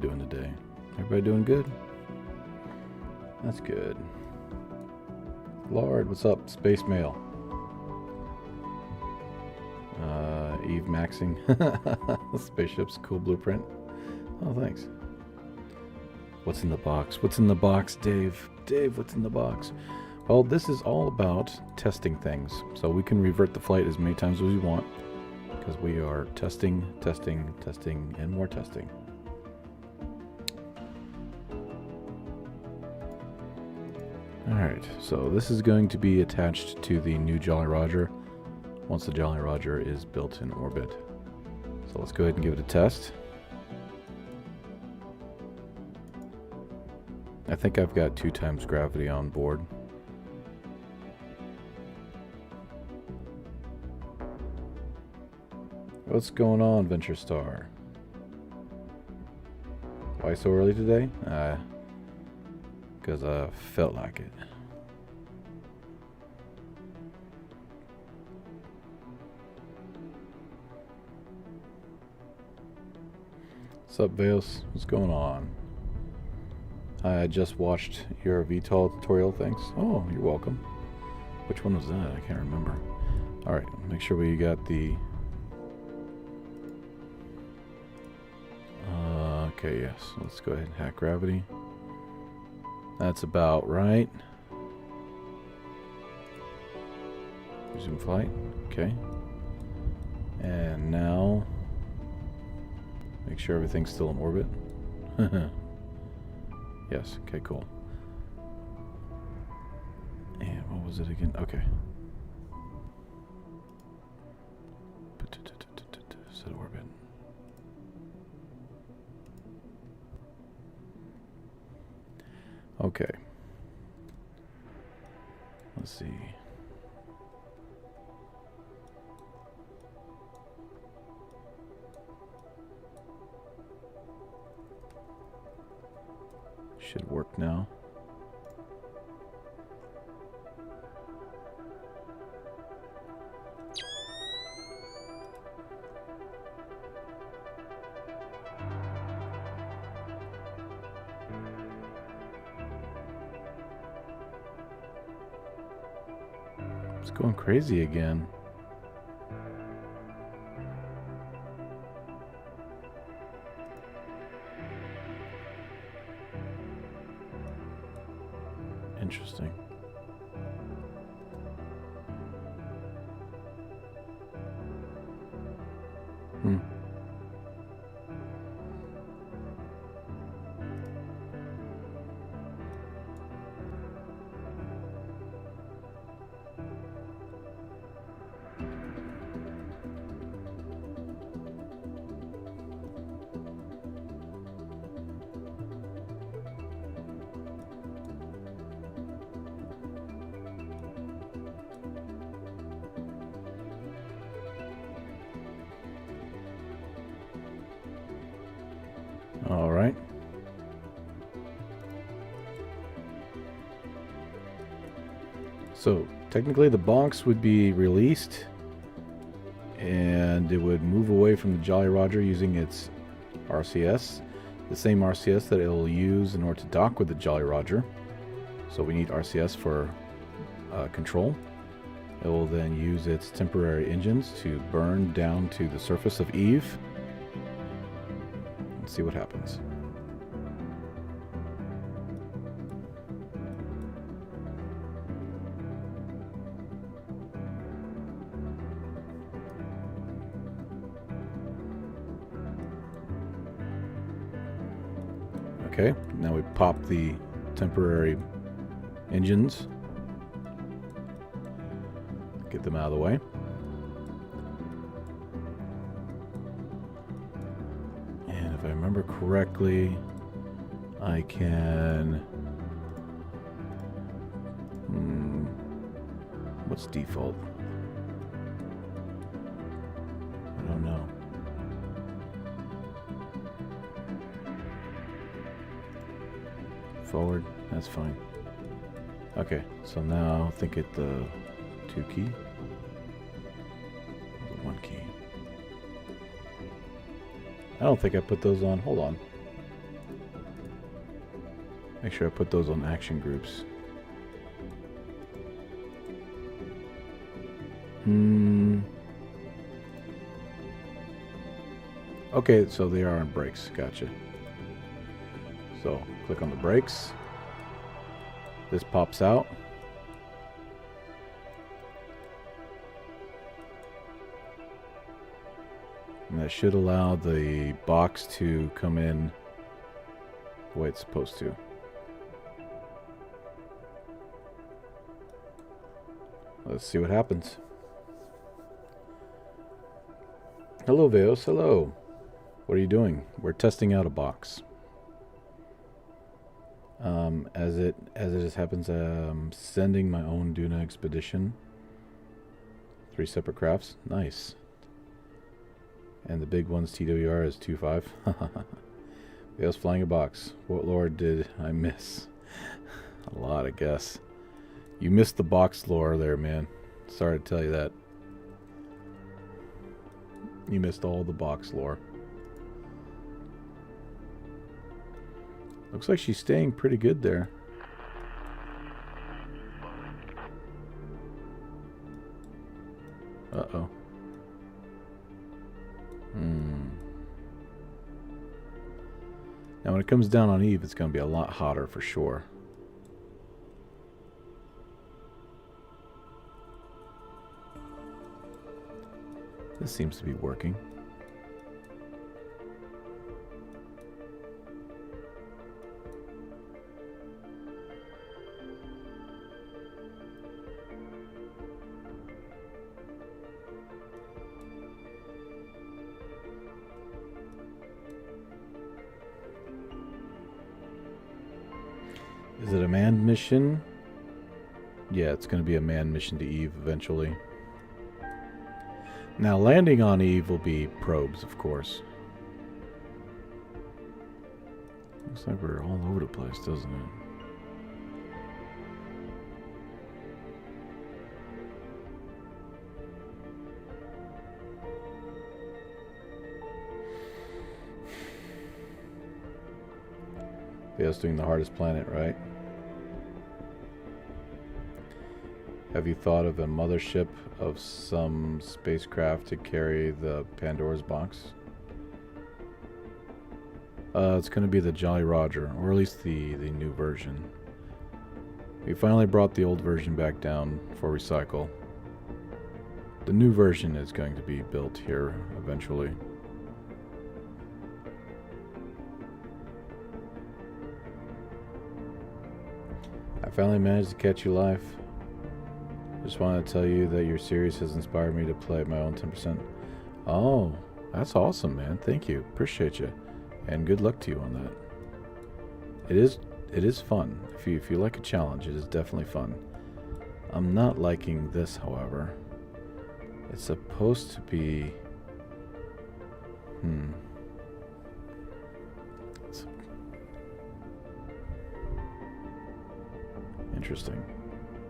doing today? Everybody doing good? That's good. Lord, what's up? Space Mail. Eve maxing. Spaceship's cool blueprint. Oh, thanks. What's in the box? What's in the box, Dave? Dave, what's in the box? Well, this is all about testing things. So we can revert the flight as many times as we want, because we are testing, testing, testing, and more testing. Alright, so this is going to be attached to the new Jolly Roger once the Jolly Roger is built in orbit. So let's go ahead and give it a test. I think I've got 2 times gravity on board. What's going on, Venture Star? Why so early today? Because I felt like it. What's up, Veos? What's going on? I just watched your VTOL tutorial, thanks. Oh, you're welcome. Which one was that? I can't remember. Alright, make sure we got the... okay, yes. Let's go ahead and hack gravity. That's about right. Resume flight. Okay. And now... make sure everything's still in orbit. Yes, okay, cool. And what was it again? Okay. Set orbit. Okay. Let's see. Should work now. It's going crazy again. Interesting. All right. So technically the box would be released and it would move away from the Jolly Roger using its RCS, the same RCS that it'll use in order to dock with the Jolly Roger. So we need RCS for control. It will then use its temporary engines to burn down to the surface of Eve. Let's see what happens. Okay, now we pop the temporary engines. Get them out of the way. And if I remember correctly, I can... what's default? I don't know. Forward, that's fine. Okay, so now I think it the 2 key, the 1 key. I don't think I put those on. Hold on. Make sure I put those on action groups. Okay, so they are on brakes. Gotcha. So, click on the brakes. This pops out. And that should allow the box to come in the way it's supposed to. Let's see what happens. Hello, Veos. Hello. What are you doing? We're testing out a box. As it just happens, I'm sending my own DUNA expedition. 3 separate crafts. Nice. And the big one's TWR is 2.5. Veos flying a box. What lore did I miss? A lot, I guess. You missed the box lore there, man. Sorry to tell you that. You missed all the box lore. Looks like she's staying pretty good there. Uh-oh. Now when it comes down on Eve, it's going to be a lot hotter for sure. This seems to be working. Is it a manned mission? Yeah, it's going to be a manned mission to Eve eventually. Now, landing on Eve will be probes, of course. Looks like we're all over the place, doesn't it? Yes, doing the hardest planet, right? Have you thought of a mothership of some spacecraft to carry the Pandora's box? It's going to be the Jolly Roger, or at least the new version. We finally brought the old version back down for recycle. The new version is going to be built here eventually. I finally managed to catch you live. Just wanted to tell you that your series has inspired me to play my own 10%. Oh, that's awesome, man. Thank you. Appreciate you. And good luck to you on that. It is fun. If you like a challenge, it is definitely fun. I'm not liking this, however. It's supposed to be... It's interesting.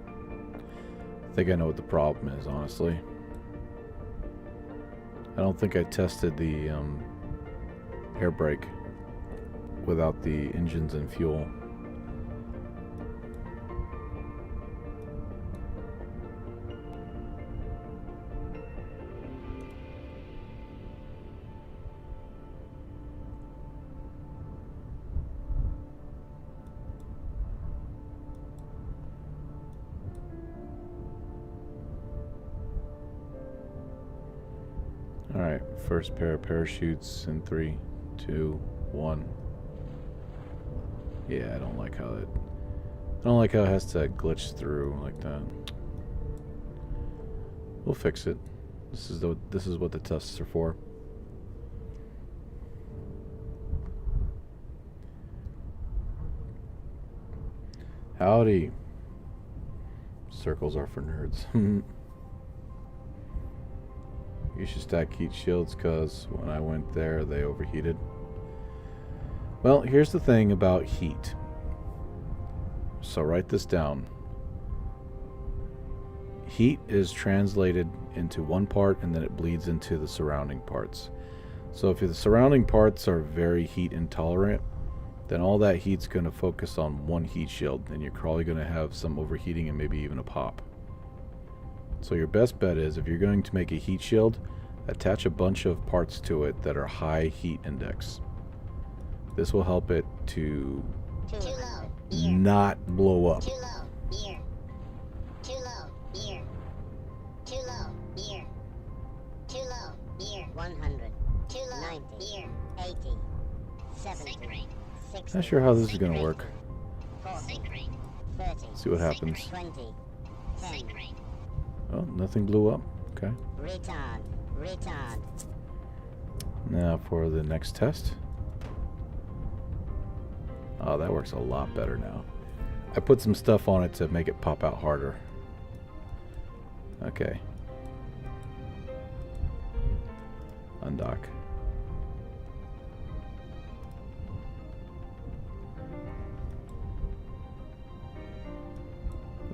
I think I know what the problem is, honestly. I don't think I tested the air brake without the engines and fuel. Alright, first pair of parachutes in 3, 2, 1. Yeah, I don't like how it has to glitch through like that. We'll fix it. This is what the tests are for. Howdy. Circles are for nerds. You should stack heat shields, because when I went there, they overheated. Well, here's the thing about heat. So write this down. Heat is translated into one part, and then it bleeds into the surrounding parts. So if the surrounding parts are very heat intolerant, then all that heat's going to focus on one heat shield, and you're probably going to have some overheating and maybe even a pop. So your best bet is, if you're going to make a heat shield, attach a bunch of parts to it that are high heat index. This will help it to not blow up. Too low, here. Too low, here. Too low, here. Too low, here. 100. Too low, 90. Here. 80. 70. 60. Not sure how this is going to work. 40. 30. See what happens. 20. 10. Oh, nothing blew up. Okay. Retard. Retard. Now for the next test. Oh, that works a lot better now. I put some stuff on it to make it pop out harder. Okay. Undock.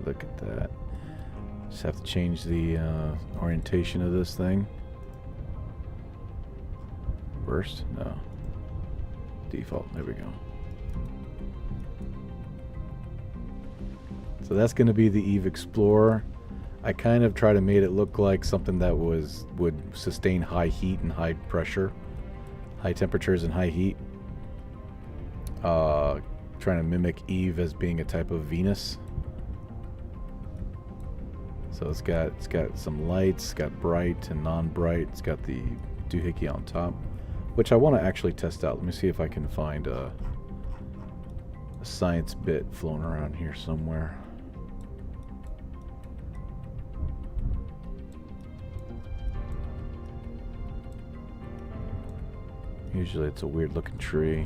Look at that. Just have to change the orientation of this thing. Burst? No. Default. There we go. So that's going to be the Eve Explorer. I kind of try to make it look like something that would sustain high heat and high pressure, high temperatures and high heat. Trying to mimic Eve as being a type of Venus. So it's got some lights, it's got bright and non-bright, it's got the doohickey on top, which I want to actually test out. Let me see if I can find a science bit floating around here somewhere. Usually it's a weird looking tree.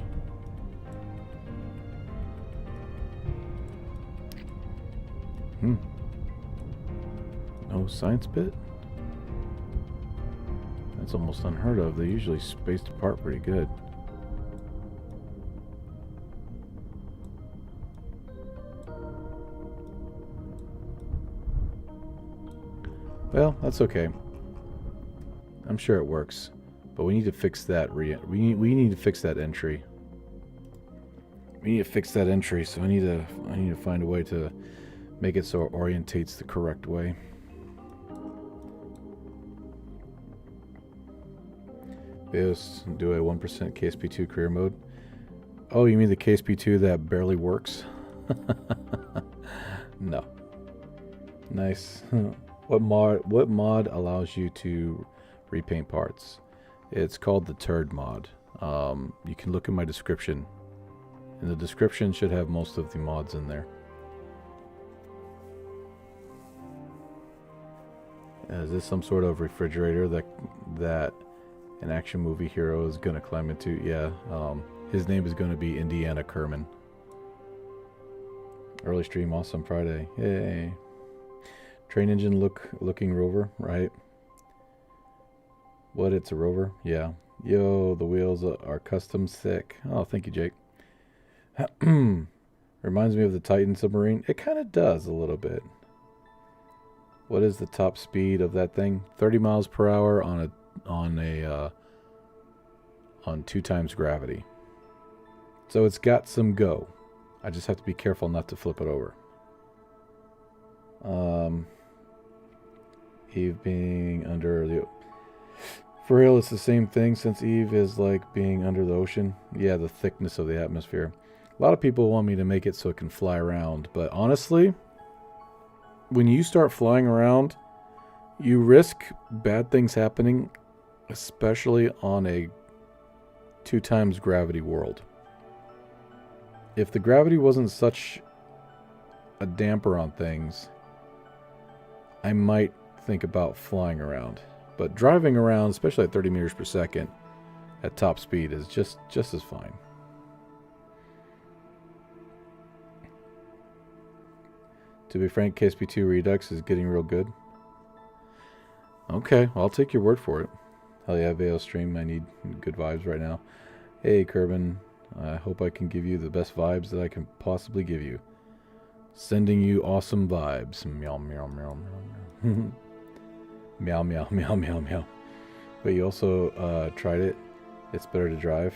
No science bit? That's almost unheard of. They usually spaced apart pretty good. Well, that's okay. I'm sure it works. But we need to fix that we need to fix that entry. We need to fix that entry, so I need to find a way to make it so it orientates the correct way. BIOS do a 1% KSP2 career mode. Oh, you mean the KSP2 that barely works? No. Nice. What mod allows you to repaint parts? It's called the T.U.R.D mod. You can look in my description. And the description should have most of the mods in there. Is this some sort of refrigerator that an action movie hero is going to climb into? Yeah. His name is going to be Indiana Kerman. Early stream, awesome Friday. Yay. Train engine looking rover, right? What, it's a rover? Yeah. Yo, the wheels are custom thick. Oh, thank you, Jake. Reminds me of the Titan submarine. It kind of does a little bit. What is the top speed of that thing? 30 miles per hour on 2 times gravity. So it's got some go. I just have to be careful not to flip it over. Eve being under the... For real, it's the same thing since Eve is like being under the ocean. Yeah, the thickness of the atmosphere. A lot of people want me to make it so it can fly around, but honestly, when you start flying around, you risk bad things happening, especially on a 2 times gravity world. If the gravity wasn't such a damper on things, I might think about flying around. But driving around, especially at 30 meters per second at top speed, is just as fine. To be frank, KSP2 Redux is getting real good. Okay, well, I'll take your word for it. Hell yeah, Veo stream. I need good vibes right now. Hey, Kerbal. I hope I can give you the best vibes that I can possibly give you. Sending you awesome vibes. Meow, meow, meow, meow, meow. Meow, meow, meow, meow, meow. But you also tried it. It's better to drive.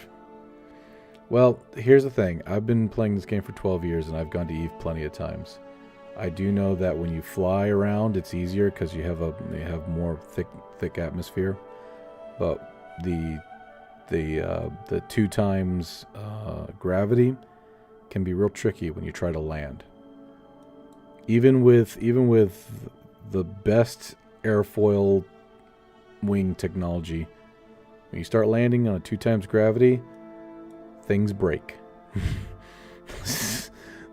Well, here's the thing. I've been playing this game for 12 years, and I've gone to Eve plenty of times. I do know that when you fly around, it's easier because you have more thick atmosphere. But the 2 times gravity can be real tricky when you try to land. Even with the best airfoil wing technology, when you start landing on a 2 times gravity, things break.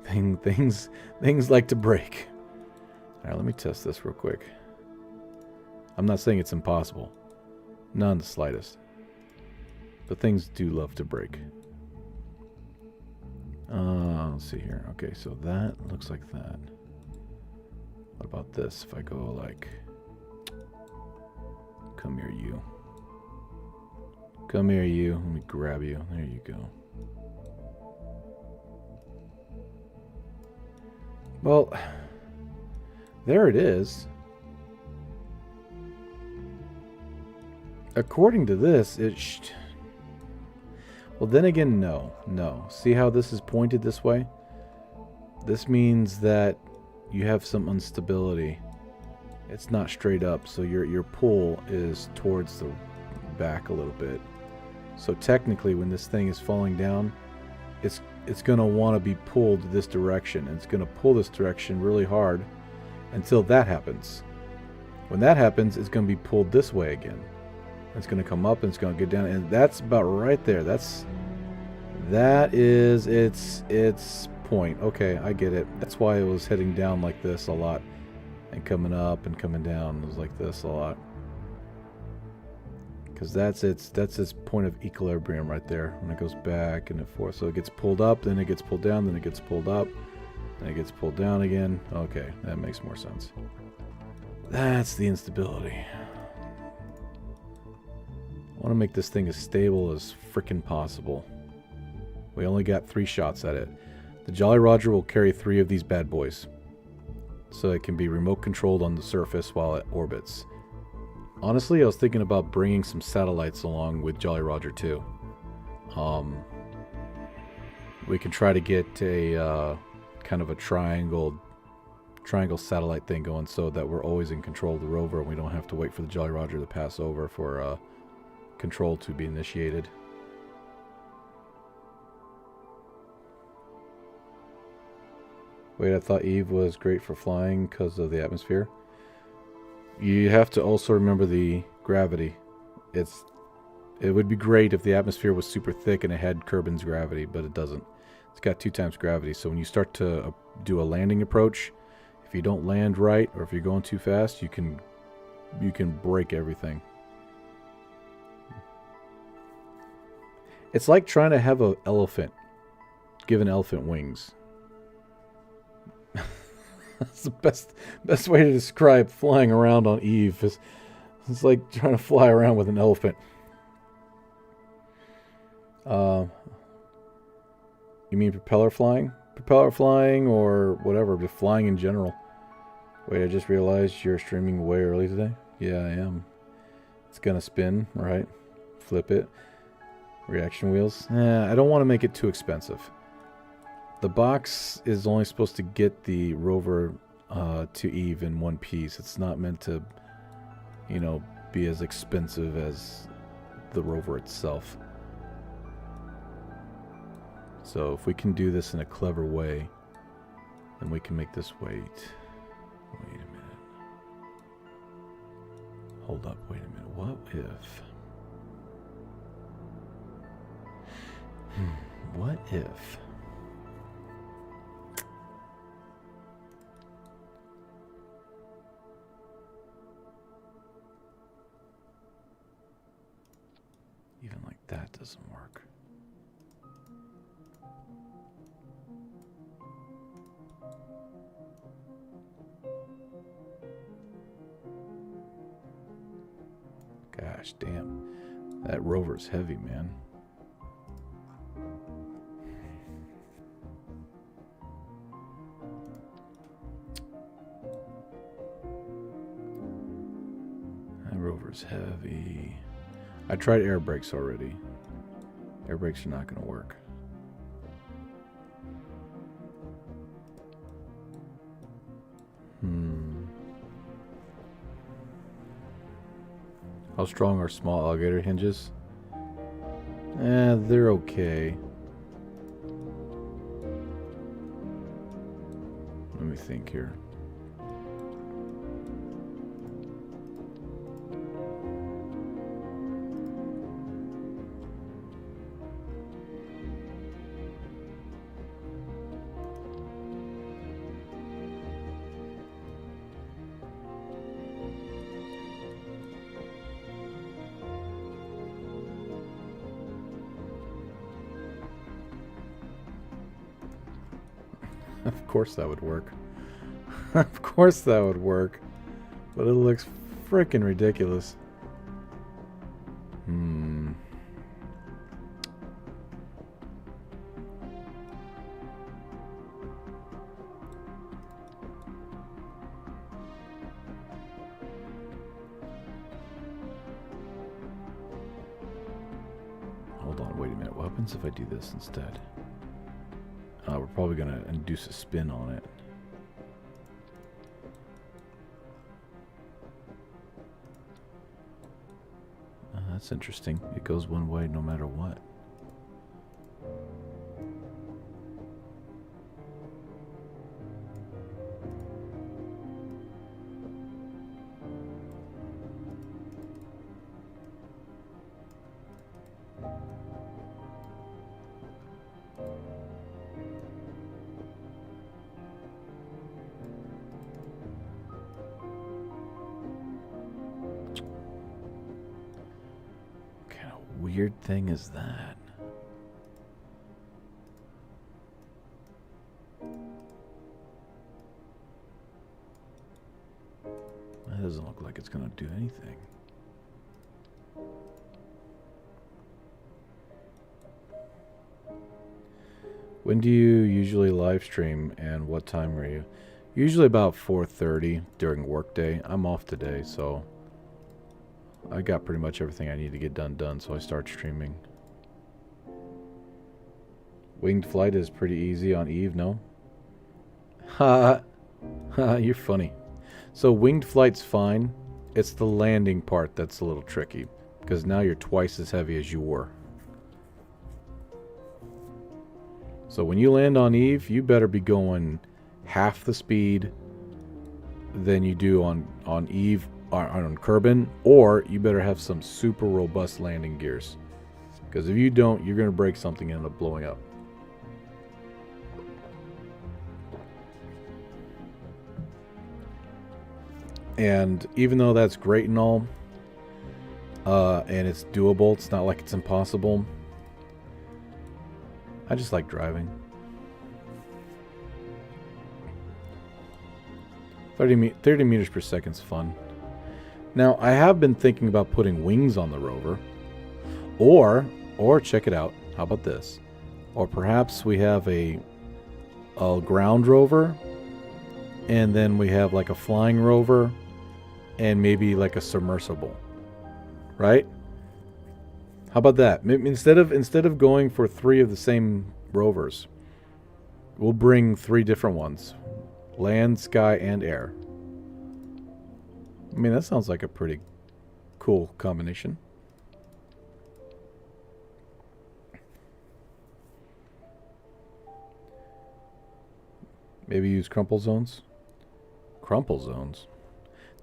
things like to break. All right, let me test this real quick. I'm not saying it's impossible, not in the slightest, but things do love to break. Let's see here. Okay, so that looks like that. What about this? If I go like, come here, you. Come here, you. Let me grab you. There you go. Well, there it is. According to this, well, then again, no. See how this is pointed this way? This means that you have some instability. It's not straight up, so your pull is towards the back a little bit. So technically, when this thing is falling down, it's going to want to be pulled this direction, and it's going to pull this direction really hard until that happens. When that happens, it's going to be pulled this way again. It's going to come up and it's going to get down, and that's about right there. That is its point. Okay, I get it. That's why it was heading down like this a lot, and coming up and coming down. It was like this a lot. Because that's its point of equilibrium right there, when it goes back and forth. So it gets pulled up, then it gets pulled down, then it gets pulled up, then it gets pulled down again. Okay, that makes more sense. That's the instability. I want to make this thing as stable as frickin' possible. We only got 3 shots at it. The Jolly Roger will carry 3 of these bad boys, so it can be remote controlled on the surface while it orbits. Honestly, I was thinking about bringing some satellites along with Jolly Roger too. We can try to get a kind of a triangle satellite thing going, so that we're always in control of the rover and we don't have to wait for the Jolly Roger to pass over for control to be initiated. Wait, I thought Eve was great for flying because of the atmosphere. You have to also remember the gravity. It would be great if the atmosphere was super thick and it had Kerbin's gravity, but it doesn't. It's got 2 times gravity, so when you start to do a landing approach, if you don't land right or if you're going too fast, you can break everything. It's like trying to have an elephant, give an elephant wings. That's the best way to describe flying around on Eve. It's like trying to fly around with an elephant. You mean propeller flying? Propeller flying or whatever, just flying in general. Wait, I just realized you're streaming way early today. Yeah, I am. It's gonna spin, right? Flip it. Reaction wheels. I don't want to make it too expensive. The box is only supposed to get the rover to Eve in one piece. It's not meant to, be as expensive as the rover itself. So if we can do this in a clever way, then we can make this wait. Wait a minute. Hold up, wait a minute. What if... What if... Even like that doesn't work. Gosh damn. That rover's heavy, man. That rover's heavy. I tried air brakes already. Air brakes are not going to work. How strong are small alligator hinges? They're okay. Let me think here. Of course that would work. Of course that would work. But it looks freaking ridiculous. Hold on, wait a minute. What happens if I do this instead? We're probably going to induce a spin on it. That's interesting. It goes one way no matter what. Weird thing is that? That doesn't look like it's going to do anything. When do you usually live stream and what time are you? Usually about 4:30 during workday. I'm off today, so I got pretty much everything I need to get done, so I start streaming. Winged flight is pretty easy on Eve, no? Ha! Ha, you're funny. So winged flight's fine. It's the landing part that's a little tricky, because now you're twice as heavy as you were. So when you land on Eve, you better be going half the speed than you do on Eve, on Kerbal, or you better have some super robust landing gears, because if you don't, you're going to break something and end up blowing up. And even though that's great and all, and it's doable, it's not like it's impossible, I just like driving. 30 meters per second is fun. Now, I have been thinking about putting wings on the rover. Or check it out. How about this? Or perhaps we have a ground rover, and then we have like a flying rover, and maybe like a submersible. Right? How about that? Maybe instead of going for 3 of the same rovers, we'll bring 3 different ones. Land, sky, and air. I mean, that sounds like a pretty cool combination. Maybe use crumple zones? Crumple zones?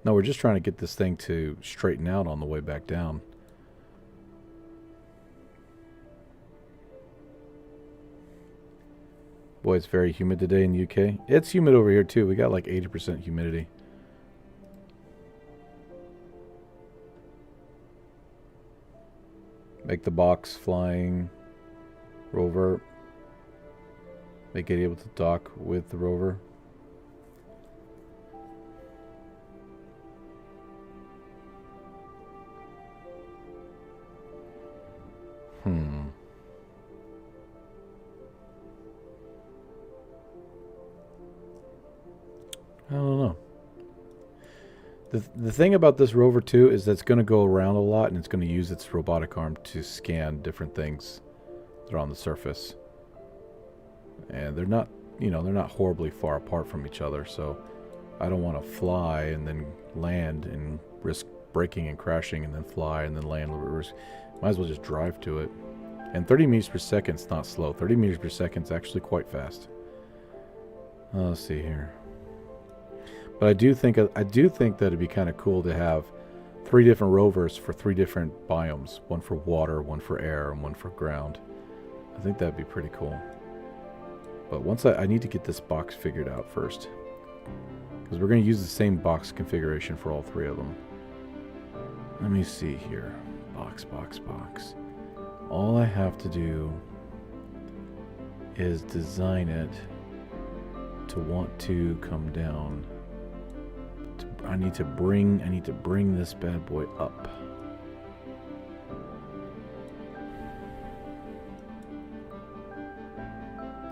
No, we're just trying to get this thing to straighten out on the way back down. Boy, it's very humid today in the UK. It's humid over here too. We got like 80% humidity. Make the box flying rover. Make it able to dock with the rover. I don't know. The thing about this rover too is that it's going to go around a lot, and it's going to use its robotic arm to scan different things that are on the surface. And they're not, they're not horribly far apart from each other, so I don't want to fly and then land and risk braking and crashing and then fly and then land reverse. Might as well just drive to it. And 30 meters per second is not slow. 30 meters per second is actually quite fast. Let's see here. But I do think that it'd be kind of cool to have 3 different rovers for 3 different biomes. One for water, one for air, and one for ground. I think that'd be pretty cool. But once I need to get this box figured out first. Because we're going to use the same box configuration for all 3 of them. Let me see here. Box, box, box. All I have to do is design it to want to come down. I need to bring this bad boy up.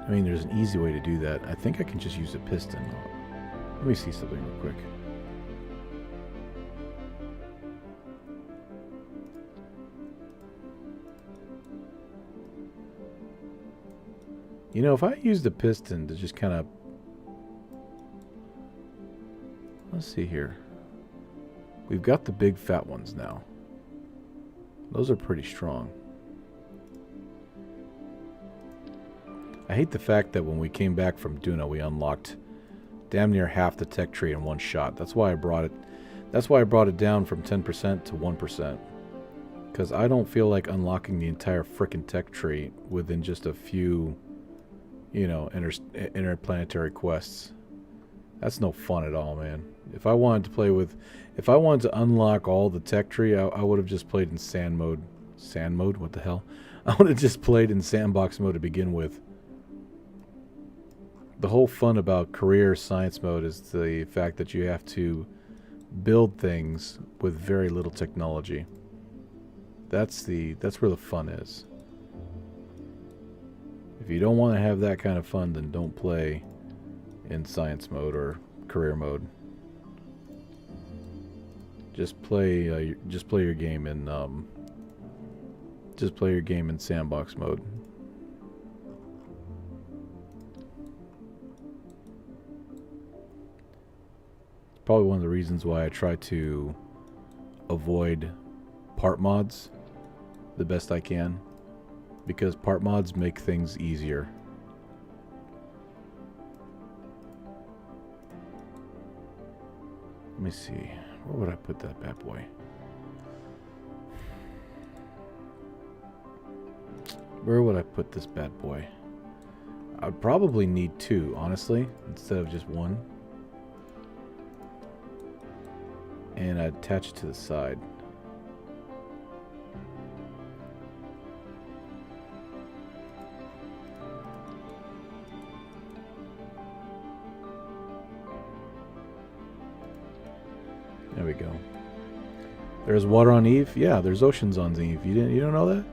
I mean, there's an easy way to do that. I think I can just use a piston. Let me see something real quick. You know, if I use the piston to just kind of... Let's see here. We've got the big fat ones now. Those are pretty strong. I hate the fact that when we came back from DUNA, we unlocked damn near half the tech tree in one shot. That's why I brought it. That's why I brought it down from 10% to 1%. Because I don't feel like unlocking the entire frickin' tech tree within just a few, you know, interplanetary quests. That's no fun at all, man. If I wanted to play with... If I wanted to unlock all the tech tree, I would have just played in sand mode. Sand mode? What the hell? I would have just played in sandbox mode to begin with. The whole fun about career science mode is the fact that you have to build things with very little technology. That's where the fun is. If you don't want to have that kind of fun, then don't play in science mode or career mode. Just play your game in sandbox mode. It's probably one of the reasons why I try to avoid part mods the best I can, because part mods make things easier. Let me see. Where would I put that bad boy? Where would I put this bad boy? I'd probably need 2, honestly, instead of just 1. And I'd attach it to the side. There we go. There's water on Eve. Yeah, there's oceans on Eve. You don't know that?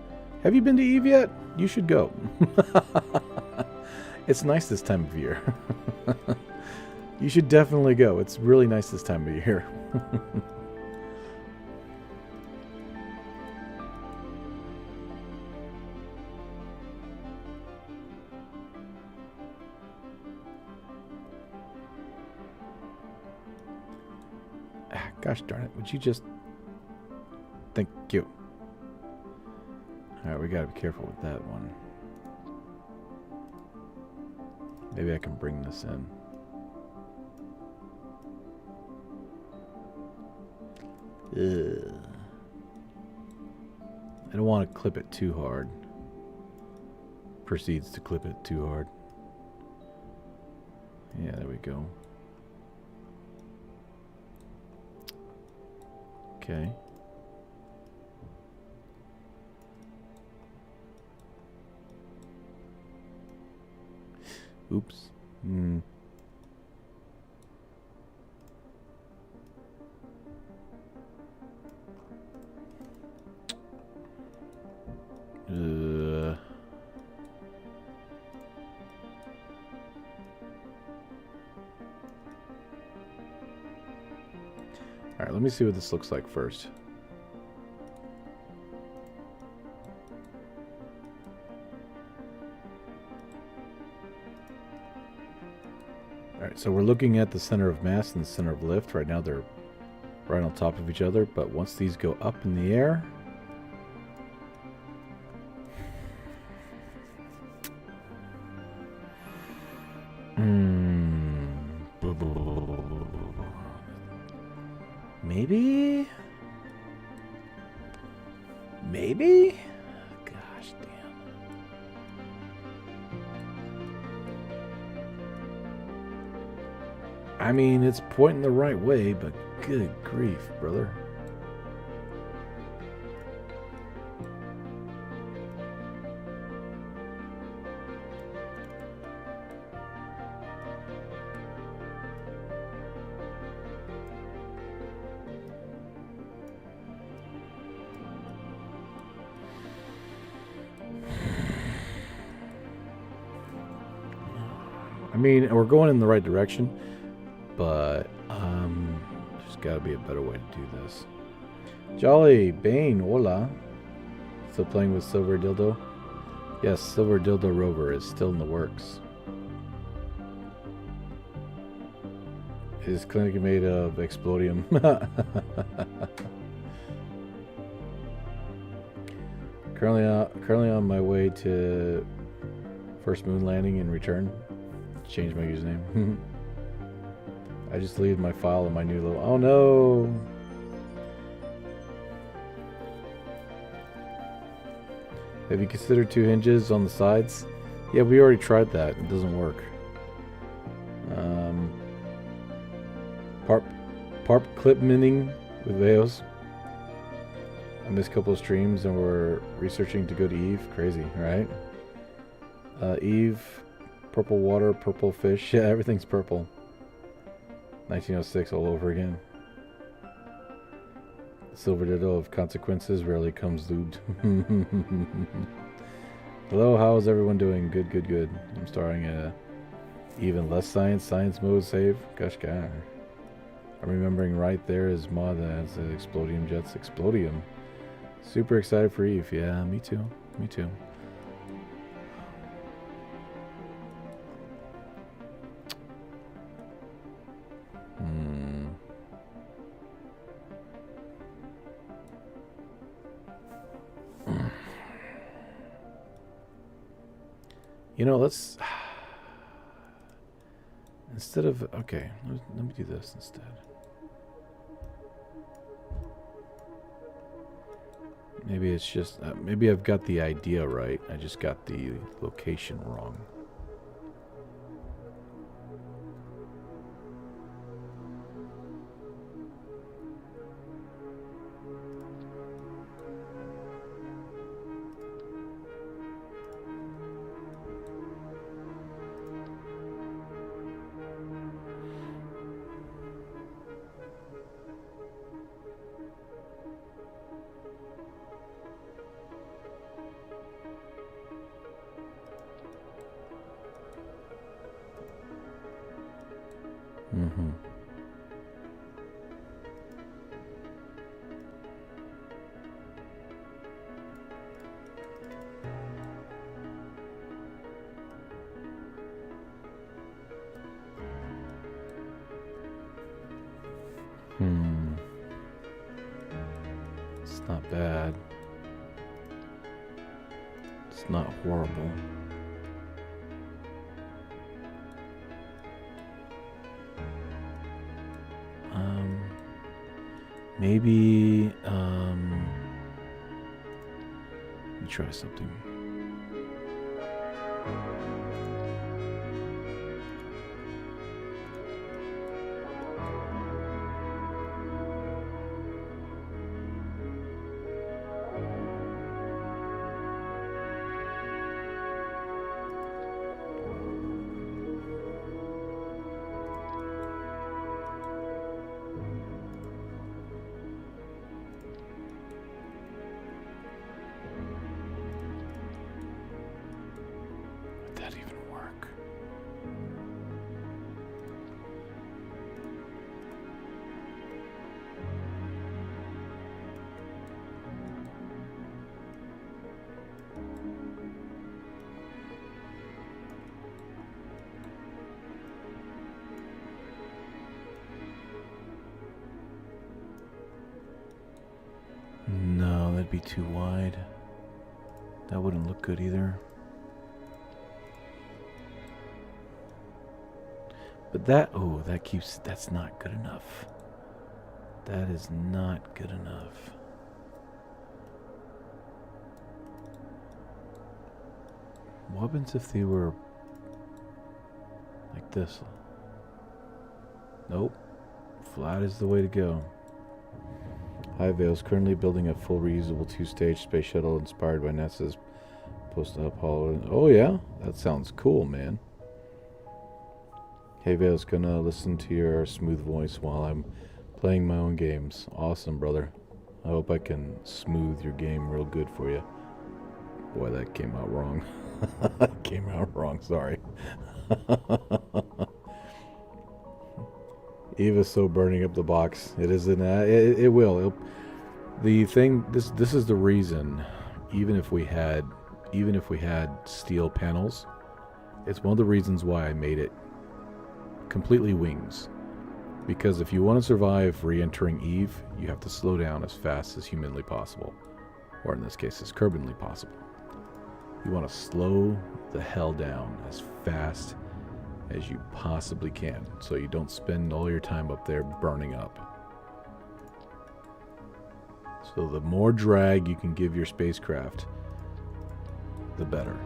Have you been to Eve yet? You should go. It's nice this time of year. You should definitely go. It's really nice this time of year. Gosh darn it. Would you just... Thank you. Alright, we gotta be careful with that one. Maybe I can bring this in. Ugh. I don't want to clip it too hard. Proceeds to clip it too hard. Yeah, there we go. Okay. Oops. Alright, let me see what this looks like first. Alright, so we're looking at the center of mass and the center of lift. Right now they're right on top of each other, but once these go up in the air, maybe? Maybe? Gosh damn. I mean, it's pointing the right way, but good grief, brother. I mean, we're going in the right direction, but there's got to be a better way to do this. Jolly Bane, hola. Still playing with Silver Dildo? Yes, Silver Dildo Rover is still in the works. Is clinic made of explodium? Currently on my way to first moon landing and return. Change my username. I just deleted my file in my new little... Oh no! Have you considered 2 hinges on the sides? Yeah, we already tried that. It doesn't work. Parp clip minning with Veos. I missed a couple of streams and we're researching to go to Eve. Crazy, right? Eve, purple water, purple fish. Yeah, everything's purple. 1906 all over again. Silver Ditto of consequences rarely comes lubed. Hello, how's everyone doing? Good, good, good. I'm starting a even less science mode save. Gosh, God. I'm remembering right there is mod that has Explodium Jets. Explodium. Super excited for Eve. Yeah, me too. Me too. You know, let's... Instead of... Okay, let me do this instead. Maybe it's just... maybe I've got the idea right. I just got the location wrong. Mm-hmm. It's not bad. It's not horrible. Maybe, let me try something. might be too wide. That wouldn't look good either. But that, oh, that keeps, that's not good enough. That is not good enough. What happens if they were like this? Nope. Flat is the way to go. High Vale is currently building a full reusable 2-stage space shuttle inspired by NASA's post-Apollo. Oh yeah? That sounds cool, man. Hey Vale's gonna listen to your smooth voice while I'm playing my own games. Awesome, brother. I hope I can smooth your game real good for you. Boy, that came out wrong. Came out wrong, sorry. Eva's so burning up the box. It isn't. It will. The thing. This is the reason. Even if we had steel panels, it's one of the reasons why I made it completely wings. Because if you want to survive re-entering Eve, you have to slow down as fast as humanly possible, or in this case, as Kerbally possible. You want to slow the hell down as fast as you possibly can, so you don't spend all your time up there burning up. So the more drag you can give your spacecraft, the better.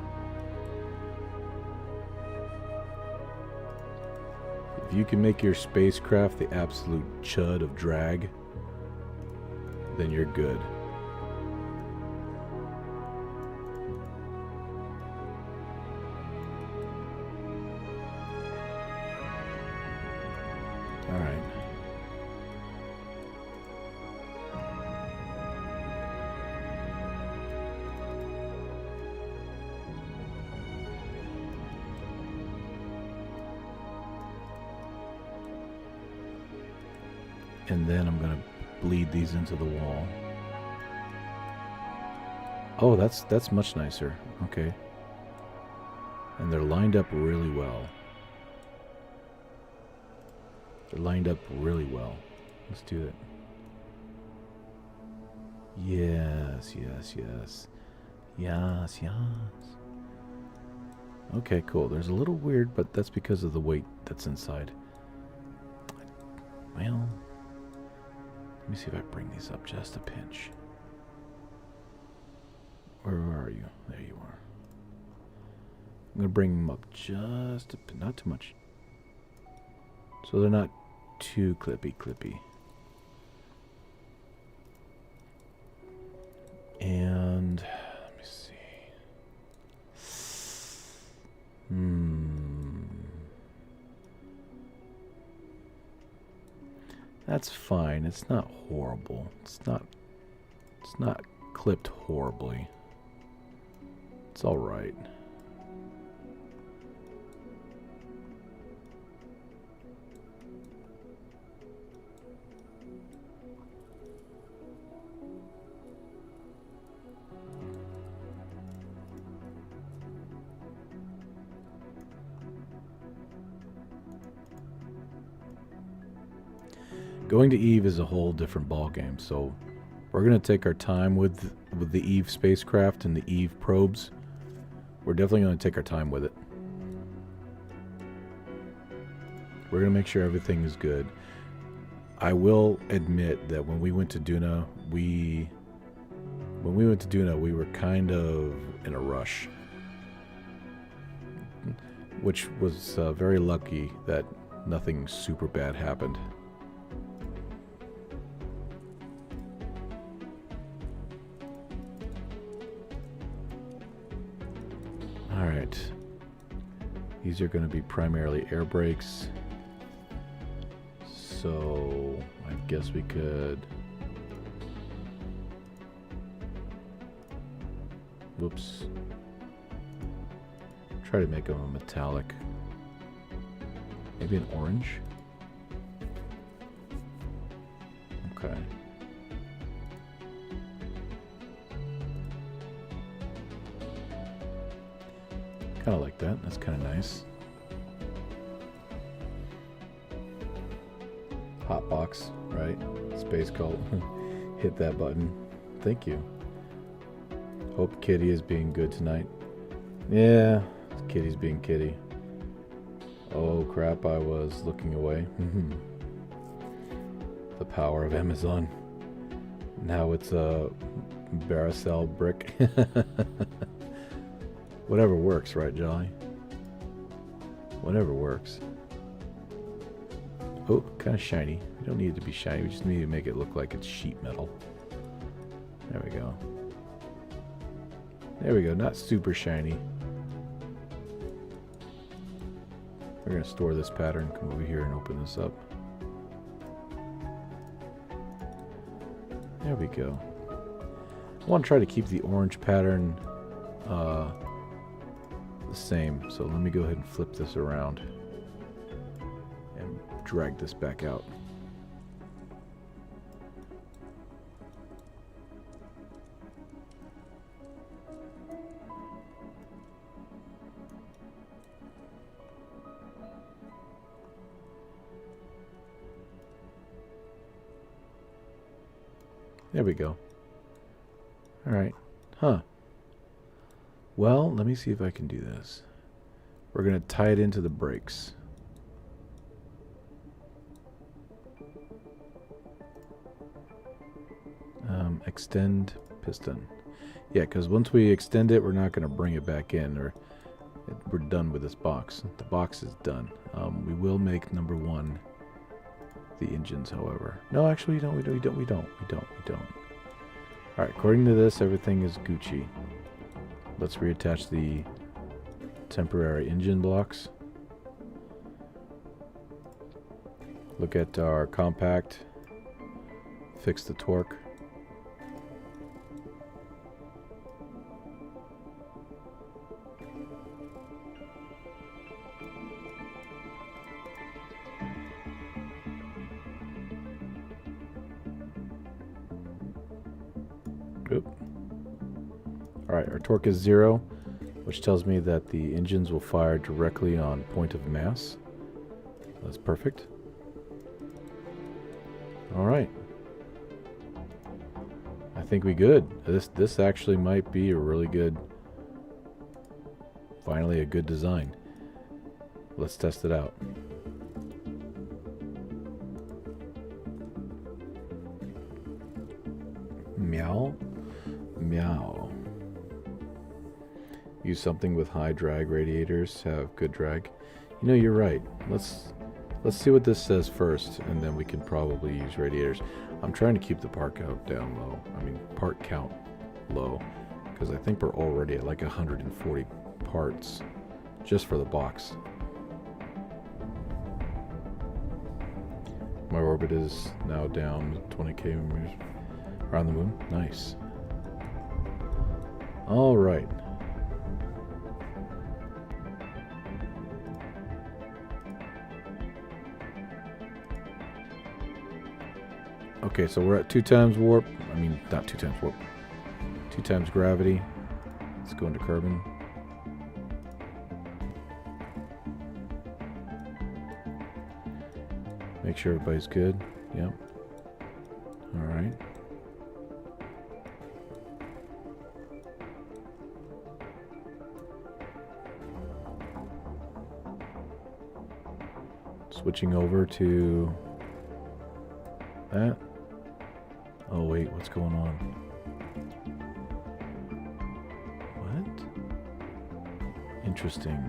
If you can make your spacecraft the absolute chud of drag, then you're good. And then I'm going to bleed these into the wall. Oh, that's much nicer. Okay. And they're lined up really well. They're lined up really well. Let's do it. Yes, yes, yes. Yes, yes. Okay, cool. There's a little weird, but that's because of the weight that's inside. Well, let me see if I bring these up just a pinch. Where are you? There you are. I'm going to bring them up just a bit, not too much. So they're not too clippy. And let me see. That's fine. It's not horrible. It's not clipped horribly. It's all right. Going to Eve is a whole different ballgame, so we're going to take our time with the Eve spacecraft and the Eve probes. We're definitely going to take our time with it. We're going to make sure everything is good. I will admit that when we went to DUNA, we were kind of in a rush, which was very lucky that nothing super bad happened. Alright, these are going to be primarily air brakes, so I guess we could, whoops, try to make them a metallic, maybe an orange, okay. Kind of like that. That's kind of nice. Hot box, right? Space cult. Hit that button. Thank you. Hope Kitty is being good tonight. Yeah, Kitty's being Kitty. Oh crap, I was looking away. The power of Amazon. Now it's a Baracel brick. Whatever works, right, Jolly? Whatever works. Oh, kind of shiny. We don't need it to be shiny. We just need to make it look like it's sheet metal. There we go. There we go. Not super shiny. We're going to store this pattern. Come over here and open this up. There we go. I want to try to keep the orange pattern the same. So let me go ahead and flip this around and drag this back out. There we go. Alright. Huh. Well, let me see if I can do this. We're going to tie it into the brakes. Extend piston. Yeah, because once we extend it, we're not going to bring it back in, or we're done with this box. The box is done. We will make number 1 the engines, however. No, actually, we don't. Alright, according to this, everything is Gucci. Let's reattach the temporary engine blocks. Look at our compact. Fix the torque. Alright, our torque is 0, which tells me that the engines will fire directly on point of mass. That's perfect. Alright. I think we good. This actually might be a really good, finally a good design. Let's test it out. Meow. Meow. Use something with high drag radiators, have good drag. You know, you're right. Let's see what this says first, and then we can probably use radiators. I'm trying to keep the part count down low. I mean, part count low, because I think we're already at like 140 parts just for the box. My orbit is now down 20 km around the moon. Nice. All right. Okay, so we're at 2 times warp. I mean, not 2 times warp. 2 times gravity. Let's go into Kerbal. Make sure everybody's good. Yep. Alright. Switching over to that. Oh wait, what's going on? What? Interesting.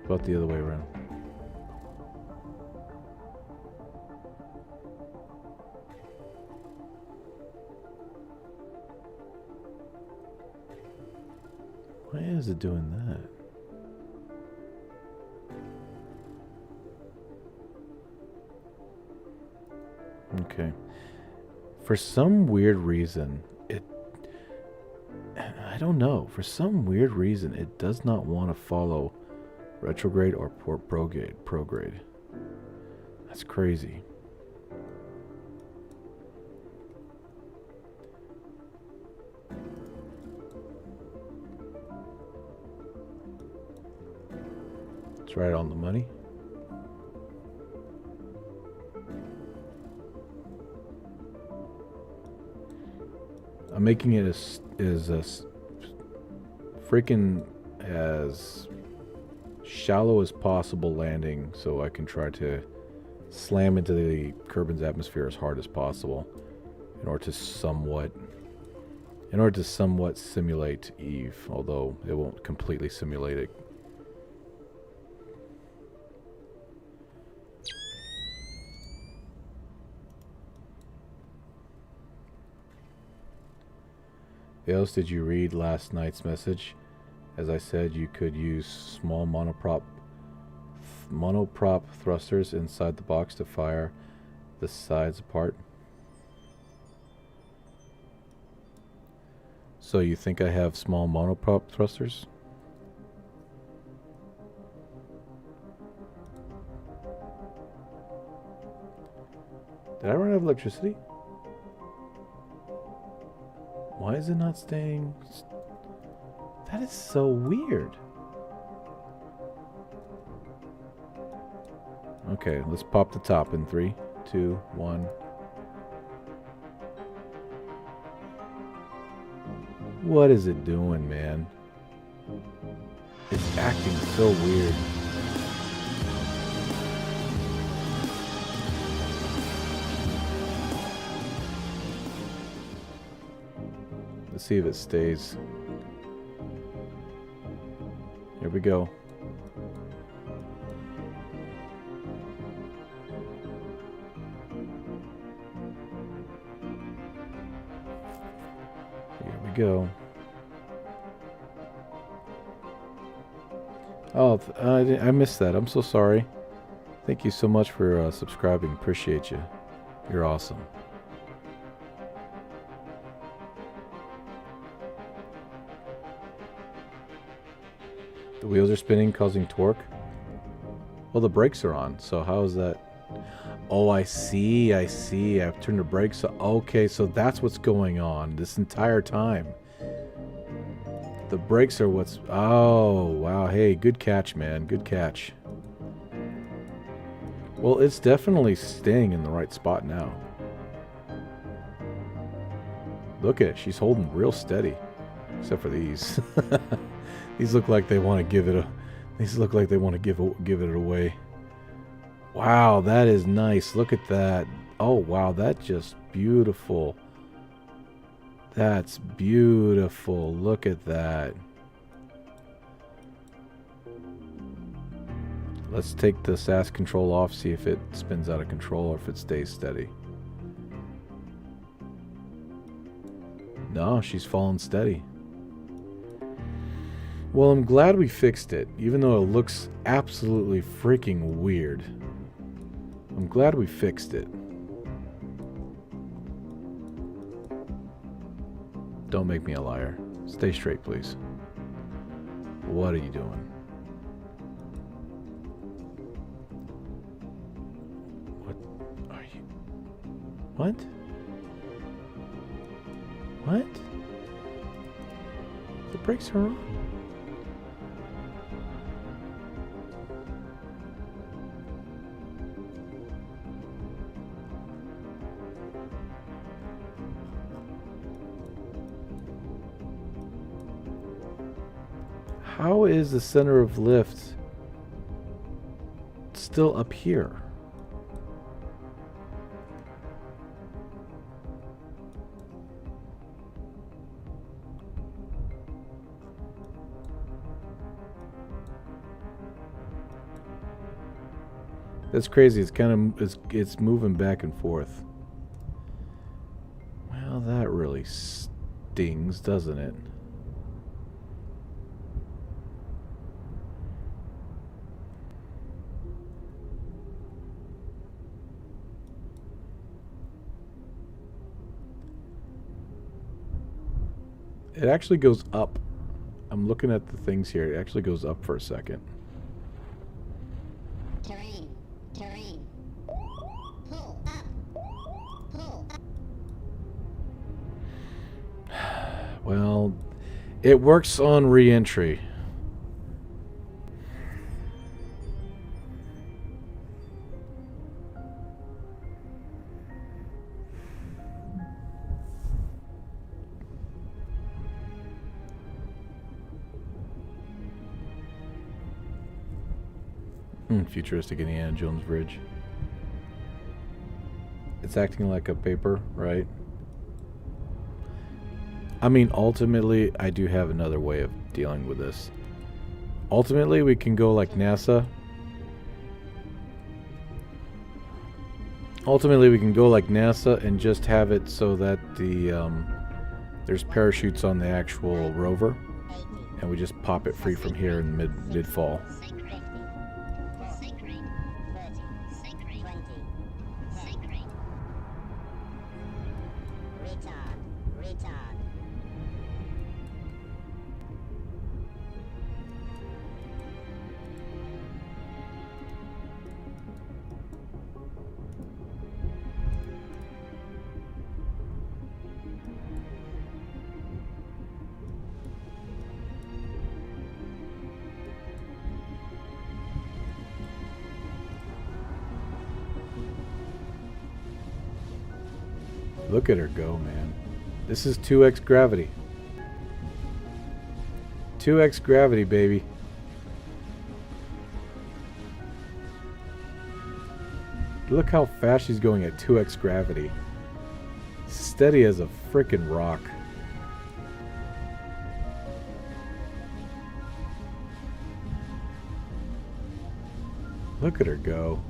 About the other way around. Why is it doing that? Okay. For some weird reason, I don't know. For some weird reason, it does not want to follow retrograde or prograde. That's crazy. It's right on the money. I'm making it as freaking as shallow as possible landing, so I can try to slam into the Kerbin's atmosphere as hard as possible in order to somewhat simulate Eve, although it won't completely simulate it. Else, did you read last night's message? As I said, you could use small monoprop thrusters inside the box to fire the sides apart. So you think I have small monoprop thrusters? Did I run out of electricity? Why is it not staying? That is so weird. Okay, let's pop the top in 3, 2, 1. What is it doing, man? It's acting so weird. Let's see if it stays. Here we go. Here we go. Oh, I missed that. I'm so sorry. Thank you so much for subscribing. Appreciate you. You're awesome. The wheels are spinning, causing torque. Well, the brakes are on, so how is that? Oh, I see. I've turned the brakes on. Okay, so that's what's going on this entire time. The brakes are what's... Oh, wow. Hey, good catch, man. Good catch. Well, it's definitely staying in the right spot now. Look at it. She's holding real steady. Except for these. These look like they want to give it a... These look like they want to give it away. Wow, that is nice. Look at that. Oh, wow, that's just beautiful. That's beautiful. Look at that. Let's take the SAS control off, see if it spins out of control or if it stays steady. No, she's falling steady. Well, I'm glad we fixed it, even though it looks absolutely freaking weird. I'm glad we fixed it. Don't make me a liar. Stay straight, please. What are you doing? What are you... What? What? The brakes are on. How is the center of lift still up here? That's crazy. It's kind of it's moving back and forth. Well, that really stings, doesn't it? It actually goes up. I'm looking at the things here. It actually goes up for a second. Terrain. Terrain. Pull up. Pull up. Well, it works on re-entry. Futuristic Indiana Jones bridge. It's acting like a paper, right? I mean, ultimately, I do have another way of dealing with this. Ultimately, we can go like NASA. Ultimately, we can go like NASA and just have it so that the there's parachutes on the actual rover, and we just pop it free from here in mid-fall. Look at her go, man. This is 2x gravity. 2x gravity, baby. Look how fast she's going at 2x gravity. Steady as a frickin' rock. Look at her go.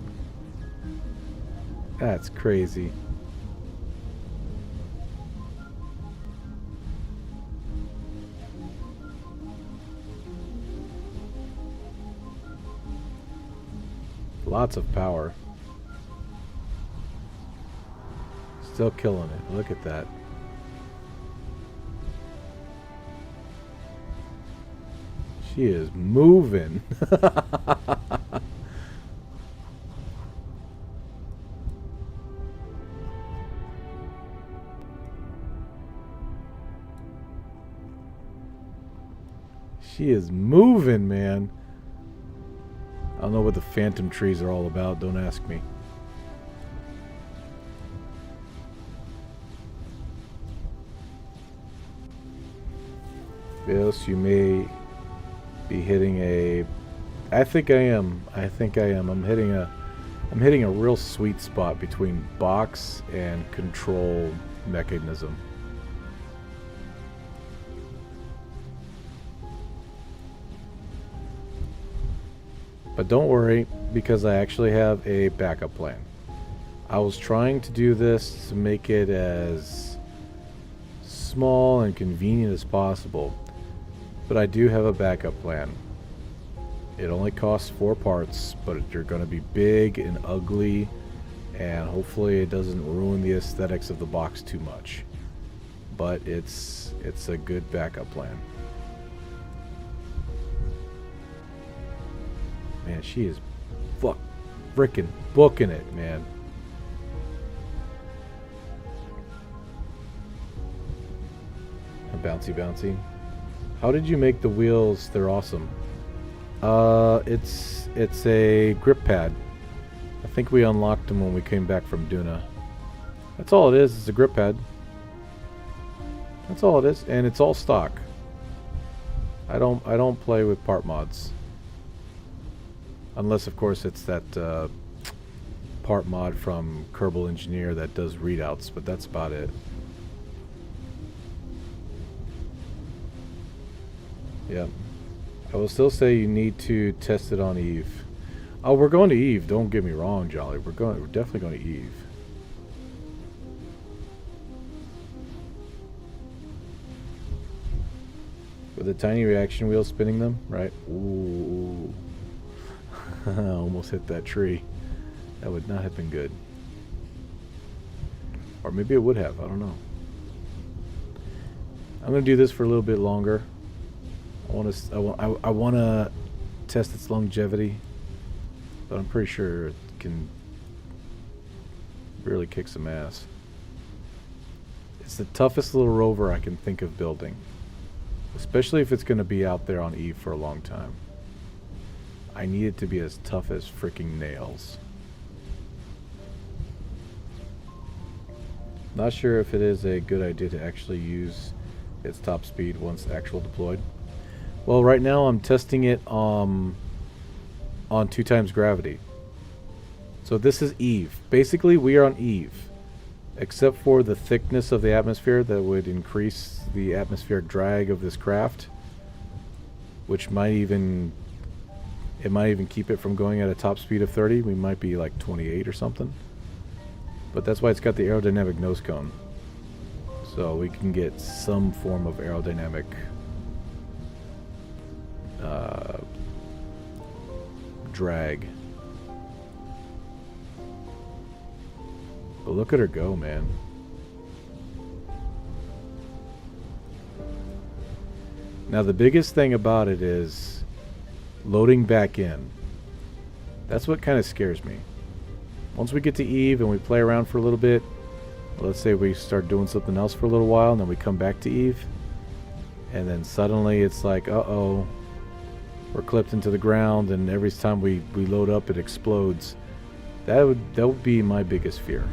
That's crazy. Lots of power. Still killing it. Look at that. She is moving. She is moving, man. I don't know what the phantom trees are all about. Don't ask me. Yes, you may be hitting a... I think I am. I think I am. I'm hitting a real sweet spot between box and control mechanism. But don't worry, because I actually have a backup plan. I was trying to do this to make it as small and convenient as possible, but I do have a backup plan. It only costs 4 parts, but they're going to be big and ugly, and hopefully it doesn't ruin the aesthetics of the box too much. But it's a good backup plan. Man, she is frickin' booking it, man. Bouncy, bouncy. How did you make the wheels? They're awesome. It's a grip pad. I think we unlocked them when we came back from DUNA. That's all it is. It's a grip pad. That's all it is, and it's all stock. I don't play with part mods. Unless, of course, it's that part mod from Kerbal Engineer that does readouts, but that's about it. Yeah. I will still say you need to test it on Eve. Oh, we're going to Eve. Don't get me wrong, Jolly. We're definitely going to Eve. With a tiny reaction wheel spinning them, right? Ooh. Almost hit that tree. That would not have been good. Or maybe it would have. I don't know. I'm going to do this for a little bit longer. I want to test its longevity, but I'm pretty sure it can really kick some ass. It's the toughest little rover I can think of building, especially if it's going to be out there on Eve for a long time. I need it to be as tough as freaking nails. Not sure if it is a good idea to actually use its top speed once actual deployed. Well, right now I'm testing it on 2 times gravity. So this is Eve. Basically, we are on Eve. Except for the thickness of the atmosphere that would increase the atmospheric drag of this craft. Which might even... It might even keep it from going at a top speed of 30. We might be like 28 or something. But that's why it's got the aerodynamic nose cone. So we can get some form of aerodynamic drag. But look at her go, man. Now the biggest thing about it is loading back in. That's what kind of scares me. Once we get to Eve and we play around for a little bit, let's say we start doing something else for a little while and then we come back to Eve, and then suddenly it's like, uh-oh, we're clipped into the ground, and every time we load up it explodes. That would be my biggest fear.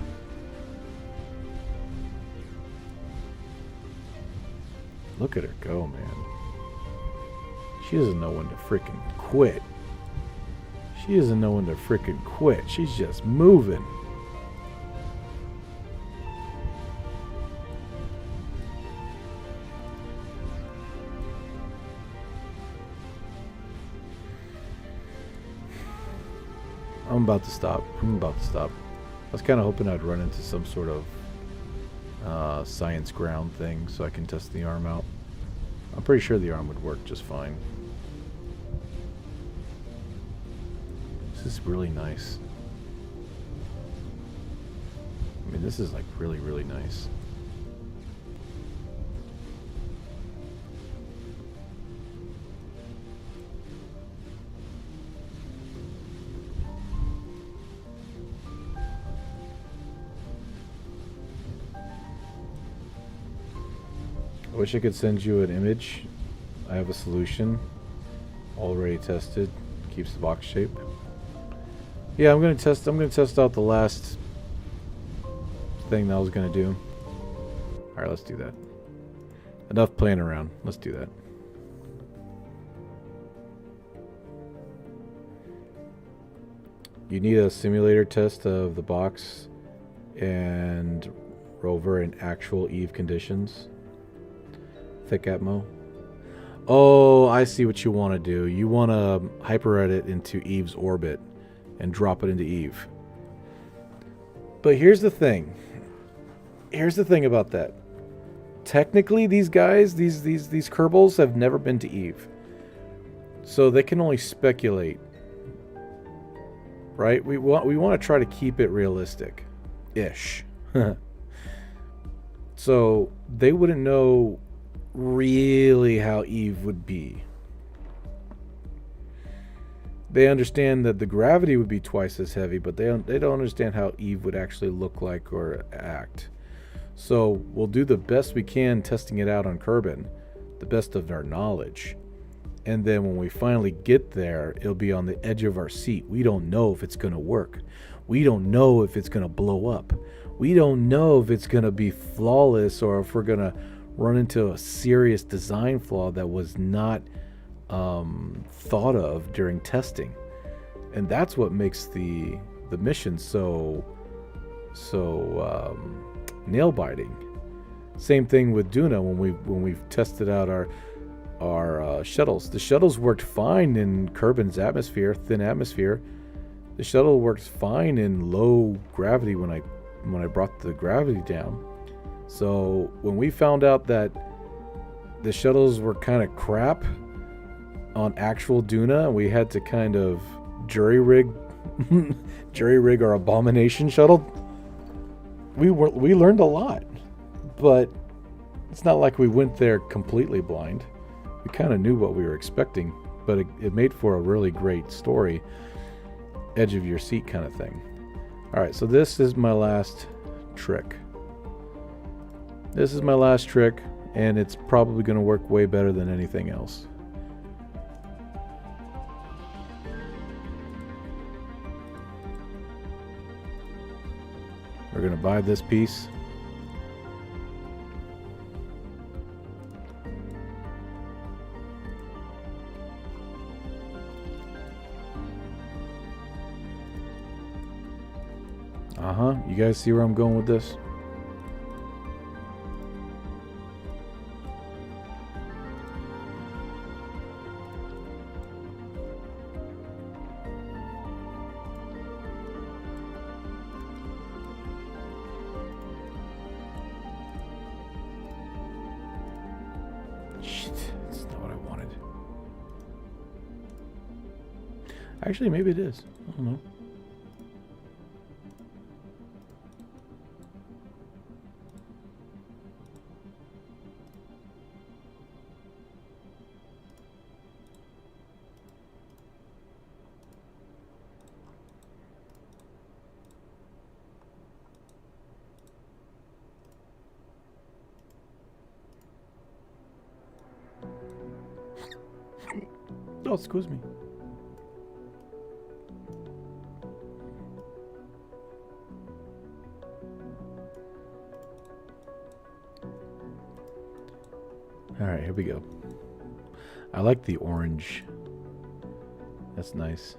Look at her go, man. She doesn't know when to freaking quit. She doesn't know when to freaking quit. She's just moving. I'm about to stop. I was kind of hoping I'd run into some sort of science ground thing so I can test the arm out. I'm pretty sure the arm would work just fine. This is really nice. I mean, this is like really, really nice. I wish I could send you an image. I have a solution already tested. Keeps the box shape. Yeah, I'm gonna test out the last thing that I was gonna do. Alright, let's do that. Enough playing around. Let's do that. You need a simulator test of the box and rover in actual Eve conditions. Thick atmo. Oh, I see what you want to do. You want to hyper-edit into Eve's orbit and drop it into Eve. But here's the thing. Here's the thing about that. Technically, these guys, these Kerbals have never been to Eve. So they can only speculate. Right? We want to try to keep it realistic-ish. So they wouldn't know really how Eve would be. They understand that the gravity would be twice as heavy, but they don't understand how Eve would actually look like or act. So we'll do the best we can testing it out on Kerbin, the best of our knowledge. And then when we finally get there, it'll be on the edge of our seat. We don't know if it's going to work. We don't know if it's going to blow up. We don't know if it's going to be flawless or if we're going to run into a serious design flaw that was not thought of during testing. And that's what makes the mission so nail-biting. Same thing with DUNA when we've tested out our shuttles. The shuttles worked fine in Kerbin's atmosphere, thin atmosphere. The shuttle worked fine in low gravity when I brought the gravity down. So when we found out that the shuttles were kind of crap on actual DUNA, we had to kind of jury rig our abomination shuttle. We learned a lot, but it's not like we went there completely blind. We kind of knew what we were expecting, but it made for a really great story, edge of your seat kind of thing. All right, so this is my last trick. This is my last trick, and it's probably going to work way better than anything else. We're going to buy this piece. Uh-huh. You guys see where I'm going with this? Shit, that's not what I wanted. Actually, maybe it is. I don't know. Oh, excuse me. Alright, here we go. I like the orange. That's nice.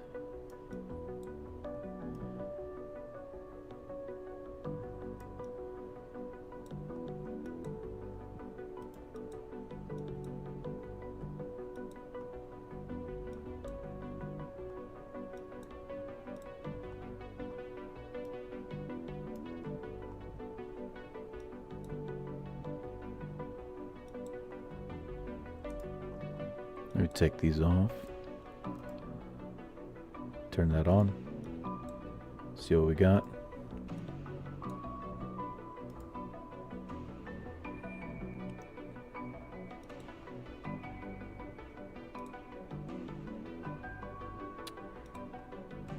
Let me take these off. Turn that on. See what we got.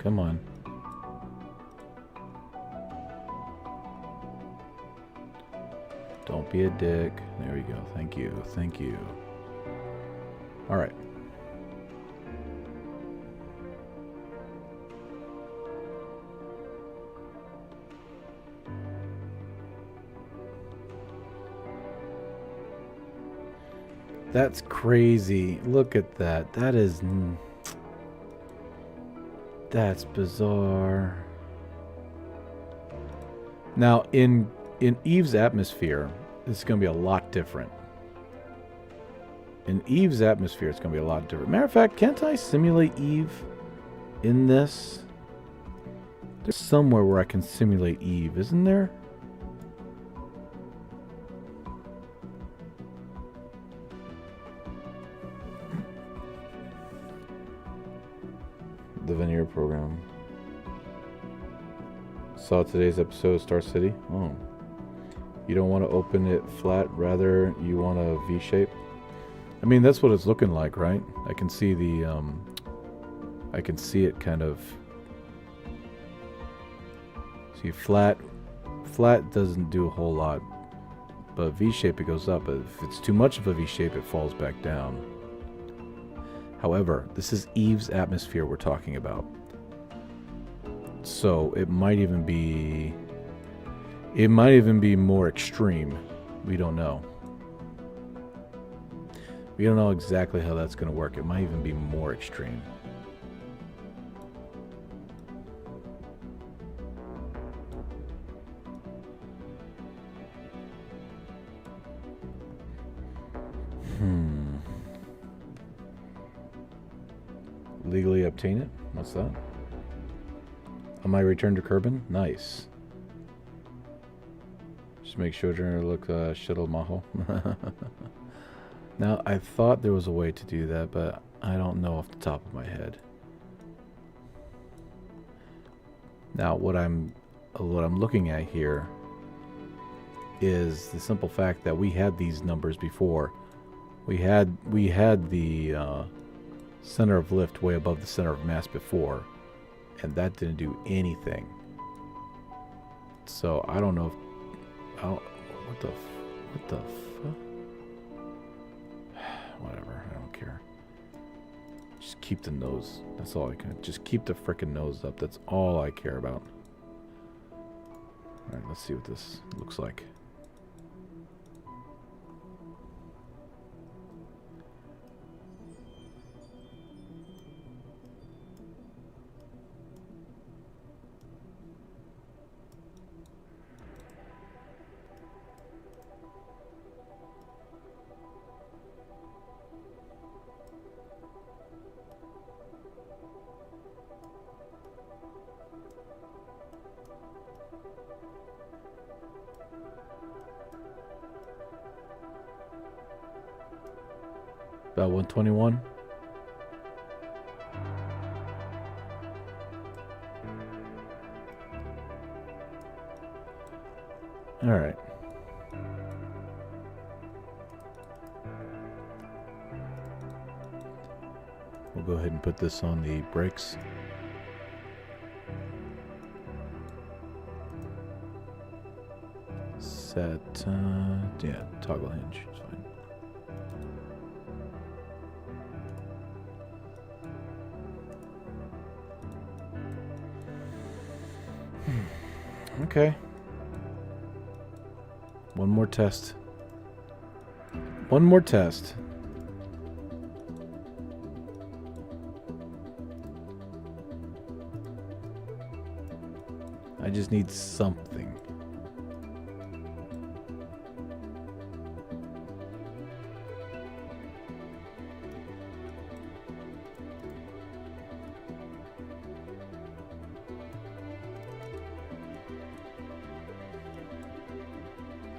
Come on. Don't be a dick. There we go. Thank you. Thank you. All right. That's crazy. Look at that. That is... That's bizarre. Now, in Eve's atmosphere, this is going to be a lot different. In Eve's atmosphere, it's going to be a lot different. Matter of fact, can't I simulate Eve in this? There's somewhere where I can simulate Eve, isn't there? The Veneer program. Saw today's episode of Star City. Oh. You don't want to open it flat, rather you want a V shape? I mean, that's what it's looking like, right? I can see the, I can see it kind of... See, flat doesn't do a whole lot. But V-shape, it goes up. If it's too much of a V-shape, it falls back down. However, this is Eve's atmosphere we're talking about. So, it might even be... It might even be more extreme. We don't know. We don't know exactly how that's going to work. It might even be more extreme. Legally obtain it? What's that? On my return to Kerbal? Nice. Just make sure to look shuttle maho. Now, I thought there was a way to do that, but I don't know off the top of my head. Now, what I'm looking at here is the simple fact that we had these numbers before. We had the center of lift way above the center of mass before, and that didn't do anything. So I don't know if what the fuck? Whatever, I don't care. Just keep the nose. That's all I can. Just keep the frickin' nose up. That's all I care about. Alright, let's see what this looks like. About 121. All right. We'll go ahead and put this on the brakes. Set, yeah, toggle hinge, it's fine. Okay. One more test. One more test. I just need something.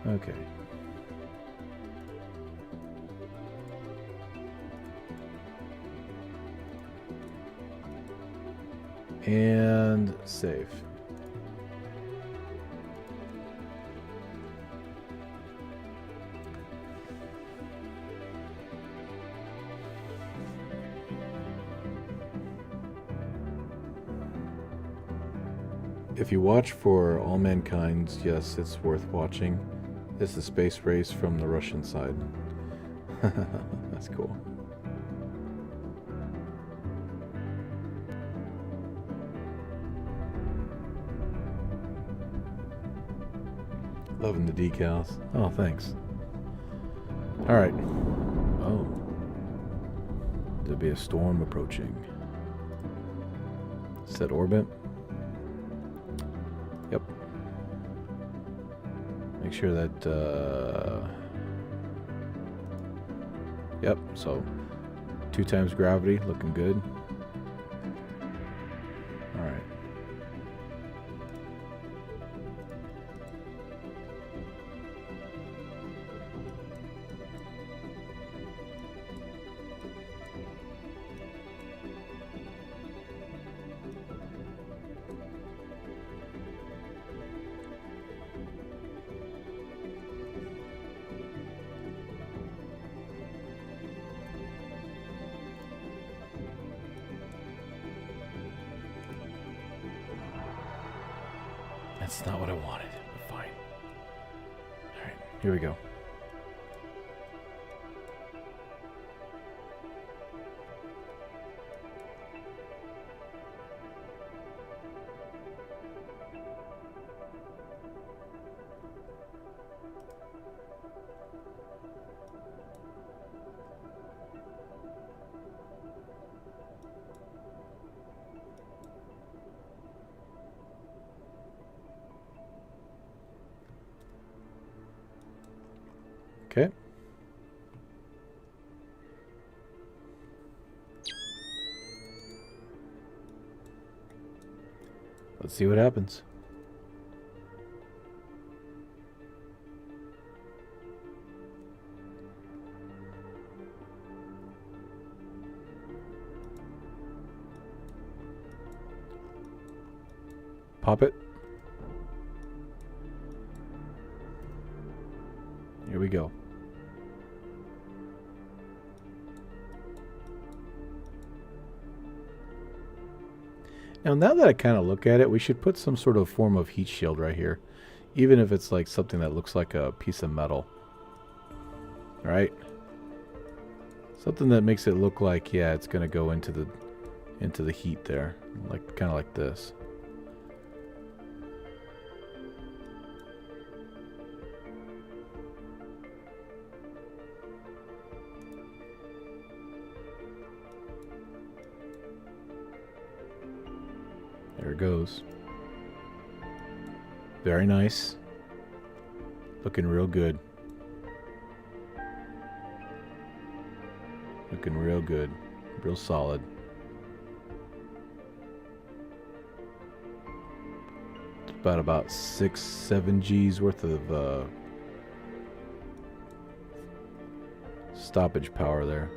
Okay. And save. If you watch for All Mankind's, yes, it's worth watching. It's a space race from the Russian side. That's cool. Loving the decals. Oh, thanks. Alright. Oh. There'll be a storm approaching. Set orbit. Yep. Make sure that, yep, so 2 times gravity, looking good. Alright. That's not what I wanted, but fine. Alright, here we go. Okay. Let's see what happens. Pop it. Here we go. Now that I kind of look at it, we should put some sort of form of heat shield right here. Even if it's like something that looks like a piece of metal. Right? Something that makes it look like, yeah, it's going to go into the heat there. Like kind of like this. There it goes. Very nice. Looking real good. Looking real good. Real solid. It's about 6-7 G's worth of stoppage power there.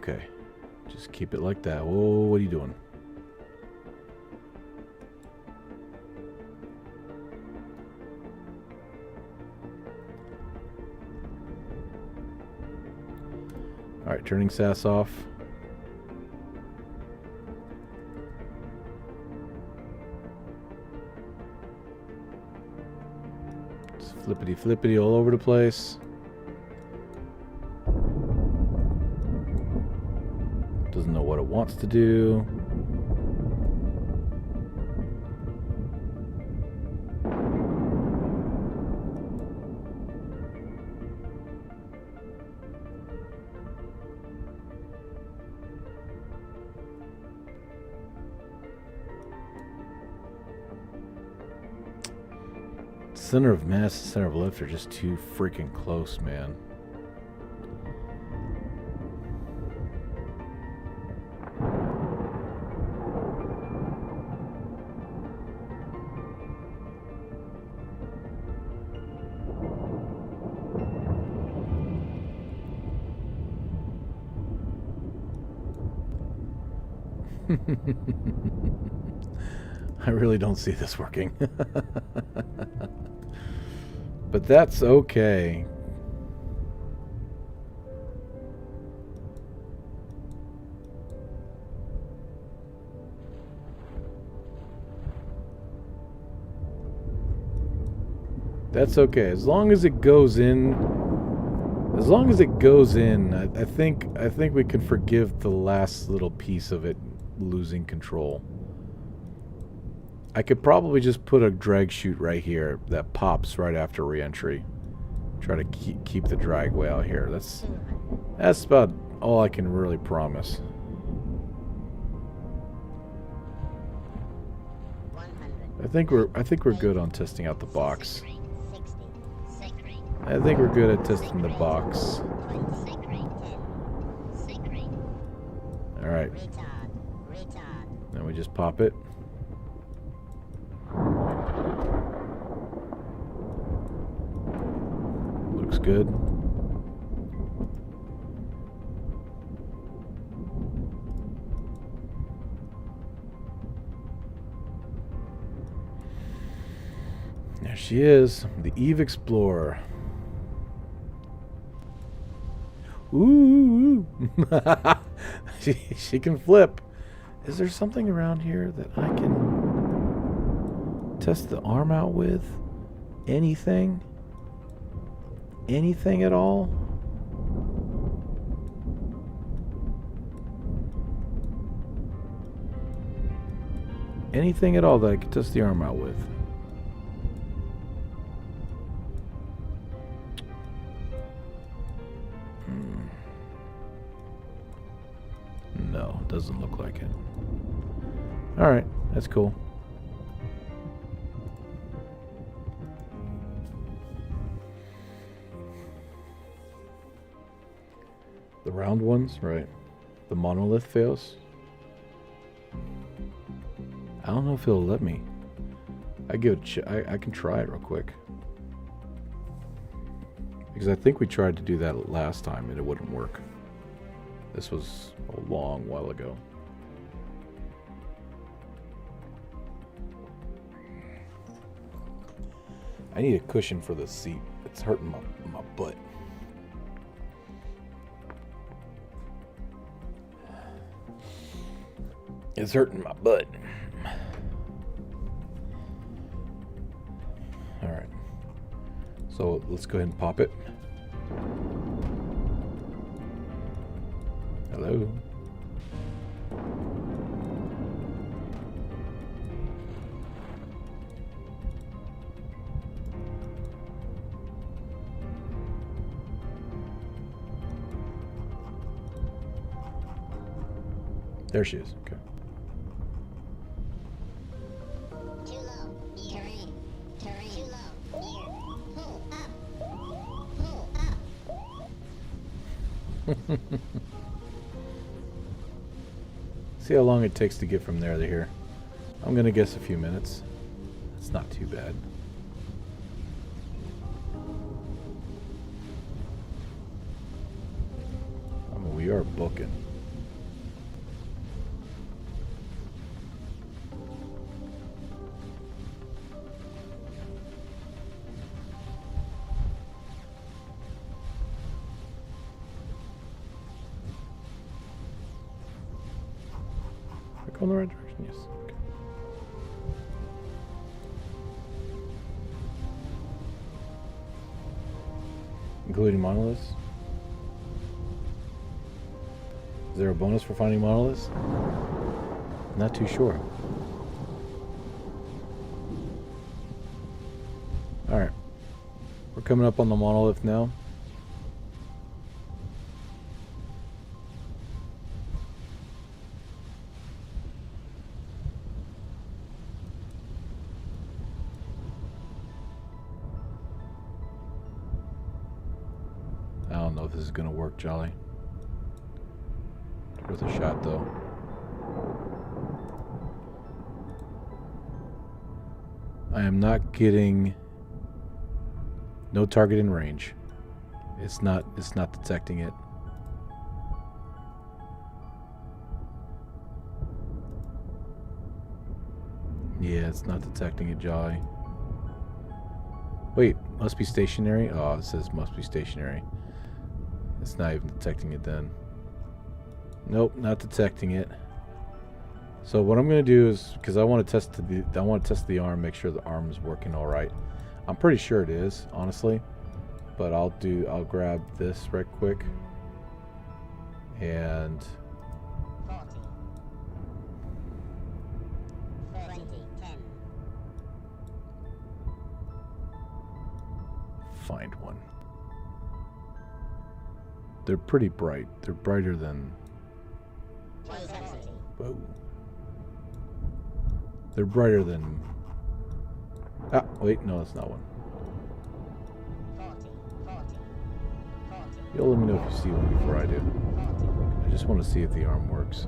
Okay. Just keep it like that. Whoa, what are you doing? Alright, turning SAS off. It's flippity flippity all over the place. Doesn't know what it wants to do. Center of mass and center of lift are just too freaking close, man. I really don't see this working. But that's okay. That's okay. As long as it goes in, I think we can forgive the last little piece of it losing control. I could probably just put a drag chute right here that pops right after re-entry. Try to keep the drag way out here. That's about all I can really promise. I think we're good on testing out the box. I think we're good at testing the box. All right. Then we just pop it. Looks good. There she is, the Eve Explorer. Ooh, she can flip. Is there something around here that I can test the arm out with? Anything? Anything at all? Anything at all that I could test the arm out with? No, doesn't look like it. Alright, that's cool. The round ones, right? The monolith fails. I don't know if it'll let me. I can try it real quick. Because I think we tried to do that last time and it wouldn't work. This was a long while ago. I need a cushion for the seat. It's hurting my butt. It's hurting my butt. Alright. So let's go ahead and pop it. Hello. There she is. Okay. Too low. Terrain. Terrain. Too low. Gear. Pull up. Pull up. See how long it takes to get from there to here. I'm gonna guess a few minutes. It's not too bad. I mean, we are booking. Go in the right direction, yes. Okay. Including monoliths? Is there a bonus for finding monoliths? Not too sure. Alright. We're coming up on the monolith now. I don't know if this is going to work, Jolly. Worth a shot, though. I am not getting no target in range. It's not detecting it. Yeah, it's not detecting it, Jolly. Wait, must be stationary? Oh, it says must be stationary. It's not even detecting it then. Nope, not detecting it. So what I'm going to do is, because I want to test the arm, make sure the arm is working all right. I'm pretty sure it is, honestly. But I'll grab this right quick. And 40. 20. 10. find one. They're pretty bright. They're brighter than... Whoa. They're brighter than... Ah, wait, no, that's not one. 40. You'll let me know if you see one before I do. I just want to see if the arm works.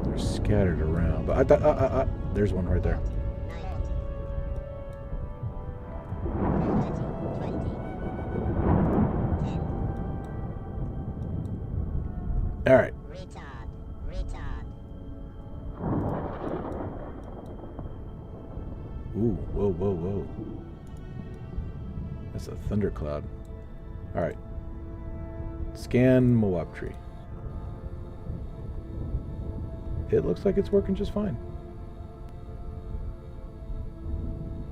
They're scattered around, but there's one right there. 20. 10. All right. Retard. Ooh, whoa. That's a thundercloud. All right. Scan Moab tree. It looks like it's working just fine.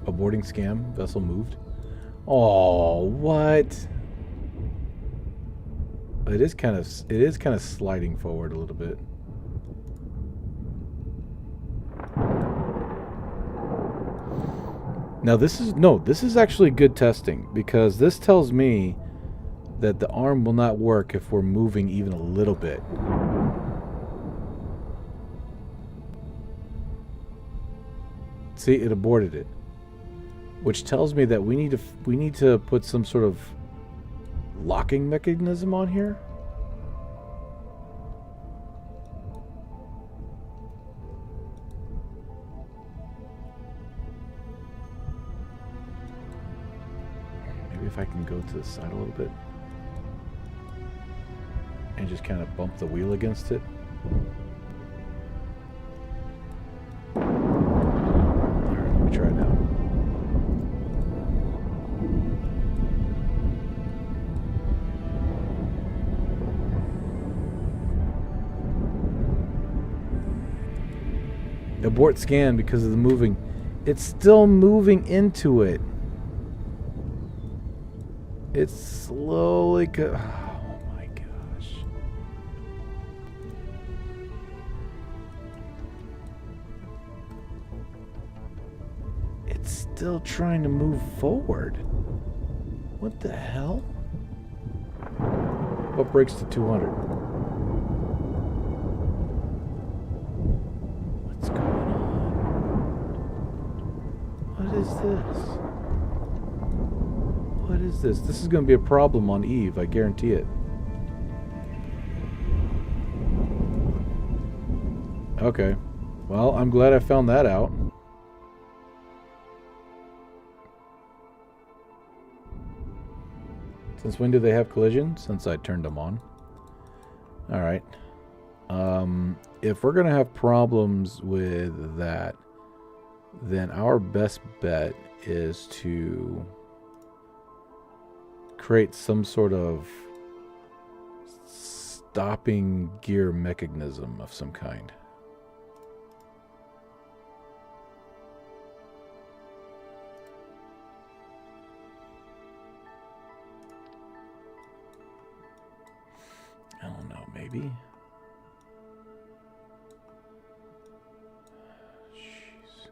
Aborting scam. Vessel moved. Oh, what? It is kind of sliding forward a little bit. Now this is actually good testing, because this tells me that the arm will not work if we're moving even a little bit. See, it aborted it, which tells me that we need to put some sort of locking mechanism on here. Maybe if I can go to the side a little bit and just kind of bump the wheel against it. Alright, let me try it now. Abort scan because of the moving. It's still moving into it. It's slowly... Oh my gosh. It's still trying to move forward. What the hell? What breaks to 200? What's going on? What is this? What is this? This is going to be a problem on Eve, I guarantee it. Okay. Well, I'm glad I found that out. Since when do they have collision? Since I turned them on. Alright. If we're going to have problems with that, then our best bet is to create some sort of stopping gear mechanism of some kind. I don't know, maybe? Jeez.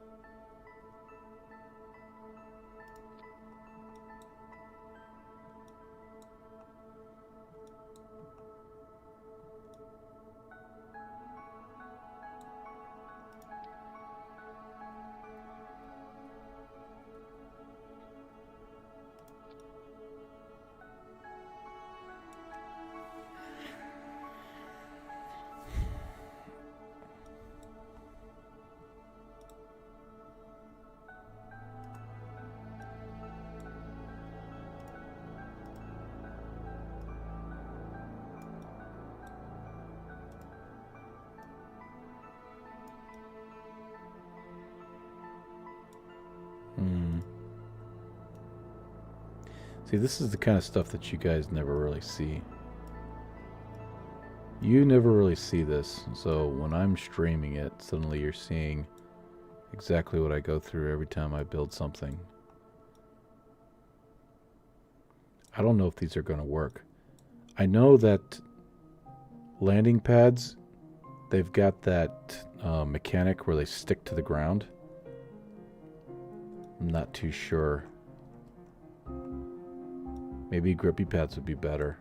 See, this is the kind of stuff that you guys never really see. You never really see this, so when I'm streaming it, suddenly you're seeing exactly what I go through every time I build something. I don't know if these are going to work. I know that landing pads, they've got that mechanic where they stick to the ground. I'm not too sure. Maybe grippy pads would be better.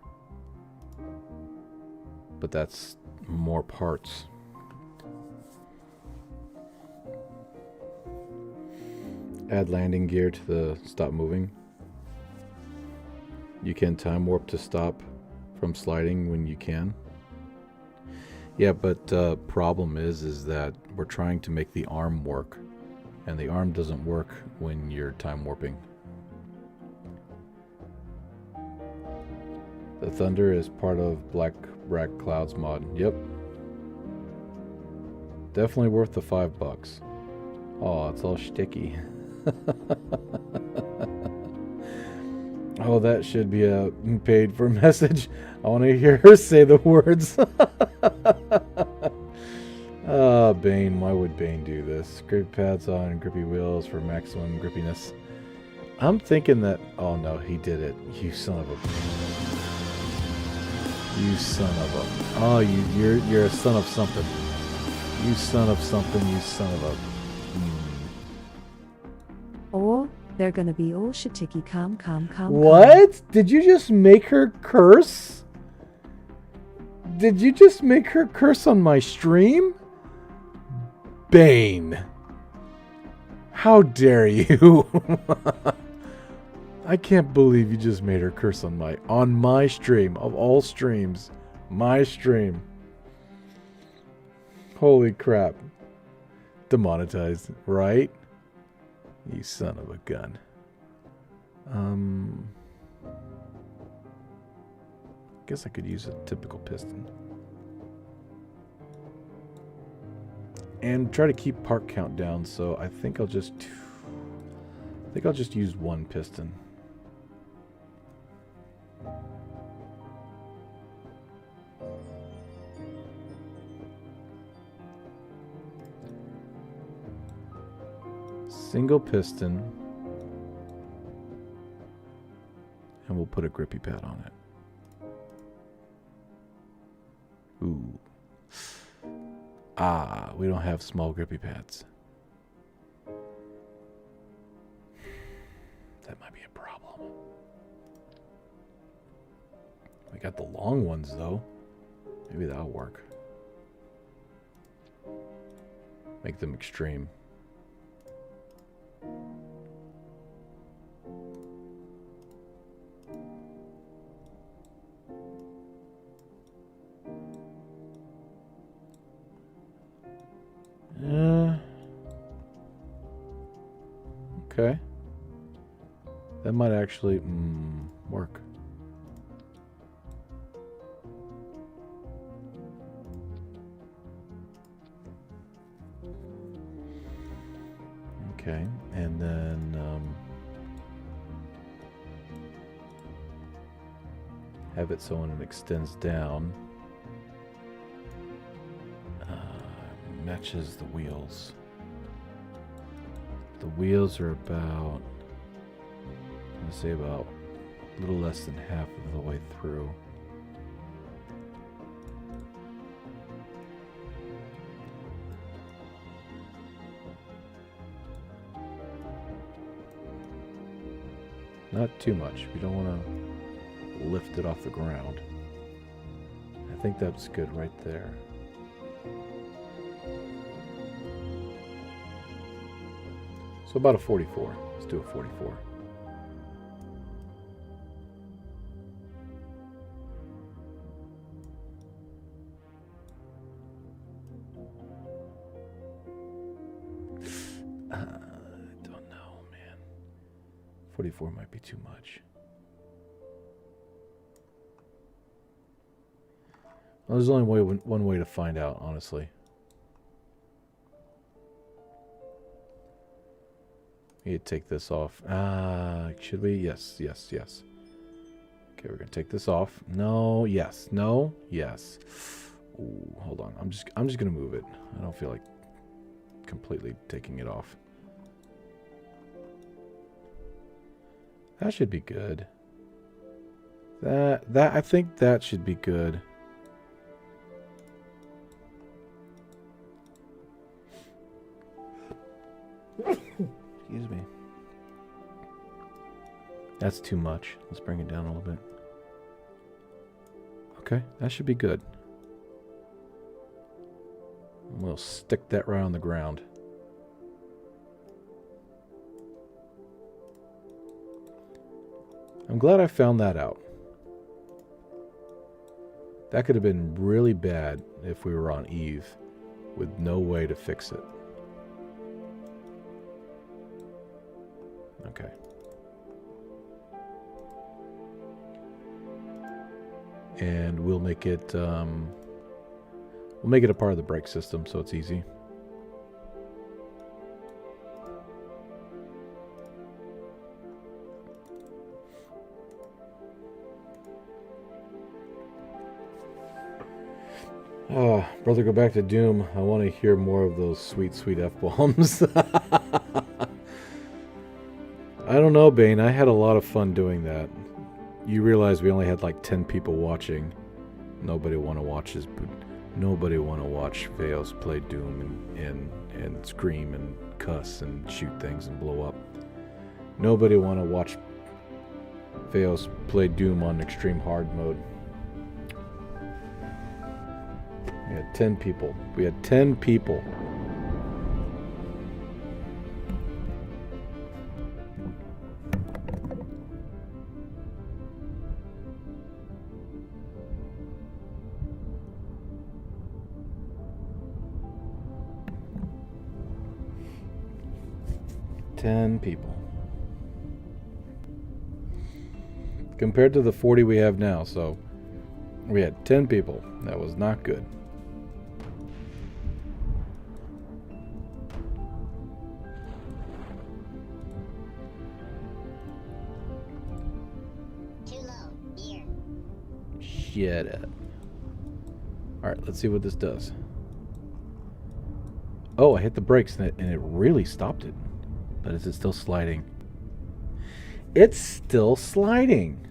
But that's more parts. Add landing gear to the stop moving. You can time warp to stop from sliding when you can. Yeah, but problem is that we're trying to make the arm work, and the arm doesn't work when you're time warping. The Thunder is part of Blackrack Clouds mod. Yep. Definitely worth the $5. Oh, it's all sticky. Oh, that should be a paid for message. I want to hear her say the words. Bane. Why would Bane do this? Grip pads on and grippy wheels for maximum grippiness. I'm thinking that... Oh, no, he did it. You son of a... You son of a... Oh, you're a son of something. You son of something, you son of a... Or, they're gonna be all shitiki calm. What? Did you just make her curse? Did you just make her curse on my stream? Bane. How dare you? I can't believe you just made her curse on my stream, of all streams. My stream. Holy crap. Demonetized, right? You son of a gun. Guess I could use a typical piston. And try to keep part count down, so I think I'll just use one piston. Single piston, and we'll put a grippy pad on it. Ooh. Ah, we don't have small grippy pads. That might be a problem. We got the long ones, though. Maybe that'll work. Make them extreme. Okay. That might actually work. Okay, and then have it so when it extends down, matches the wheels. The wheels are about, I'm going to say about a little less than half of the way through. Not too much. We don't want to lift it off the ground. I think that's good right there. So about a 44. Let's do a 44. I don't know, man. 44 might be too much. Well, there's only one way to find out, honestly. We need to take this off. Should we? Yes, yes, yes. Okay, we're gonna take this off. No, yes, no, yes. Ooh, hold on. I'm just gonna move it. I don't feel like completely taking it off. That should be good. I think that should be good. Excuse me. That's too much. Let's bring it down a little bit. Okay, that should be good. We'll stick that right on the ground. I'm glad I found that out. That could have been really bad if we were on Eve with no way to fix it. Okay. And we'll make it a part of the brake system so it's easy. Oh, brother, go back to Doom. I want to hear more of those sweet, sweet F-bombs. I don't know, Bane. I had a lot of fun doing that. You realize we only had like 10 people watching. Nobody want to watch this. Nobody want to watch Veos play Doom and scream and cuss and shoot things and blow up. Nobody want to watch Veos play Doom on extreme hard mode. We had 10 people. We had 10 people. People. Compared to the 40 we have now, so we had 10 people. That was not good. Too low. Here. Shut up. Alright, let's see what this does. Oh, I hit the brakes and it really stopped it. But is it still sliding? It's still sliding.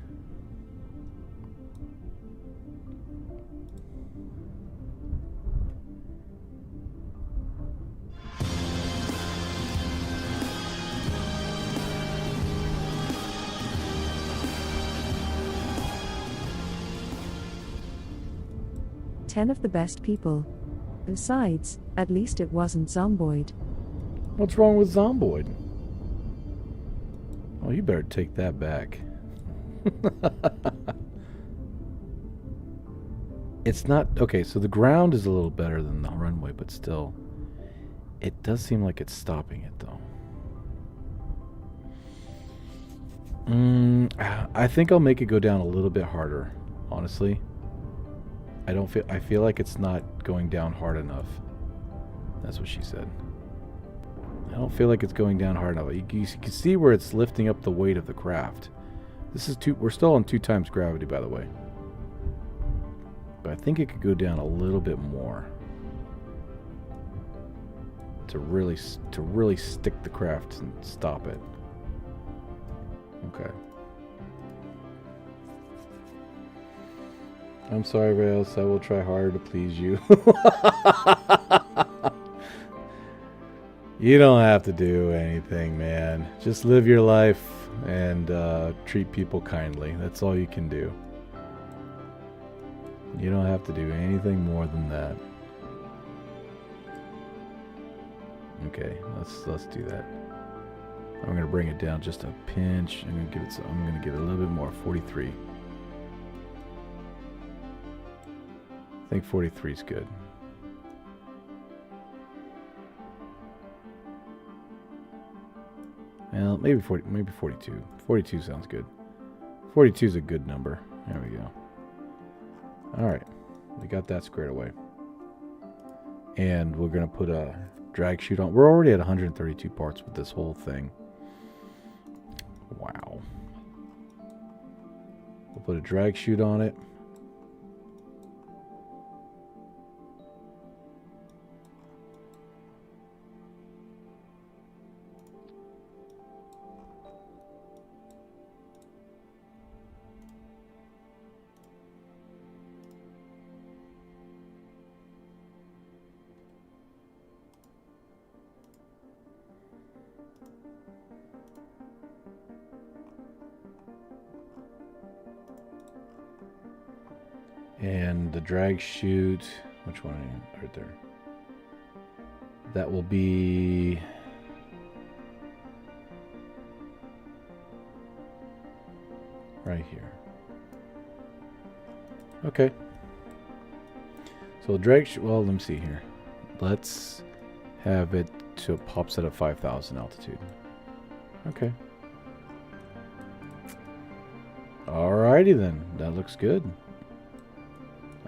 Ten of the best people. Besides, at least it wasn't Zomboid. What's wrong with Zomboid? Oh, you better take that back. It's not... Okay, so the ground is a little better than the runway, but still... It does seem like it's stopping it, though. I think I'll make it go down a little bit harder, honestly. I feel like it's not going down hard enough. That's what she said. I don't feel like it's going down hard enough. You can see where it's lifting up the weight of the craft. This is we're still on 2 times gravity, by the way. But I think it could go down a little bit more. to really stick the craft and stop it. Okay. I'm sorry, Rails. I will try harder to please you. You don't have to do anything, man. Just live your life and treat people kindly. That's all you can do. You don't have to do anything more than that. Okay, let's do that. I'm gonna bring it down just a pinch. I'm gonna give it a little bit more. 43. I think 43 is good. Well, maybe 42. 42 sounds good. 42 is a good number. There we go. All right, we got that squared away. And we're gonna put a drag chute on. We're already at 132 parts with this whole thing. Wow. We'll put a drag chute on it. And the drag chute, which one? Right there. That will be right here. Okay. So the drag chute, well, let me see here. Let's have it to a pop set of 5,000 altitude. Okay. Alrighty then. That looks good.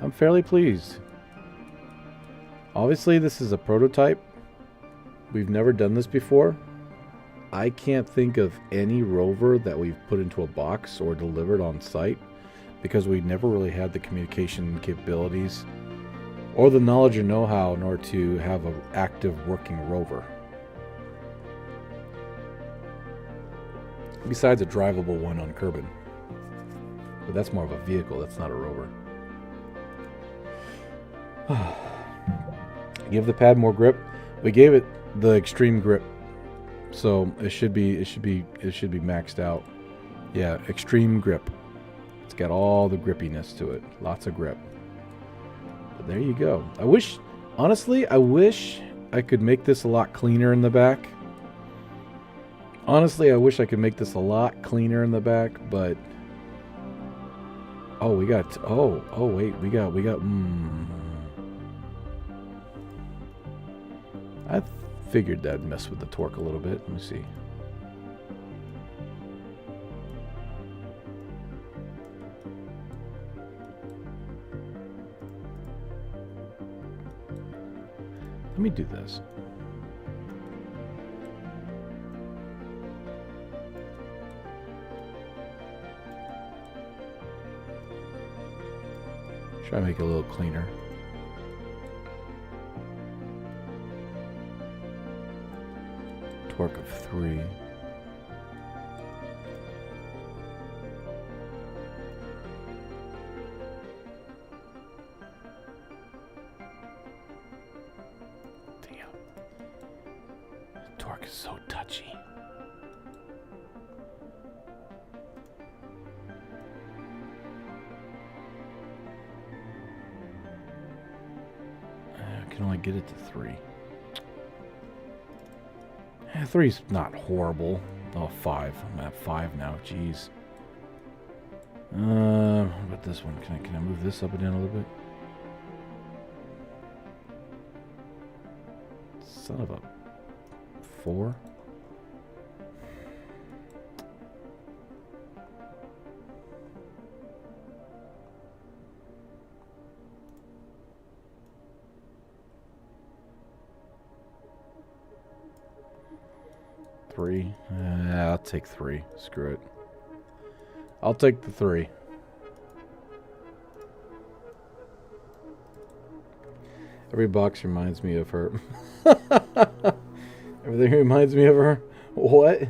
I'm fairly pleased. Obviously, this is a prototype. We've never done this before. I can't think of any rover that we've put into a box or delivered on site because we never really had the communication capabilities or the knowledge or know-how in order to have an active working rover. Besides a drivable one on Kerbal. But that's more of a vehicle, that's not a rover. Give the pad more grip. We gave it the extreme grip, so it should be maxed out. Yeah, extreme grip. It's got all the grippiness to it. Lots of grip. But there you go. Honestly, I wish I could make this a lot cleaner in the back. Honestly, I wish I could make this a lot cleaner in the back, but oh, we got I figured that'd mess with the torque a little bit. Let me see. Let me do this. Try to make it a little cleaner. Torque of 3. Damn. Torque is so touchy. I can only get it to 3. 3's not horrible. Oh, 5. I'm at 5 now. Jeez. What about this one? Can I move this up and down a little bit? Son of a 4. I'll take 3. Screw it. I'll take the 3. Every box reminds me of her. Everything reminds me of her. What?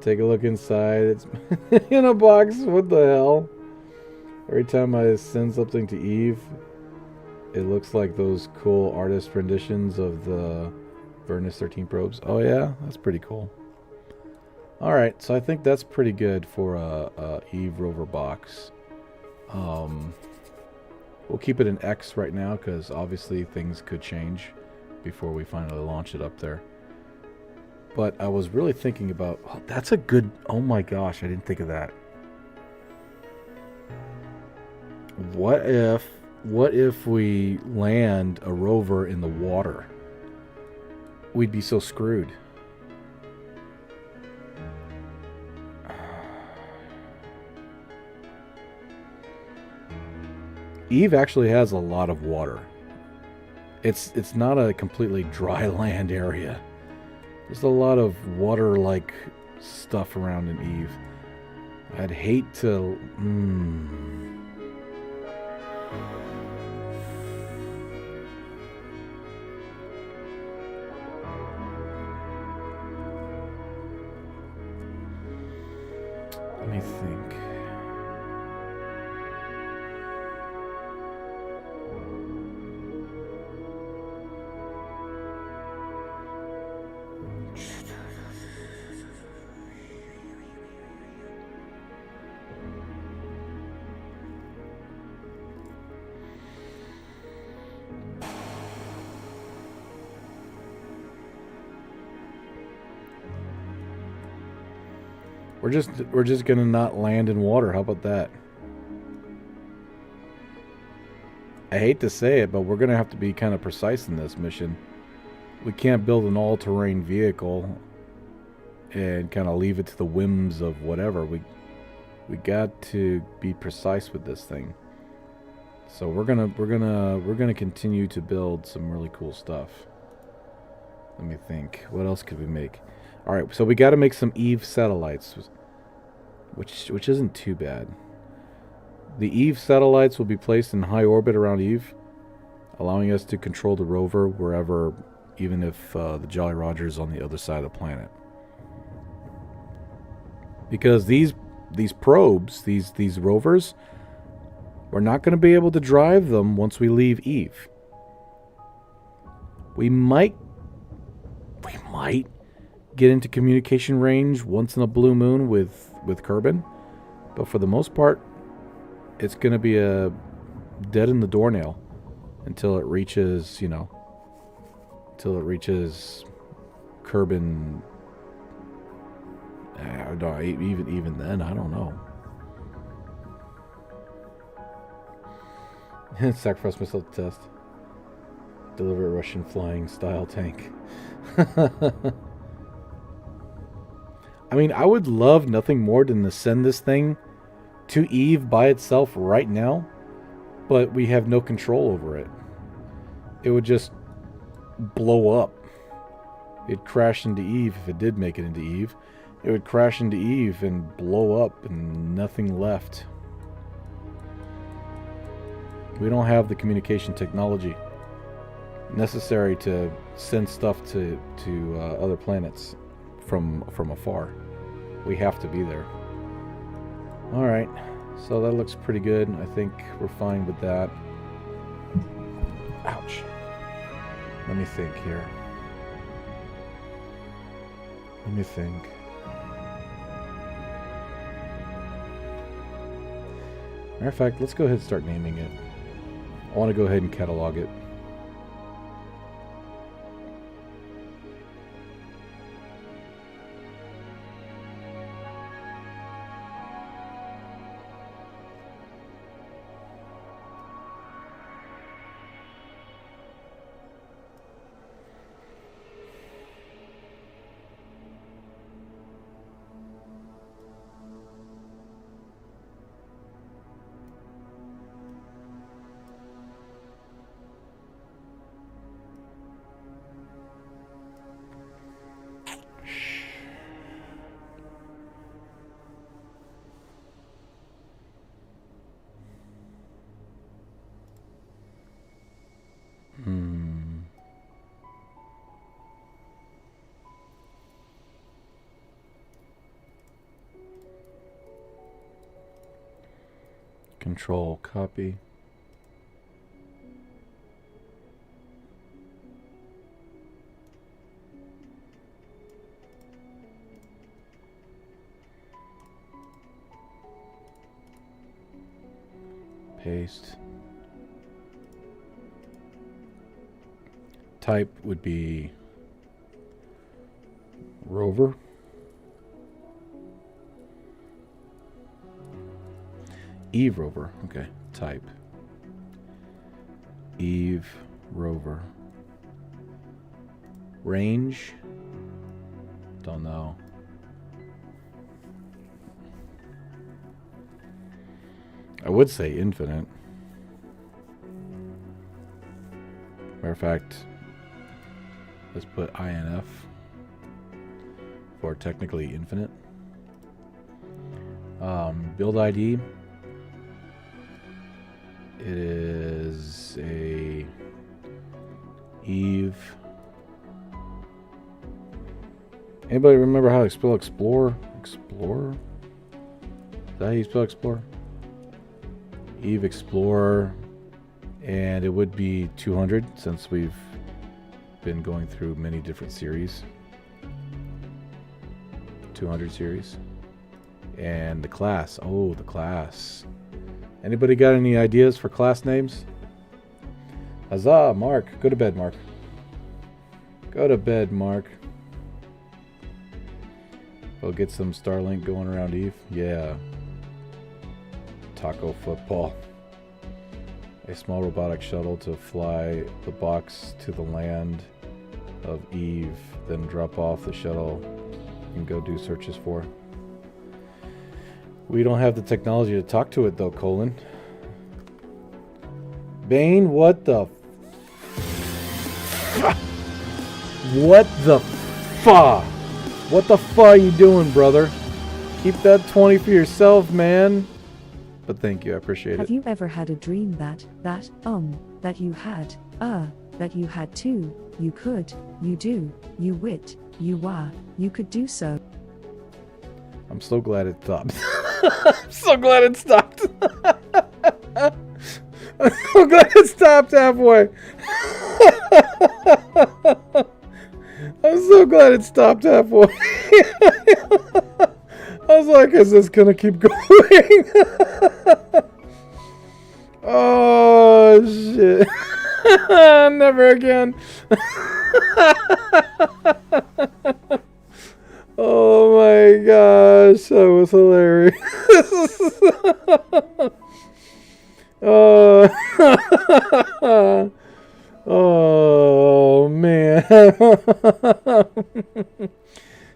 Take a look inside. It's in a box. What the hell? Every time I send something to Eve, it looks like those cool artist renditions of the Vernus 13 probes. Oh yeah, that's pretty cool. Alright, so I think that's pretty good for a Eve rover box. We'll keep it in X right now because obviously things could change before we finally launch it up there. But I was really thinking about, oh, that's a good, oh my gosh, I didn't think of that. What if we land a rover in the water? We'd be so screwed. Eve actually has a lot of water. It's not a completely dry land area. There's a lot of water-like stuff around in Eve. I'd hate to... Let me think. We're just gonna not land in water. How about that? I hate to say it, but we're gonna have to be kind of precise in this mission. We can't build an all-terrain vehicle and kind of leave it to the whims of whatever. We got to be precise with this thing. So we're gonna continue to build some really cool stuff. Let me think. What else could we make? All right, so we got to make some Eve satellites, which isn't too bad. The Eve satellites will be placed in high orbit around Eve, allowing us to control the rover wherever, even if the Jolly Roger is on the other side of the planet. Because these probes, these rovers, we're not going to be able to drive them once we leave Eve. We might get into communication range once in a blue moon with Kerbal, but for the most part, it's going to be a dead in the doornail until it reaches, until it reaches Kerbal. Even then, I don't know. Sacrifice myself to test. Deliver a Russian flying style tank. I mean, I would love nothing more than to send this thing to Eve by itself right now, but we have no control over it. It would just blow up. It'd crash into Eve if it did make it into Eve. It would crash into Eve and blow up and nothing left. We don't have the communication technology necessary to send stuff to other planets from afar. We have to be there. Alright, so that looks pretty good. I think we're fine with that. Ouch. Let me think here. Let me think. Matter of fact, let's go ahead and start naming it. I want to go ahead and catalog it. Control, copy. Paste. Type would be rover. Eve rover. Okay. Type. Eve rover. Range. Don't know. I would say infinite. Matter of fact, let's put INF for technically infinite. Build ID. It is a Eve. Anybody remember how to spell Explorer? Explorer? Is that how you spell Explorer? Eve Explorer, and it would be 200 since we've been going through many different series. 200 series. And the class. Oh, the class. Anybody got any ideas for class names? Huzzah, Mark. Go to bed, Mark. Go to bed, Mark. We'll get some Starlink going around Eve. Yeah. Taco football. A small robotic shuttle to fly the box to the land of Eve, then drop off the shuttle and go do searches for. We don't have the technology to talk to it though, Colin. Bane, what the what the fa? What the fa are you doing, brother? Keep that 20 for yourself, man. But thank you, I appreciate it. Have you ever had a dream that you had, that you had to, you could, you do, you wit, you were, you could do so? I'm so glad it stopped. I'm so glad it stopped. I'm so glad it stopped halfway. I'm so glad it stopped halfway. I was like, is this gonna keep going? Oh, shit. Never again. Oh my gosh, that was hilarious. Oh man.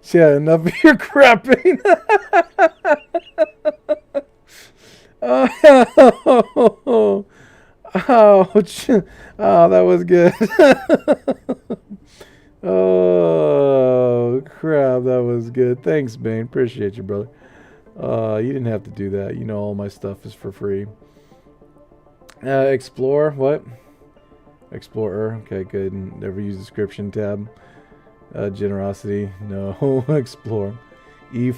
She had enough of your crapping. Oh, ouch. Oh, that was good. Oh, crap. That was good. Thanks, Bane. Appreciate you, brother. You didn't have to do that. You know all my stuff is for free. Explore. What? Explorer. Okay, good. Never use description tab. Generosity. No. Explore.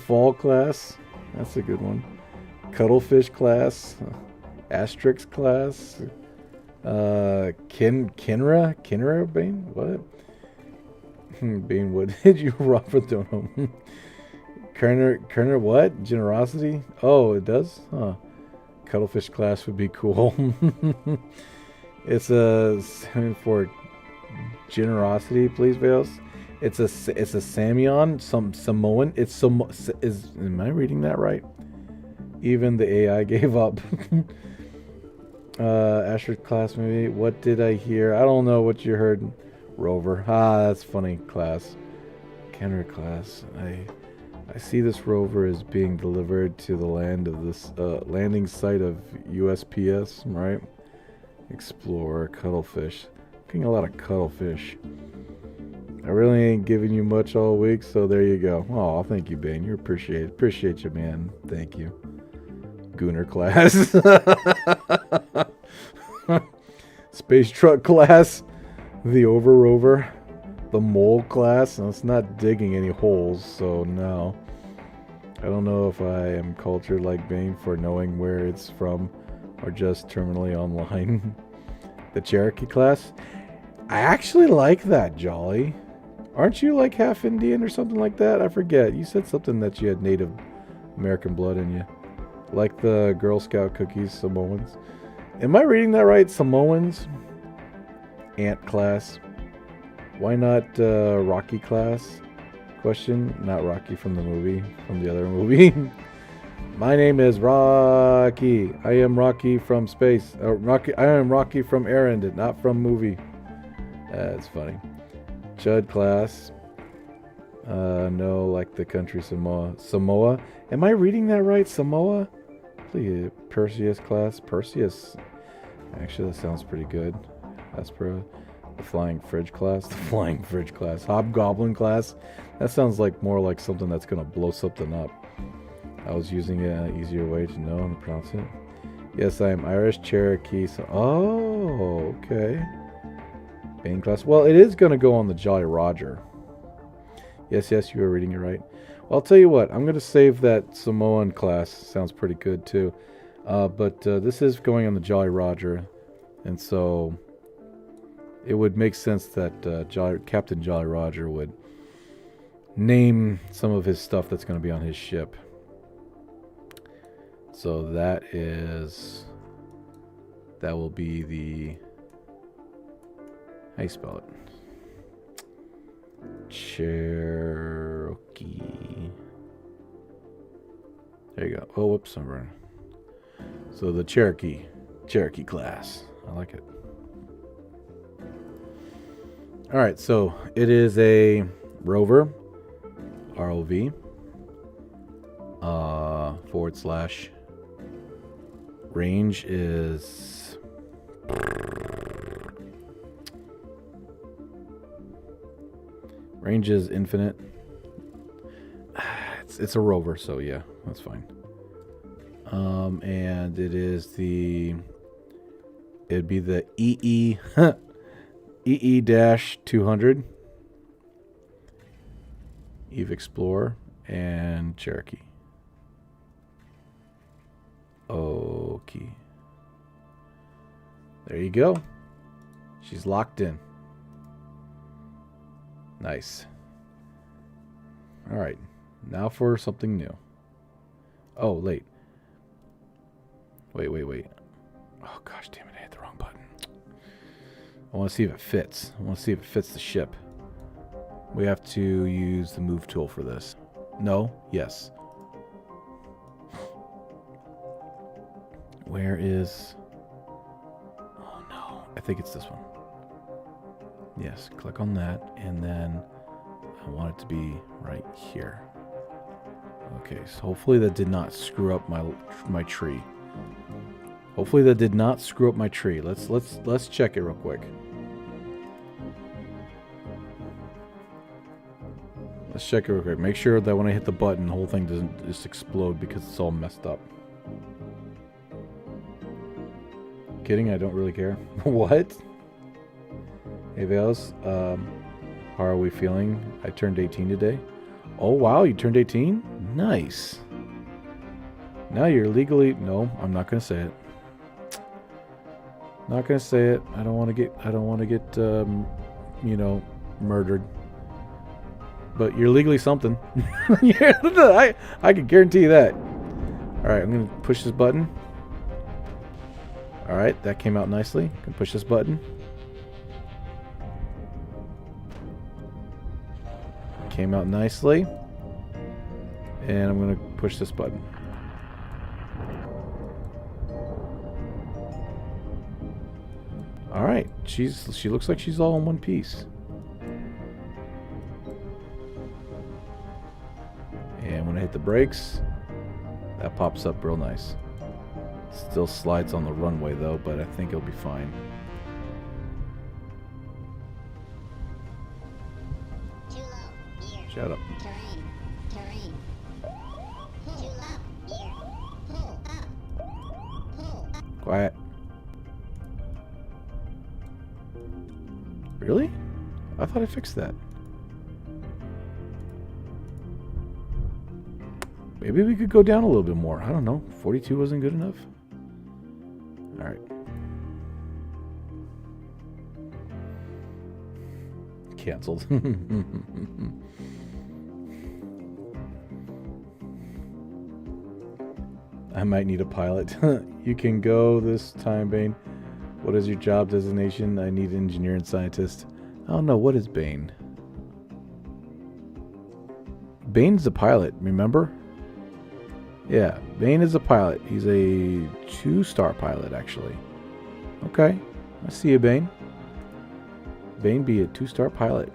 Fall class. That's a good one. Cuttlefish class. Asterix class. Kinra, Bane? What? Bane, what did you rob for Dono? Kerner, what? Generosity? Oh, it does? Huh. Cuttlefish class would be cool. It's a for generosity, please, Vales. It's a Samion, some Samoan. It's some am I reading that right? Even the AI gave up. Asher class maybe. What did I hear? I don't know what you heard. Rover. Ah, that's funny. Class. Kenner class. I see this rover is being delivered to the land of this landing site of USPS, right? Explorer, cuttlefish. Getting a lot of cuttlefish. I really ain't giving you much all week, so there you go. Oh, thank you, Bane. You appreciate you, man. Thank you. Gooner class. Space truck class. The rover. The mole class. No, it's not digging any holes, so no. I don't know if I am cultured like Bane for knowing where it's from or just terminally online. The Cherokee class. I actually like that, Jolly. Aren't you like half Indian or something like that? I forget. You said something that you had Native American blood in you. Like the Girl Scout cookies, Samoans. Am I reading that right? Samoans? Ant class. Why not Rocky class? Question. Not Rocky from the movie. From the other movie. My name is Rocky. I am Rocky from space. I am Rocky from Errand, not from movie. That's funny. Chud class. No, like the country Samoa. Samoa. Am I reading that right? Samoa? Please. Perseus class. Perseus. Actually, that sounds pretty good. Aspera. The flying fridge class. The flying fridge class. Hobgoblin class. That sounds like more like something that's going to blow something up. I was using an easier way to know and pronounce it. Yes, I am Irish Cherokee. So, oh, okay. Bane class. Well, it is going to go on the Jolly Roger. Yes, you were reading it right. Well, I'll tell you what. I'm going to save that Samoan class. Sounds pretty good, too. But this is going on the Jolly Roger. And so it would make sense that Captain Jolly Roger would name some of his stuff that's going to be on his ship. So that will be the, how do you spell it? Cherokee. There you go. Oh, whoops, I'm running. So the Cherokee class. I like it. All right, so it is a rover, ROV, / range is infinite. It's a rover, so yeah, that's fine. And it'd be the EE-200 Eve Explorer and Cherokee. Okay. There you go. She's locked in. Nice. All right. Now for something new. Oh, wait. Wait. Oh, gosh damn it. I hit the wrong button. I want to see if it fits. I want to see if it fits the ship. We have to use the move tool for this. No? Yes. Where is... Oh, no. I think it's this one. Yes. Click on that. And then I want it to be right here. Okay. So hopefully that did not screw up my tree. Hopefully that did not screw up my tree. Let's check it real quick. Let's check it real quick. Make sure that when I hit the button, the whole thing doesn't just explode because it's all messed up. Kidding, I don't really care. What? Hey, Vales. How are we feeling? I turned 18 today. Oh, wow, you turned 18? Nice. Now you're legally... No, I'm not going to say it. Not going to say it. I don't want to get, you know, murdered. But you're legally something. I can guarantee you that. Alright, I'm going to push this button. Alright, that came out nicely. I can push this button. Came out nicely. And I'm going to push this button. Alright, she looks like she's all in one piece. And when I hit the brakes, that pops up real nice. Still slides on the runway though, but I think it'll be fine. Too low. Gear. Shut up. Terrain. Too low. Gear. Pull up. Pull up. Quiet. Really? I thought I fixed that. Maybe we could go down a little bit more. I don't know. 42 wasn't good enough? Alright. Cancelled. I might need a pilot. You can go this time, Bane. What is your job designation? I need an engineer and scientist. Oh no, what is Bane? Bane's the pilot, remember? Yeah, Bane is a pilot. He's a 2-star pilot, actually. Okay, I see you, Bane. Bane be a 2-star pilot.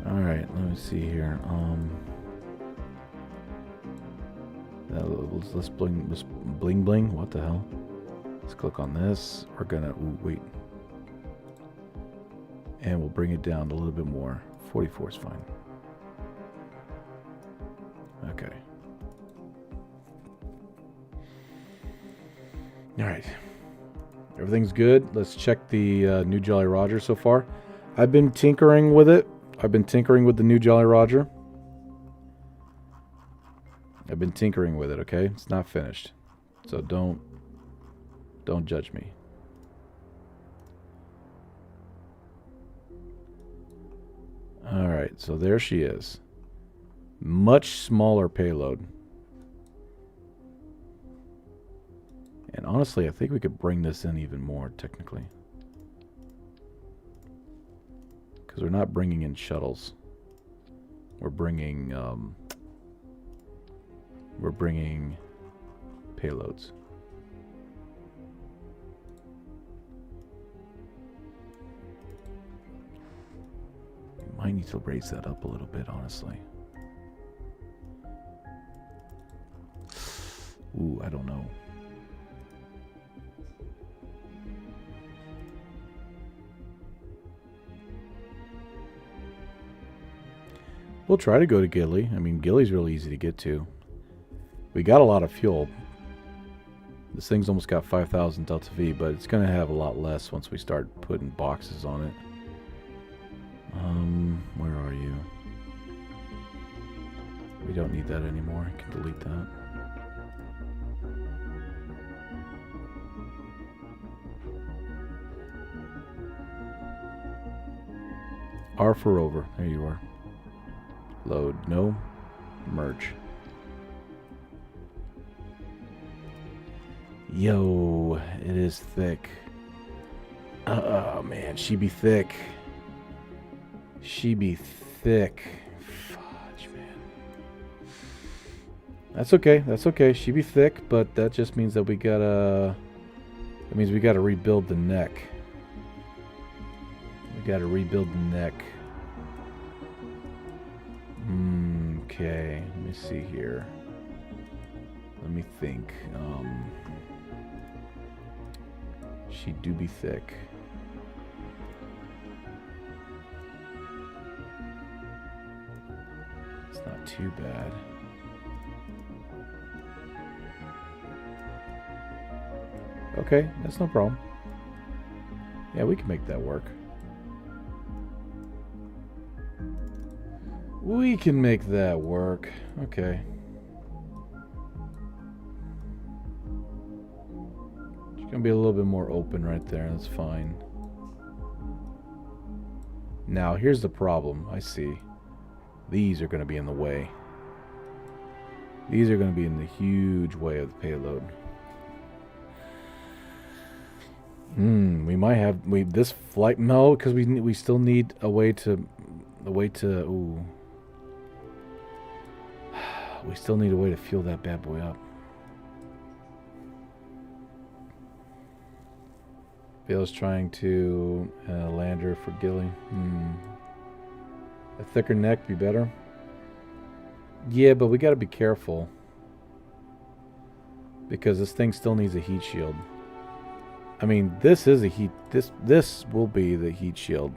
Alright, let me see here. Let's bling bling. What the hell? Let's click on this. We're gonna, ooh, wait. And we'll bring it down a little bit more. 44 is fine. Okay. Alright. Everything's good. Let's check the new Jolly Roger so far. I've been tinkering with it. I've been tinkering with the new Jolly Roger. I've been tinkering with it, okay? It's not finished. So don't judge me. Alright, so there she is. Much smaller payload. And honestly, I think we could bring this in even more, technically. Because we're not bringing in shuttles. We're bringing payloads. We might need to raise that up a little bit, honestly. Ooh, I don't know. We'll try to go to Gilly. I mean, Gilly's really easy to get to. We got a lot of fuel. This thing's almost got 5,000 Delta V, but it's going to have a lot less once we start putting boxes on it. Where are you? We don't need that anymore. I can delete that. R for rover. There you are. Load. No. Merge. Yo, it is thick. Oh man, she be thick. She be thick. Fudge, man. That's okay. That's okay. She be thick, but that just means that we gotta. That means we gotta rebuild the neck. We gotta rebuild the neck. Okay, let me see here. Let me think. She do be thick. It's not too bad. Okay, that's no problem. Yeah, we can make that work. We can make that work. Okay. It's gonna be a little bit more open right there. That's fine. Now, here's the problem. I see. These are gonna be in the way. These are gonna be in the huge way of the payload. We might have this flight. No, because we still need a way to. Ooh. We still need a way to fuel that bad boy up. Bale's trying to lander for Gilly. A thicker neck be better. Yeah, but we got to be careful because this thing still needs a heat shield. I mean, this is a heat. This will be the heat shield.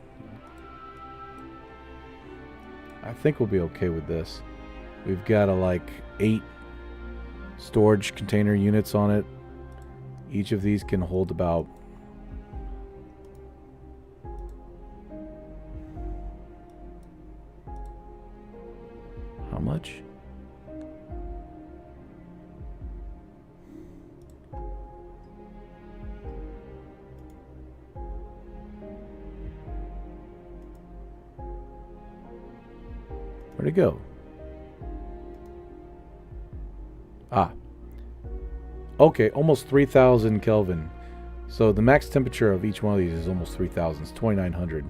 I think we'll be okay with this. We've got like 8 storage container units on it. Each of these can hold about how much? Where'd it go? Ah. Okay, almost 3,000 Kelvin. So the max temperature of each one of these is almost 3,000. It's 2,900.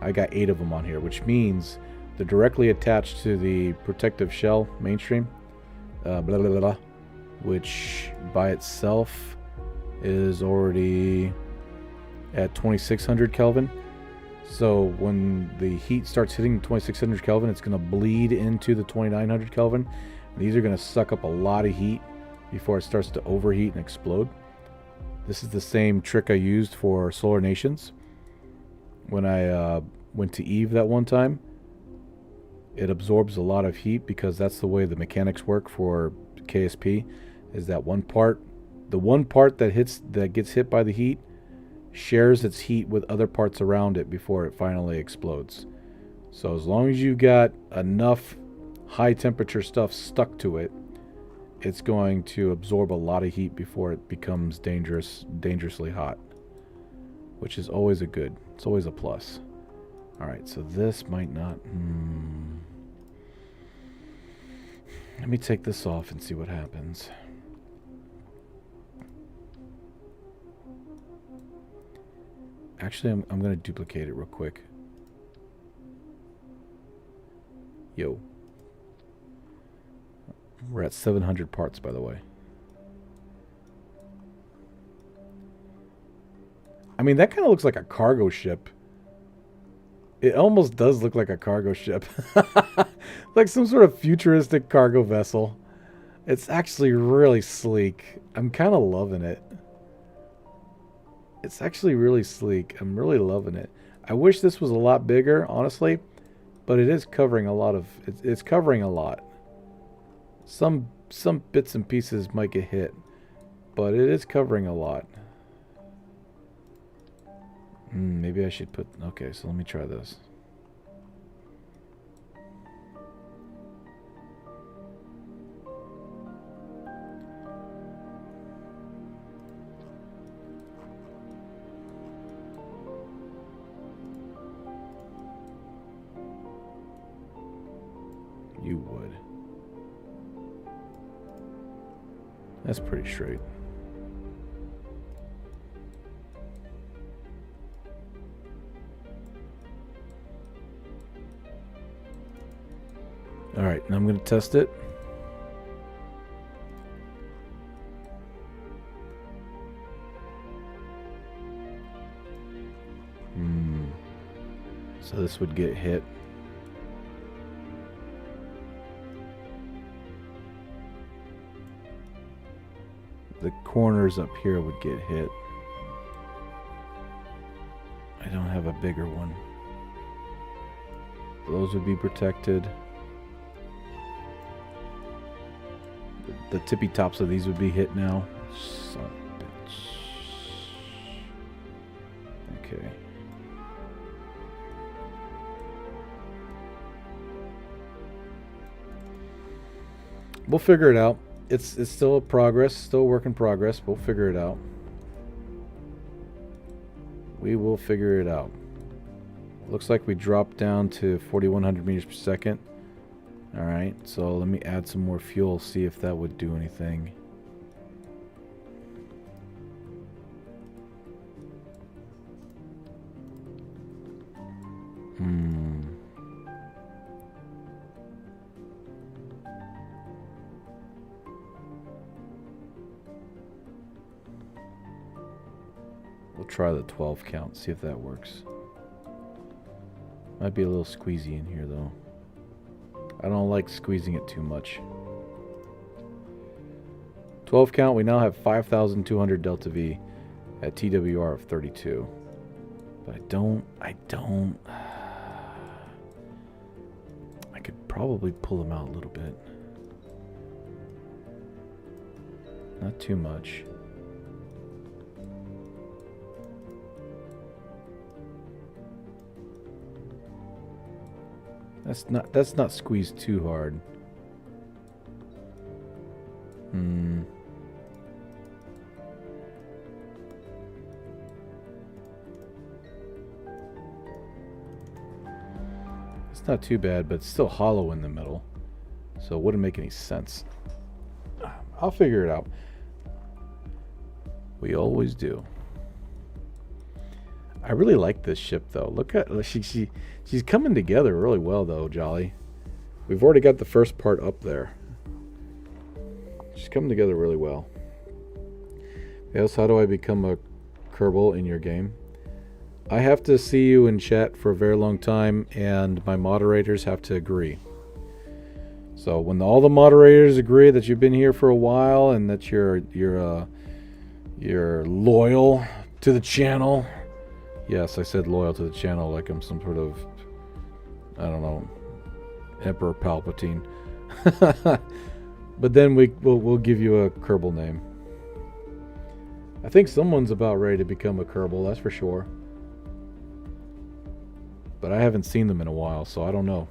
I got 8 of them on here, which means they're directly attached to the protective shell mainstream. Blah, blah, blah, blah, which by itself is already at 2,600 Kelvin. So when the heat starts hitting 2,600 Kelvin, it's going to bleed into the 2,900 Kelvin. And these are going to suck up a lot of heat before it starts to overheat and explode. This is the same trick I used for Solar Nations. When I went to Eve that one time, it absorbs a lot of heat because that's the way the mechanics work for KSP. Is that one part, the one part that gets hit by the heat, shares its heat with other parts around it before it finally explodes. So as long as you got enough high temperature stuff stuck to it, it's going to absorb a lot of heat before it becomes dangerously hot, which is always a good. It's always a plus. All right, so this might not. Let me take this off and see what happens. Actually, I'm going to duplicate it real quick. Yo. We're at 700 parts, by the way. I mean, that kind of looks like a cargo ship. It almost does look like a cargo ship. Like some sort of futuristic cargo vessel. It's actually really sleek. I'm kind of loving it. It's actually really sleek. I'm really loving it. I wish this was a lot bigger, honestly, but it is covering a lot of... It's covering a lot. Some bits and pieces might get hit, but it is covering a lot. Maybe I should put... Okay, so let me try this. You would. That's pretty straight. All right, now I'm going to test it. So this would get hit. The corners up here would get hit. I don't have a bigger one. Those would be protected. The tippy tops of these would be hit now. Son of a bitch. Okay. We'll figure it out. It's still a progress, still a work in progress. We'll figure it out. We will figure it out. Looks like we dropped down to 4,100 meters per second. All right, so let me add some more fuel, see if that would do anything. We'll try the 12 count, see if that works. Might be a little squeezy in here though. I don't like squeezing it too much. 12 count, we now have 5,200 delta V at TWR of 32. But I could probably pull them out a little bit. Not too much. That's not squeezed too hard. It's not too bad, but it's still hollow in the middle. So it wouldn't make any sense. I'll figure it out. We always do. I really like this ship, though. Look at she's coming together really well, though, Jolly. We've already got the first part up there. She's coming together really well. Yes, how do I become a Kerbal in your game? I have to see you in chat for a very long time, and my moderators have to agree. So when all the moderators agree that you've been here for a while and that you're loyal to the channel. Yes, I said loyal to the channel like I'm some sort of, I don't know, Emperor Palpatine. But then we'll give you a Kerbal name. I think someone's about ready to become a Kerbal, that's for sure. But I haven't seen them in a while, so I don't know.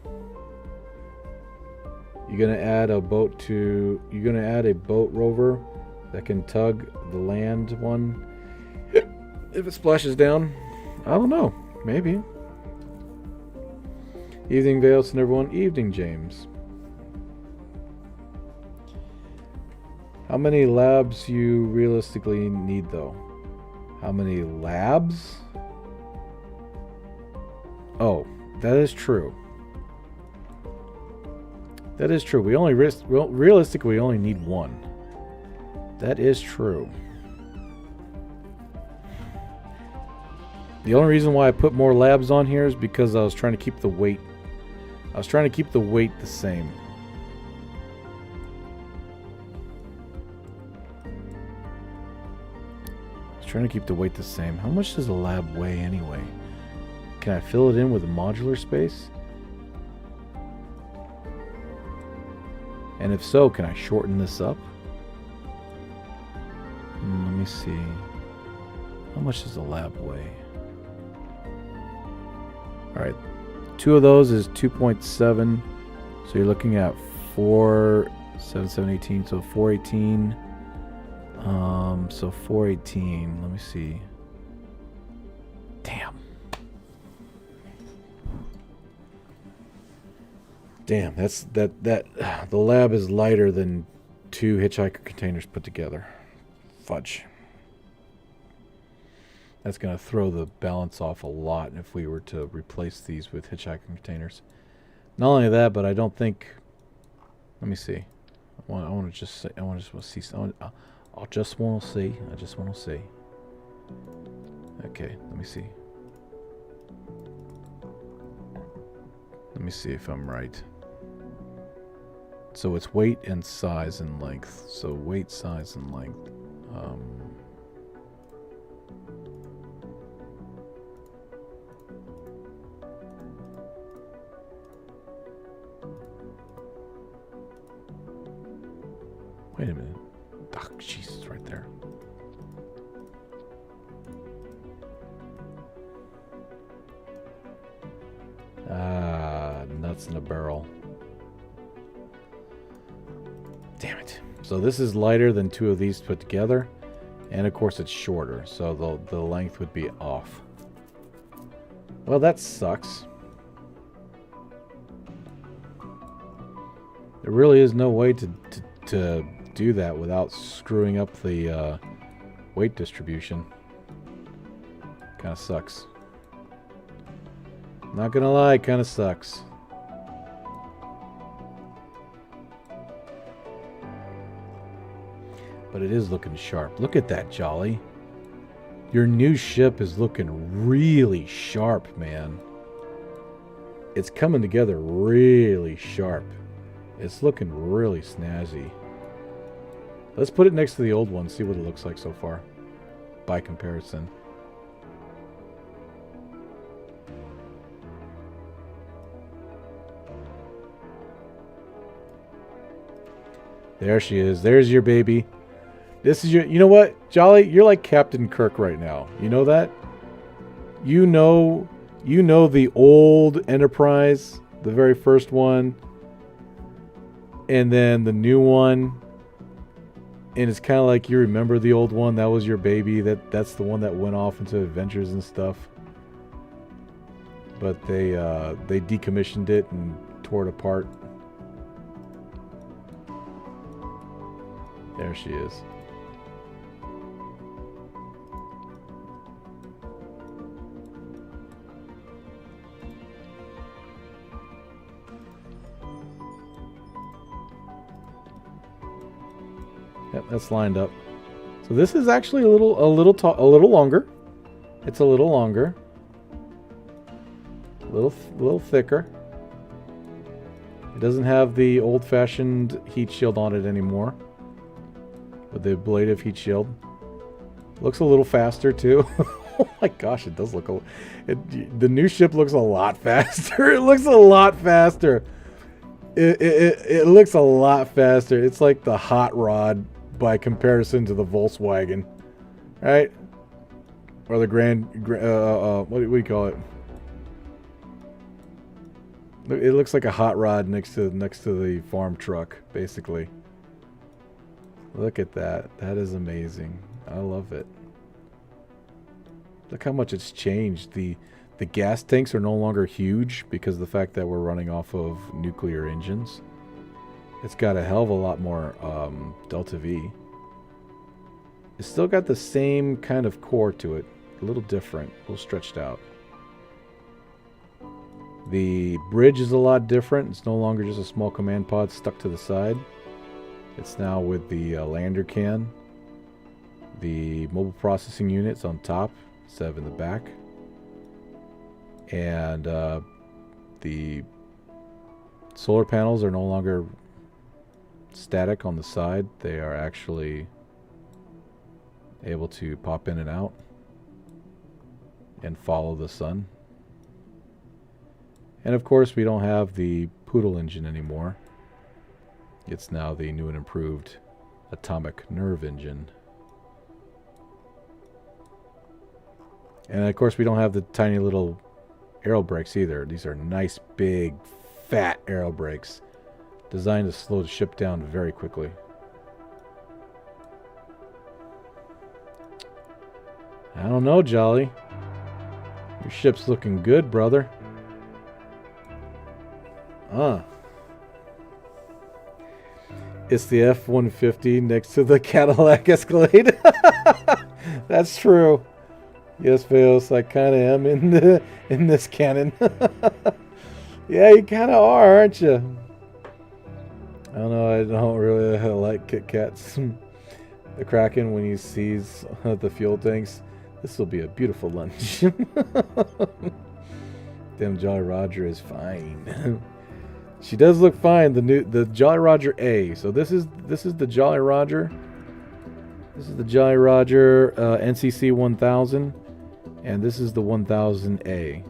You're gonna add a boat rover that can tug the land one if it splashes down. I don't know. Maybe. Evening, Vales, and everyone. Evening, James. How many labs you realistically need, though? How many labs? Oh, that is true. That is true. We only realistically we only need one. That is true. The only reason why I put more labs on here is because I was trying to keep the weight. I was trying to keep the weight the same. Trying to keep the weight the same. How much does a lab weigh anyway? Can I fill it in with a modular space? And if so, can I shorten this up? Let me see. How much does a lab weigh? Alright. 2 of those is 2.7. So you're looking at 4, 7, 7, 18. So 418. So 418. Let me see. Damn. Damn, that's the lab is lighter than 2 hitchhiker containers put together. Fudge. That's going to throw the balance off a lot if we were to replace these with hitchhiker containers. Not only that, but I don't think. Let me see. I want to just say. I just want to see. Okay, let me see. Let me see if I'm right. So it's weight and size and length. So weight, size, and length. Wait a minute. Oh, Jesus, right there. Nuts in a barrel. Damn it. So this is lighter than 2 of these put together. And of course it's shorter. So the length would be off. Well, that sucks. There really is no way to do that without screwing up the weight distribution. Kind of sucks. Not gonna lie, kind of sucks. But it is looking sharp. Look at that, Jolly. Your new ship is looking really sharp, man. It's coming together really sharp. It's looking really snazzy. Let's put it next to the old one, see what it looks like so far. By comparison. There she is. There's your baby. This is your... You know what, Jolly? You're like Captain Kirk right now. You know that? You know the old Enterprise, the very first one, and then the new one. And it's kind of like you remember the old one. That was your baby. That's the one that went off into adventures and stuff. but they decommissioned it and tore it apart. There she is. Yep, that's lined up. So this is actually a little longer. It's a little longer. A little thicker. It doesn't have the old-fashioned heat shield on it anymore. With the ablative heat shield. Looks a little faster too. Oh my gosh, it does look the new ship looks a lot faster. It looks a lot faster. It looks a lot faster. It's like the hot rod by comparison to the Volkswagen, right? Or the what do you call it? It looks like a hot rod next to the farm truck, basically. Look at that. That is amazing. I love it. Look how much it's changed. The gas tanks are no longer huge because of the fact that we're running off of nuclear engines. It's got a hell of a lot more Delta V. It's still got the same kind of core to it. A little different. A little stretched out. The bridge is a lot different. It's no longer just a small command pod stuck to the side. It's now with the lander can. The mobile processing units on top instead of in the back. And the solar panels are no longer static on the side. They are actually able to pop in and out and follow the sun. And of course we don't have the Poodle engine anymore. It's now the new and improved atomic nerve engine. And of course we don't have the tiny little aero brakes either. These are nice big fat aero brakes designed to slow the ship down very quickly. I don't know, Jolly. Your ship's looking good, brother. It's the F-150 next to the Cadillac Escalade. That's true. Yes, Veos, I kind of am in this canon. Yeah, you kind of are, aren't you? I don't know. I don't really like Kit Kats. The Kraken, when he sees the fuel tanks, this will be a beautiful lunch. Damn, Jolly Roger is fine. She does look fine. The Jolly Roger A. So this is the Jolly Roger. This is the Jolly Roger NCC 1000, and this is the 1000A.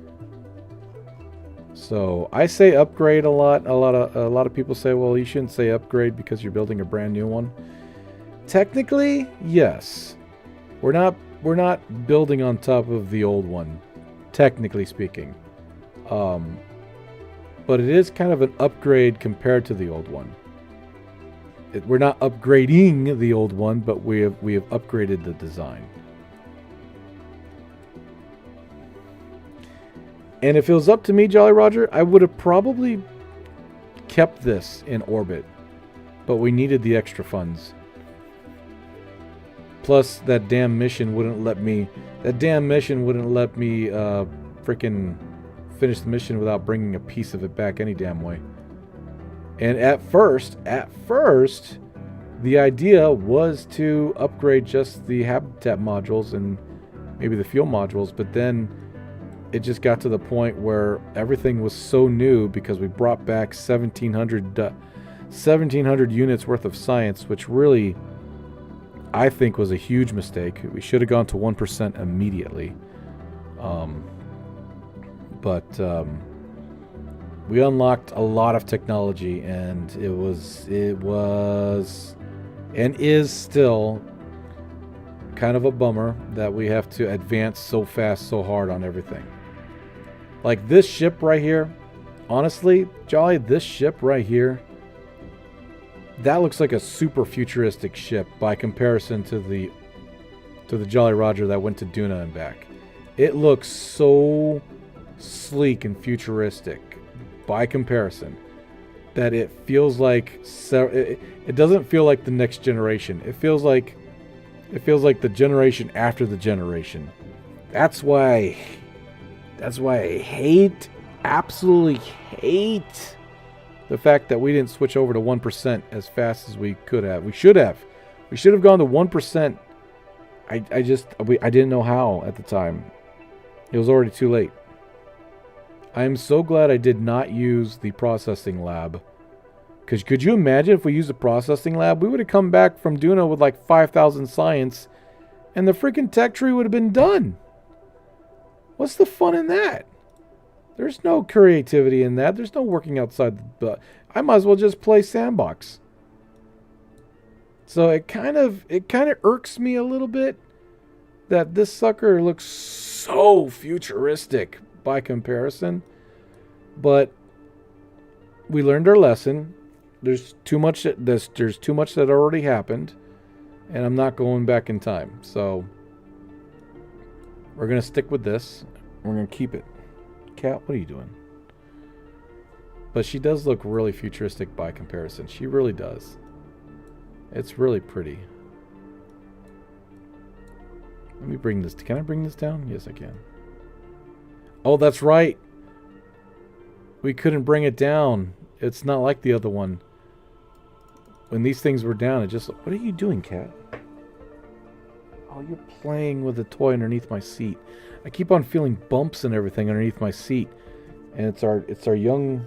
So I say upgrade a lot. A lot of people say, well, you shouldn't say upgrade because you're building a brand new one. Technically, yes. We're not building on top of the old one, technically speaking. But it is kind of an upgrade compared to the old one. We're not upgrading the old one, but we have upgraded the design. And if it was up to me, Jolly Roger, I would have probably kept this in orbit. But we needed the extra funds. Plus, that damn mission wouldn't let me... freaking finish the mission without bringing a piece of it back any damn way. And at first, the idea was to upgrade just the habitat modules and maybe the fuel modules, but then it just got to the point where everything was so new because we brought back 1,700 units worth of science, which really, I think, was a huge mistake. We should have gone to 1% immediately. But we unlocked a lot of technology, and it was and is still kind of a bummer that we have to advance so fast, so hard on everything. Like this ship right here, honestly, Jolly, this ship right here, that looks like a super futuristic ship by comparison to the Jolly Roger that went to DUNA and back. It looks so sleek and futuristic by comparison that it feels like it doesn't feel like the next generation. It feels like the generation after the generation. That's why I absolutely hate the fact that we didn't switch over to 1% as fast as we could have. We should have gone to 1%. I didn't know how at the time. It was already too late. I am so glad I did not use the processing lab. Because could you imagine if we used the processing lab? We would have come back from DUNA with like 5,000 science. And the freaking tech tree would have been done. What's the fun in that? There's no creativity in that. There's no working outside the... I might as well just play sandbox. So it kind of irks me a little bit that this sucker looks so futuristic by comparison. But we learned our lesson. There's too much that already happened, and I'm not going back in time. So we're gonna stick with this. We're gonna keep it. Cat, what are you doing? But she does look really futuristic by comparison. She really does. It's really pretty. Let me bring this. Can I bring this down? Yes, I can. Oh, that's right. We couldn't bring it down. It's not like the other one. When these things were down, it just... What are you doing, cat? Oh, you're playing with a toy underneath my seat. I keep on feeling bumps and everything underneath my seat. And it's our young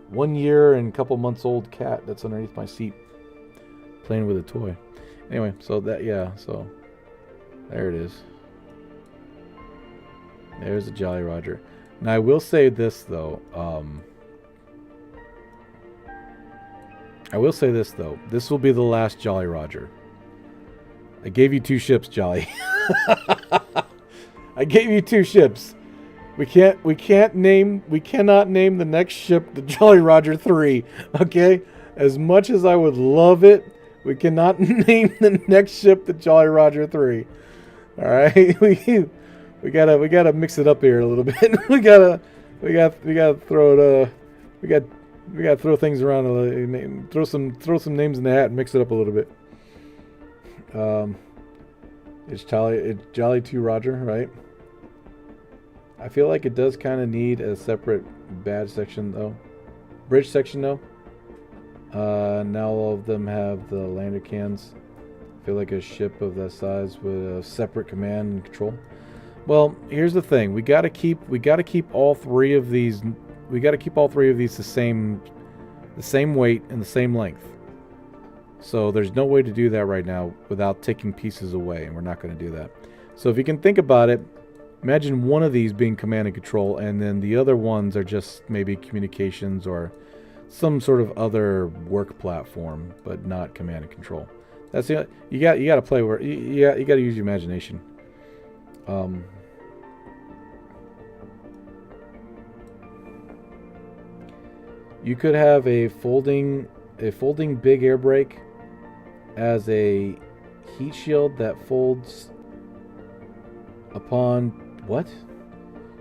1 year and couple months old cat that's underneath my seat playing with a toy. Anyway, so that, yeah, so there it is. There's a Jolly Roger. Now I will say this though, this will be the last Jolly Roger. I gave you 2 ships, Jolly. I gave you 2 ships. We cannot name the next ship the Jolly Roger 3. Okay? As much as I would love it, we cannot name the next ship the Jolly Roger 3. All right? We gotta mix it up here a little bit. we gotta throw things around a little, throw some names in the hat and mix it up a little bit. It's Jolly 2 Roger, right? I feel like it does kind of need a separate badge section though. Bridge section though. Now all of them have the lander cans. I feel like a ship of that size with a separate command and control. Well, here's the thing. We gotta keep all 3 of these. We gotta keep all 3 of these the same weight and the same length. So there's no way to do that right now without taking pieces away, and we're not going to do that. So if you can think about it, imagine one of these being command and control, and then the other ones are just maybe communications or some sort of other work platform, but not command and control. That's the you got to play where you got to use your imagination. You could have a folding big air brake as a heat shield that folds upon what?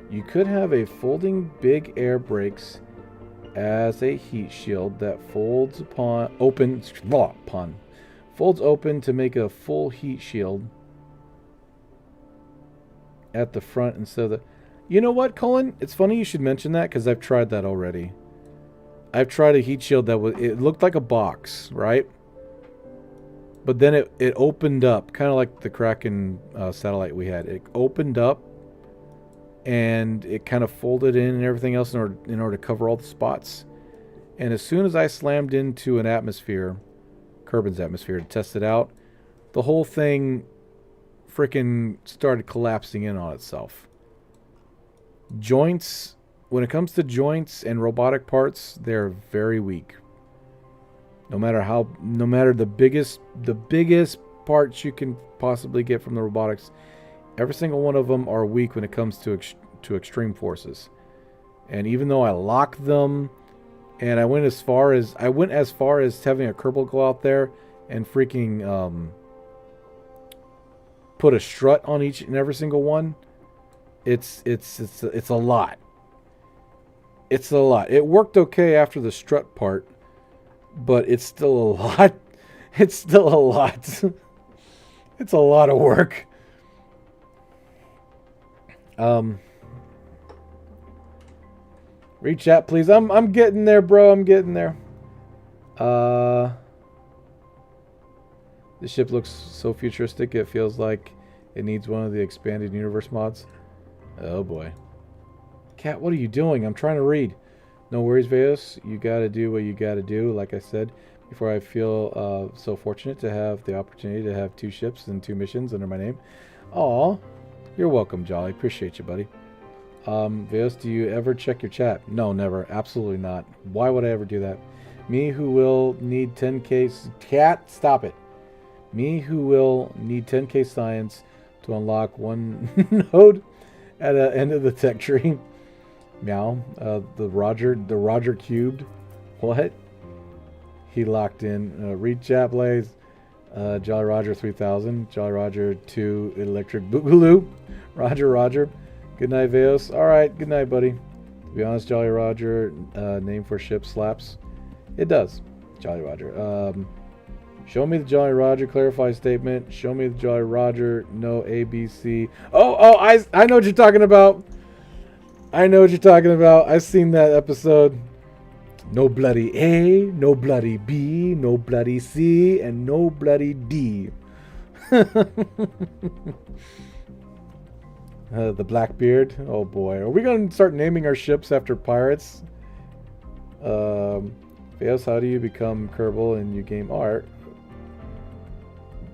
You could have a folding big air brakes as a heat shield that folds folds open to make a full heat shield at the front instead of the... You know what, Colin? It's funny you should mention that because I've tried that already. I've tried a heat shield that it looked like a box, right? But then it opened up, kind of like the Kraken satellite we had. It opened up, and it kind of folded in and everything else in order to cover all the spots. And as soon as I slammed into an atmosphere, Kerbin's atmosphere, to test it out, the whole thing freaking started collapsing in on itself. Joints, when it comes to joints and robotic parts, they're very weak. No matter the biggest parts you can possibly get from the robotics, every single one of them are weak when it comes to extreme forces. And even though I locked them, and I went as far as having a Kerbal go out there and freaking put a strut on each and every single one, it's a lot. It's a lot. It worked okay after the strut part, but it's still a lot. It's still a lot. It's a lot of work. Read chat, please. I'm getting there, bro. I'm getting there. The ship looks so futuristic. It feels like it needs one of the expanded universe mods. Oh boy. Cat, what are you doing? I'm trying to read. No worries, Veos. You gotta do what you gotta do. Like I said before, I feel so fortunate to have the opportunity to have 2 ships and 2 missions under my name. Aw, you're welcome, Jolly. Appreciate you, buddy. Veos, do you ever check your chat? No, never. Absolutely not. Why would I ever do that? Me who will need 10k... Cat, stop it. Me who will need 10k science to unlock one node at the end of the tech tree. Meow. The Roger cubed. What? He locked in. Read chat, Blaze. Jolly Roger 3000. Jolly Roger 2 Electric Boogaloo. Roger. Good night, Veos. Alright, good night, buddy. To be honest, Jolly Roger, name for ship slaps. It does. Jolly Roger. Show me the Jolly Roger clarify statement. Show me the Jolly Roger. No ABC. Oh, I know what you're talking about. I know what you're talking about. I've seen that episode. No bloody A, no bloody B, no bloody C, and no bloody D. The Blackbeard. Oh boy. Are we going to start naming our ships after pirates? Veos, how do you become Kerbal in your game art?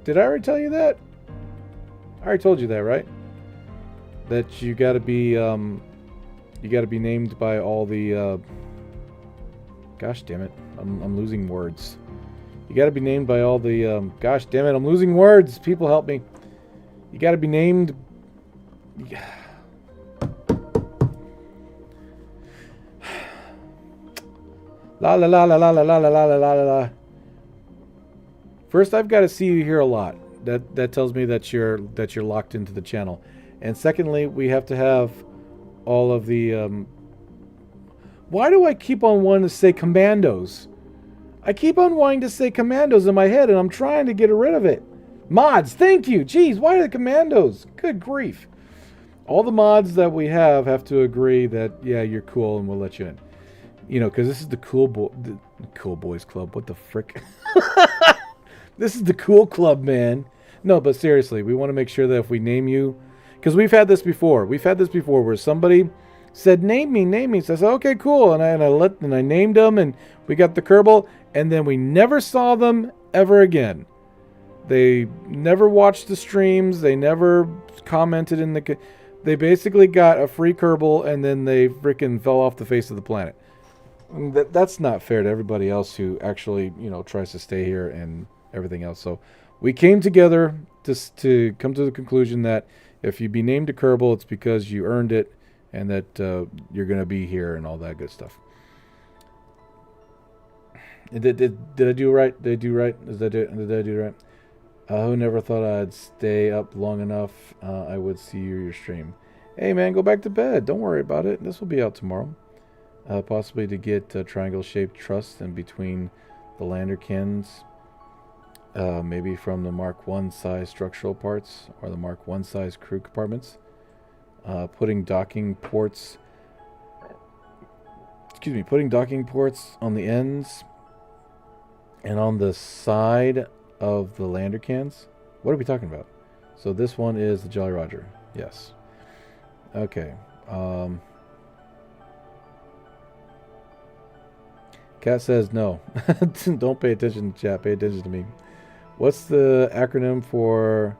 Did I already tell you that? I already told you that, right? That you gotta be named by all the, gosh damn it. I'm losing words. You gotta be named by all the, gosh damn it, I'm losing words. People help me. You gotta be named... La la la la la la la la la la la. First, I've got to see you here a lot. That tells me that you're locked into the channel. And secondly, we have to have all of the. Why do I keep on wanting to say commandos? I keep on wanting to say commandos in my head, and I'm trying to get rid of it. Mods, thank you. Jeez, why are the commandos? Good grief! All the mods that we have to agree that yeah, you're cool, and we'll let you in. You know, because this is the cool boys club. What the frick? This is the cool club, man. No, but seriously, we want to make sure that if we name you, because we've had this before. We've had this before where somebody said, "Name me." So I said, "Okay, cool," and I named them, and we got the Kerbal, and then we never saw them ever again. They never watched the streams. They never commented in the. They basically got a free Kerbal, and then they freaking fell off the face of the planet. That's not fair to everybody else who actually, you know, tries to stay here and everything else. So we came together to come to the conclusion that if you be named a Kerbal, it's because you earned it, and that you're going to be here and all that good stuff. Did I do right? Did I do right? Did I do right? Who never thought I'd stay up long enough I would see your stream. Hey man, go back to bed. Don't worry about it. This will be out tomorrow. Possibly to get triangle-shaped truss in between the landerkins. Maybe from the Mark 1 size structural parts or the Mark 1 size crew compartments. Putting docking ports on the ends and on the side of the lander cans. What are we talking about? So this one is the Jolly Roger. Yes. Okay. Cat says no. Don't pay attention to chat. Pay attention to me. What's the acronym for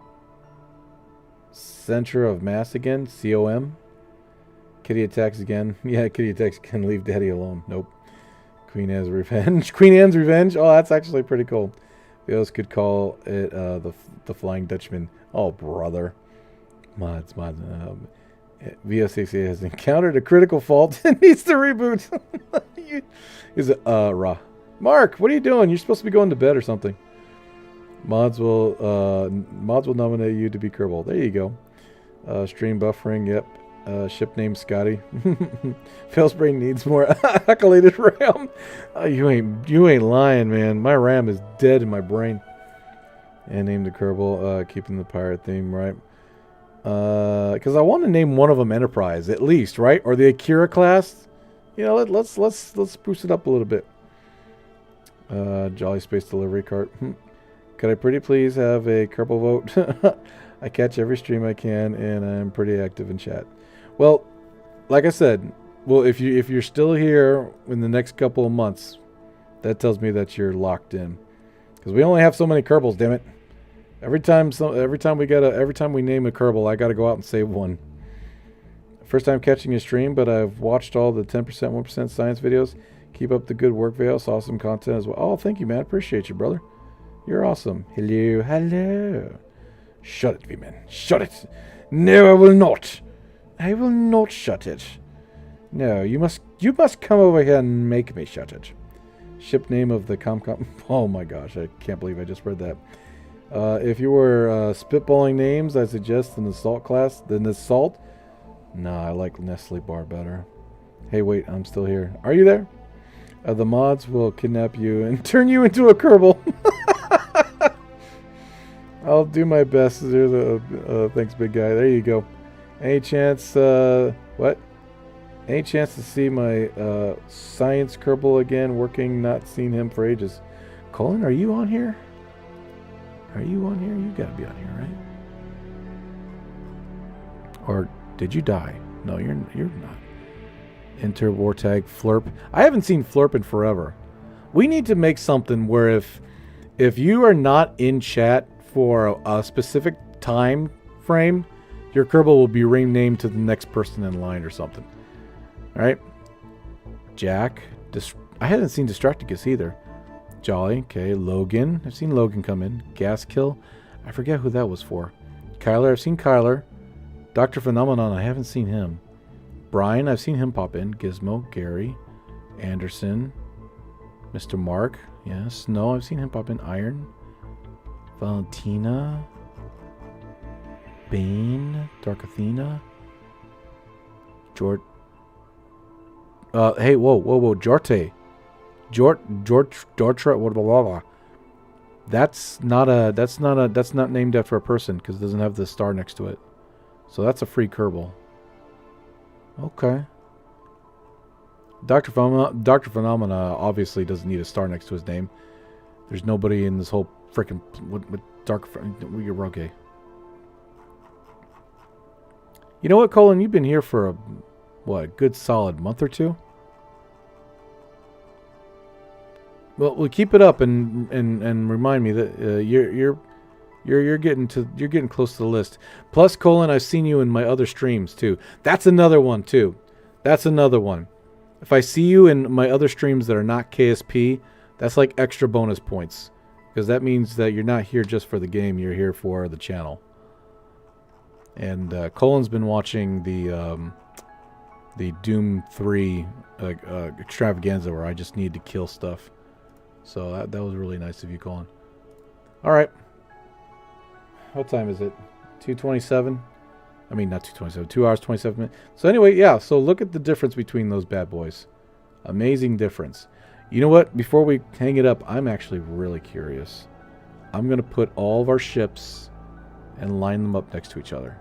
center of mass again? COM? Kitty attacks again. Yeah, kitty attacks can leave daddy alone. Nope. Queen Anne's Revenge. Queen Anne's Revenge? Oh, that's actually pretty cool. Veos could call it the Flying Dutchman. Oh, brother. Mods. VO68 has encountered a critical fault and needs to reboot. Is it raw? Mark, what are you doing? You're supposed to be going to bed or something. Mods will nominate you to be Kerbal. There you go. Stream buffering. Yep. Ship name Scotty. Failsbrain needs more accoladed RAM. You ain't lying, man. My RAM is dead in my brain. And named the Kerbal. Keeping the pirate theme, right? Because I want to name one of them Enterprise at least, right? Or the Akira class. You know, let's spruce it up a little bit. Jolly Space Delivery Cart. Could I pretty please have a Kerbal vote? I catch every stream I can, and I'm pretty active in chat. Well, like I said, well, if you're still here in the next couple of months, that tells me that you're locked in. Because we only have so many Kerbals, damn it. Every time we name a Kerbal, I got to go out and save one. First time catching your stream, but I've watched all the 10%, 1% science videos. Keep up the good work, Vales. Awesome content as well. Oh, thank you, man. Appreciate you, brother. You're awesome. Hello, hello. Shut it, V-Man. Shut it. No, I will not. I will not shut it. No, you must come over here and make me shut it. Ship name of the Comcom. Oh my gosh, I can't believe I just read that. If you were spitballing names, I suggest the Assault class. The Assault? Nah, I like Nestle Bar better. Hey, wait, I'm still here. Are you there? The mods will kidnap you and turn you into a Kerbal. I'll do my best. Thanks, big guy. There you go. Any chance, what? Any chance to see my science Kerbal again working? Not seen him for ages. Colin, are you on here? Are you on here? You gotta be on here, right? Or did you die? No, you're not. Enter war tag Flurp. I haven't seen Flurp in forever. We need to make something where if you are not in chat for a specific time frame, your Kerbal will be renamed to the next person in line or something. All right? Jack. I hadn't seen Distracticus either. Jolly. Okay. Logan. I've seen Logan come in. Gaskill. I forget who that was for. Kyler. I've seen Kyler. Dr. Phenomenon. I haven't seen him. Brian. I've seen him pop in. Gizmo. Gary. Anderson. Mr. Mark. Yes. No, I've seen him pop in. Iron. Valentina. Bane. Dark Athena. George. Hey, whoa. Jorte. George, blah, blah, blah. That's not named after a person because it doesn't have the star next to it. So that's a free Kerbal. Okay. Dr. Phenomena obviously doesn't need a star next to his name. There's nobody in this whole freaking with Dark. You're okay. You know what, Colin? You've been here for a good solid month or two. Well, we'll keep it up and remind me that you're getting close to the list. Plus, Colin, I've seen you in my other streams too. That's another one too. That's another one. If I see you in my other streams that are not KSP, that's like extra bonus points because that means that you're not here just for the game. You're here for the channel. And Colin's been watching the Doom 3 extravaganza where I just need to kill stuff. So that was really nice of you, Colin. All right. What time is it? 2:27? I mean, not 2:27. 2 hours, 27 minutes. So anyway, yeah. So look at the difference between those bad boys. Amazing difference. You know what? Before we hang it up, I'm actually really curious. I'm going to put all of our ships and line them up next to each other.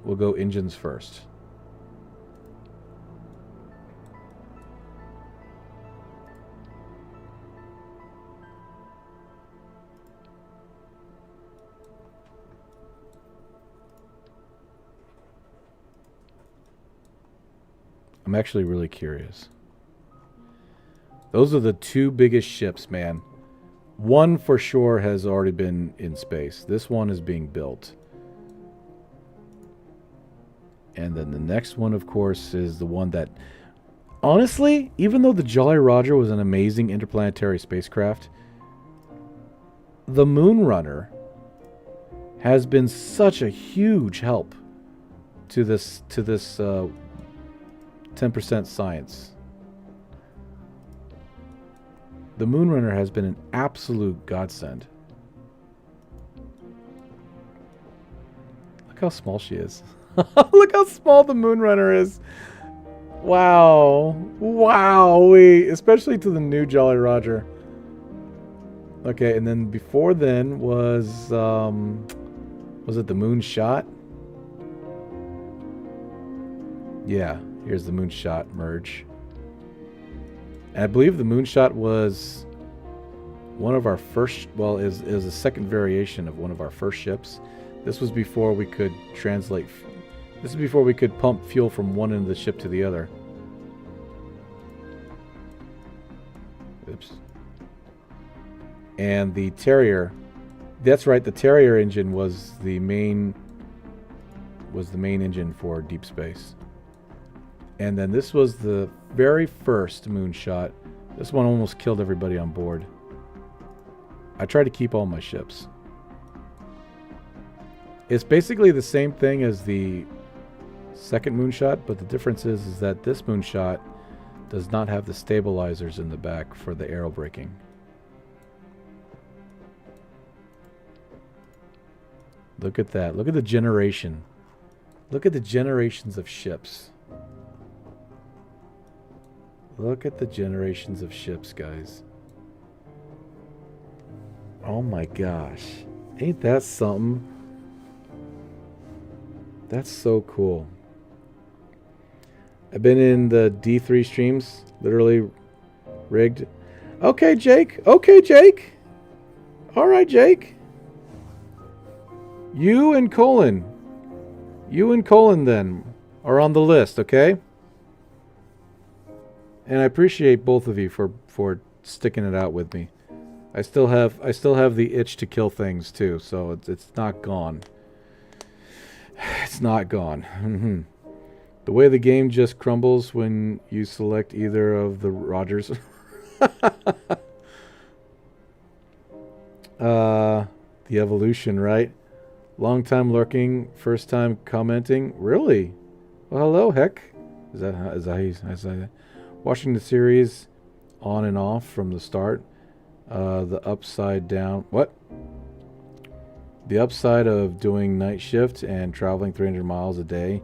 We'll go engines first. I'm actually really curious. Those are the two biggest ships, man. One for sure has already been in space. This one is being built. And then the next one, of course, is the one that... Honestly, even though the Jolly Roger was an amazing interplanetary spacecraft, the Moonrunner has been such a huge help to this 10% science. The Moonrunner has been an absolute godsend. Look how small she is. Look how small the Moonrunner is. Wow. Wow. Especially to the new Jolly Roger. Okay, and then before then was it the Moonshot? Yeah, here's the Moonshot merge. And I believe the Moonshot was one of our first, well, is a second variation of one of our first ships. This was before we could translate. This is before we could pump fuel from one end of the ship to the other. Oops. And the Terrier, that's right, the Terrier engine was the main engine for deep space. And then this was the very first Moonshot. This one almost killed everybody on board. I try to keep all my ships. It's basically the same thing as the second Moonshot, but the difference is that this Moonshot does not have the stabilizers in the back for the aero braking. Look at that. Look at the generation. Look at the generations of ships. Look at the generations of ships, guys. Oh my gosh. Ain't that something? That's so cool. I've been in the D3 streams, literally rigged. Okay, Jake. Okay, Jake. All right, Jake. You and Colin then are on the list, okay? And I appreciate both of you for sticking it out with me. I still have the itch to kill things too, so it's not gone. It's not gone. The way the game just crumbles when you select either of the Rogers. The evolution, right? Long time lurking, first time commenting. Really? Well, hello, heck. Is that how you say that? Watching the series on and off from the start. The upside down. What? The upside of doing night shift and traveling 300 miles a day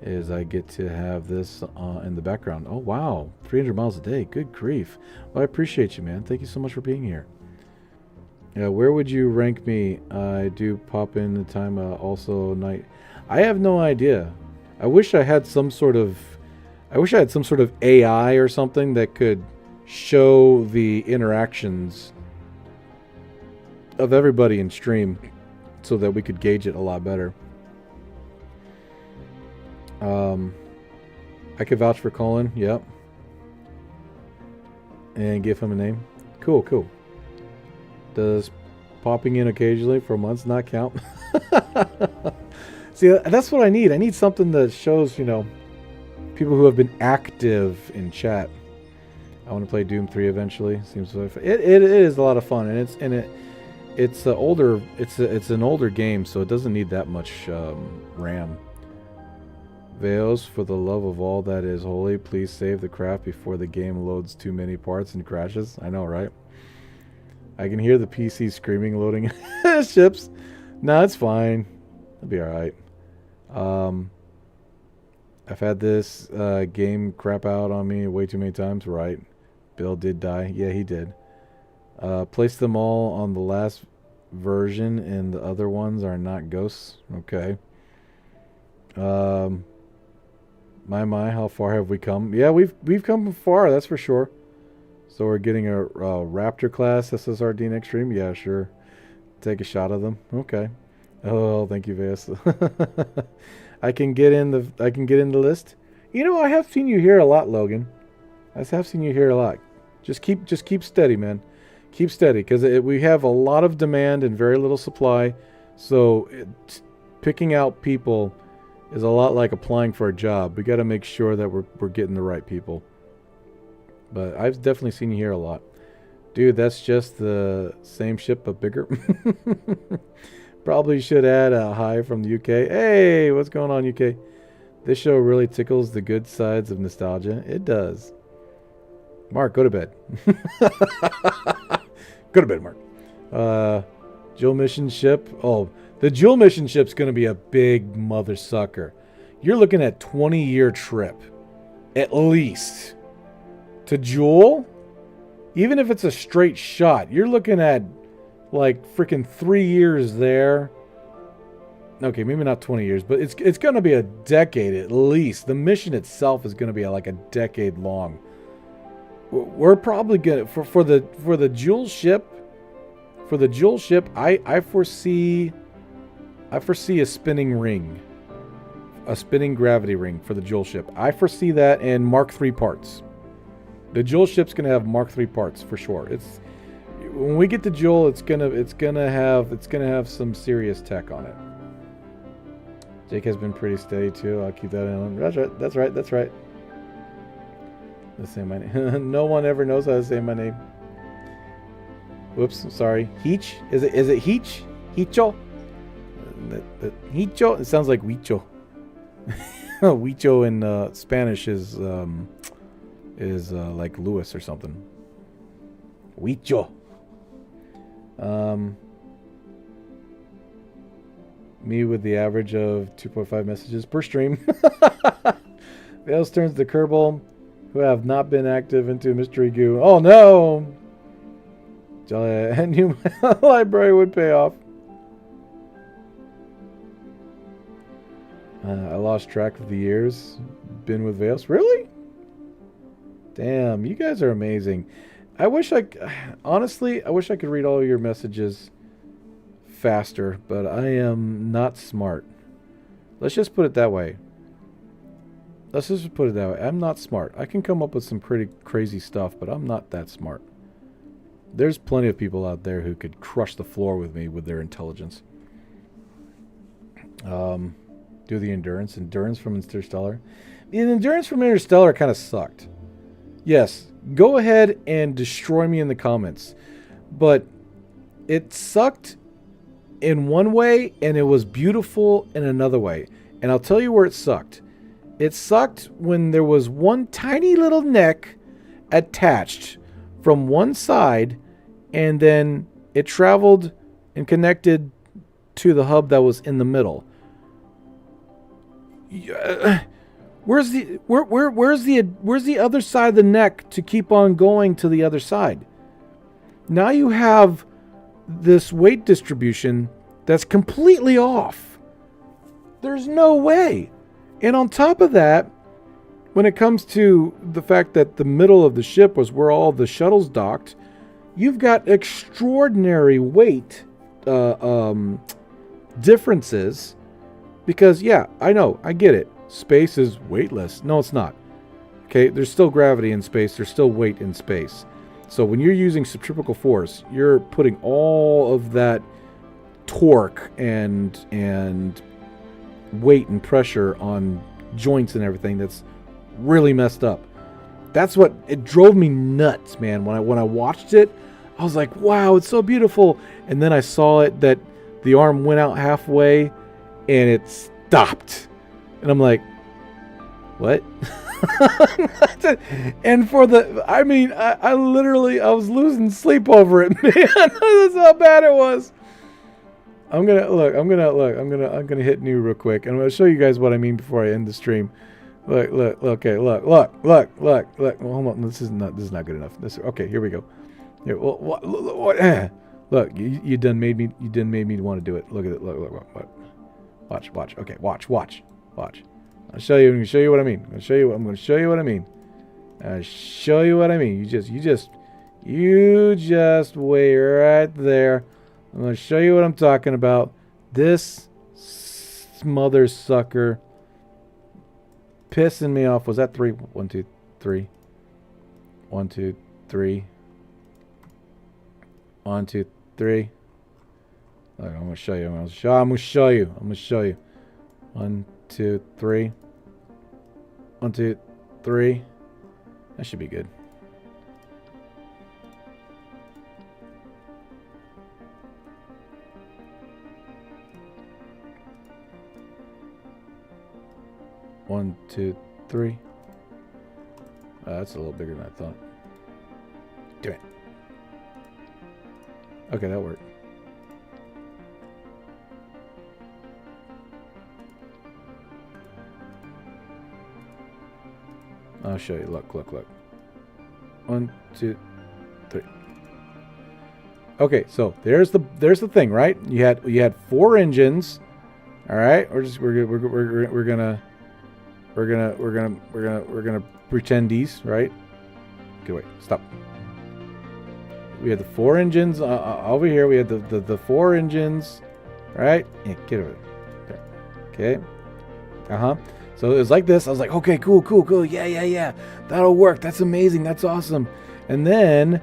is I get to have this in the background. Oh, wow. 300 miles a day. Good grief. Well, I appreciate you, man. Thank you so much for being here. Yeah, where would you rank me? I do pop in the time also night. I have no idea. I wish I had some sort of AI or something that could show the interactions of everybody in stream so that we could gauge it a lot better. I could vouch for Colin, yep. And give him a name. Cool, cool. Does popping in occasionally for months not count? See, that's what I need. I need something that shows, you know, people who have been active in chat. I want to play Doom 3 eventually. Seems so fun. It is a lot of fun, and it's an older game, so it doesn't need that much RAM. Veos, for the love of all that is holy, please save the craft before the game loads too many parts and crashes. I know, right? I can hear the PC screaming loading ships. No, it's fine. It'll be alright. I've had this game crap out on me way too many times. Right. Bill did die. Yeah, he did. Place them all on the last version and the other ones are not ghosts. Okay. My, how far have we come? Yeah, we've come far, that's for sure. So we're getting a Raptor class SSRD next stream? Yeah, sure. Take a shot of them. Okay. Oh, thank you, Vas. I can get in the list. You know, I have seen you here a lot, Logan. I have seen you here a lot. Just keep steady, man. Keep steady, because we have a lot of demand and very little supply. So picking out people is a lot like applying for a job. We got to make sure that we're getting the right people. But I've definitely seen you here a lot. Dude, that's just the same ship but bigger. Probably should add a hi from the UK. Hey, what's going on, UK? This show really tickles the good sides of nostalgia. It does. Mark, go to bed. Go to bed, Mark. Dual mission ship. Oh, the dual mission ship's going to be a big mother sucker. You're looking at 20-year trip. At least. To Jewel? Even if it's a straight shot, you're looking at like freaking 3 years there. Okay, maybe not 20 years, but it's going to be a decade at least. The mission itself is going to be like a decade long. We're probably going to for the Jewel ship. For the Jewel ship, I foresee a spinning ring. A spinning gravity ring for the Jewel ship. I foresee that in Mark III parts. The Jewel ship's gonna have Mark III parts for sure. It's when we get to Jewel, it's gonna have some serious tech on it. Jake has been pretty steady too. I'll keep that in. That's right. Let's say my name. No one ever knows how to say my name. Whoops, sorry. Heech? Is it Heech? Hicho? Hicho? It sounds like Huicho. Huicho in Spanish is like Lewis or something. Huicho. Me with the average of 2.5 messages per stream. Vales turns the Kerbal, who have not been active, into mystery goo. Oh no! A new library would pay off. I lost track of the years. Been with Vales. Really? Damn, you guys are amazing. Honestly, I wish I could read all your messages faster, but I am not smart. Let's just put it that way. I'm not smart. I can come up with some pretty crazy stuff, but I'm not that smart. There's plenty of people out there who could crush the floor with me with their intelligence. Do the endurance. Endurance from Interstellar. The endurance from Interstellar kind of sucked. Yes, go ahead and destroy me in the comments. But it sucked in one way, and it was beautiful in another way. And I'll tell you where it sucked. It sucked when there was one tiny little neck attached from one side, and then it traveled and connected to the hub that was in the middle. Where's the other side of the neck to keep on going to the other side? Now you have this weight distribution that's completely off. There's no way. And on top of that, when it comes to the fact that the middle of the ship was where all the shuttles docked, you've got extraordinary weight differences. Because, yeah, I know, I get it. Space is weightless. No, it's not. Okay, there's still gravity in space. There's still weight in space. So when you're using centrifugal force, you're putting all of that torque and weight and pressure on joints and everything that's really messed up. That's what it drove me nuts, man. When I watched it, I was like, wow, it's so beautiful. And then I saw it that the arm went out halfway and it stopped. And I'm like, what? And for the, I mean, I literally, I was losing sleep over it, man. That's how bad it was. I'm gonna hit new real quick, and I'm gonna show you guys what I mean before I end the stream. Look. Well, hold on, this is not good enough. Okay, here we go. Here, what? Look, you done made me want to do it. Look at it. Look. Watch. Okay, watch. I'll show you. I'm gonna show you what I mean. I'm gonna show you what I mean. I'll show you what I mean. You just wait right there. I'm gonna show you what I'm talking about. This mother sucker pissing me off. Was that 3? 1, 2, 3. 1, 2, 3. 1, 2, 3. Look, I'm gonna show you. I'm gonna show you. 1, 2, 3. 1, 2, 3. That should be good. 1, 2, 3. That's a little bigger than I thought. Damn it. Okay, that worked. I'll show you. Look, look, look. 1, 2, 3. Okay, so there's the thing, right? You had 4 engines. All right, we're gonna pretend these, right? Okay, wait, stop. We had the 4 engines over here. We had the 4 engines, right? Yeah, get over there. Okay. So it was like this. I was like, okay, cool. Yeah. That'll work. That's amazing. That's awesome. And then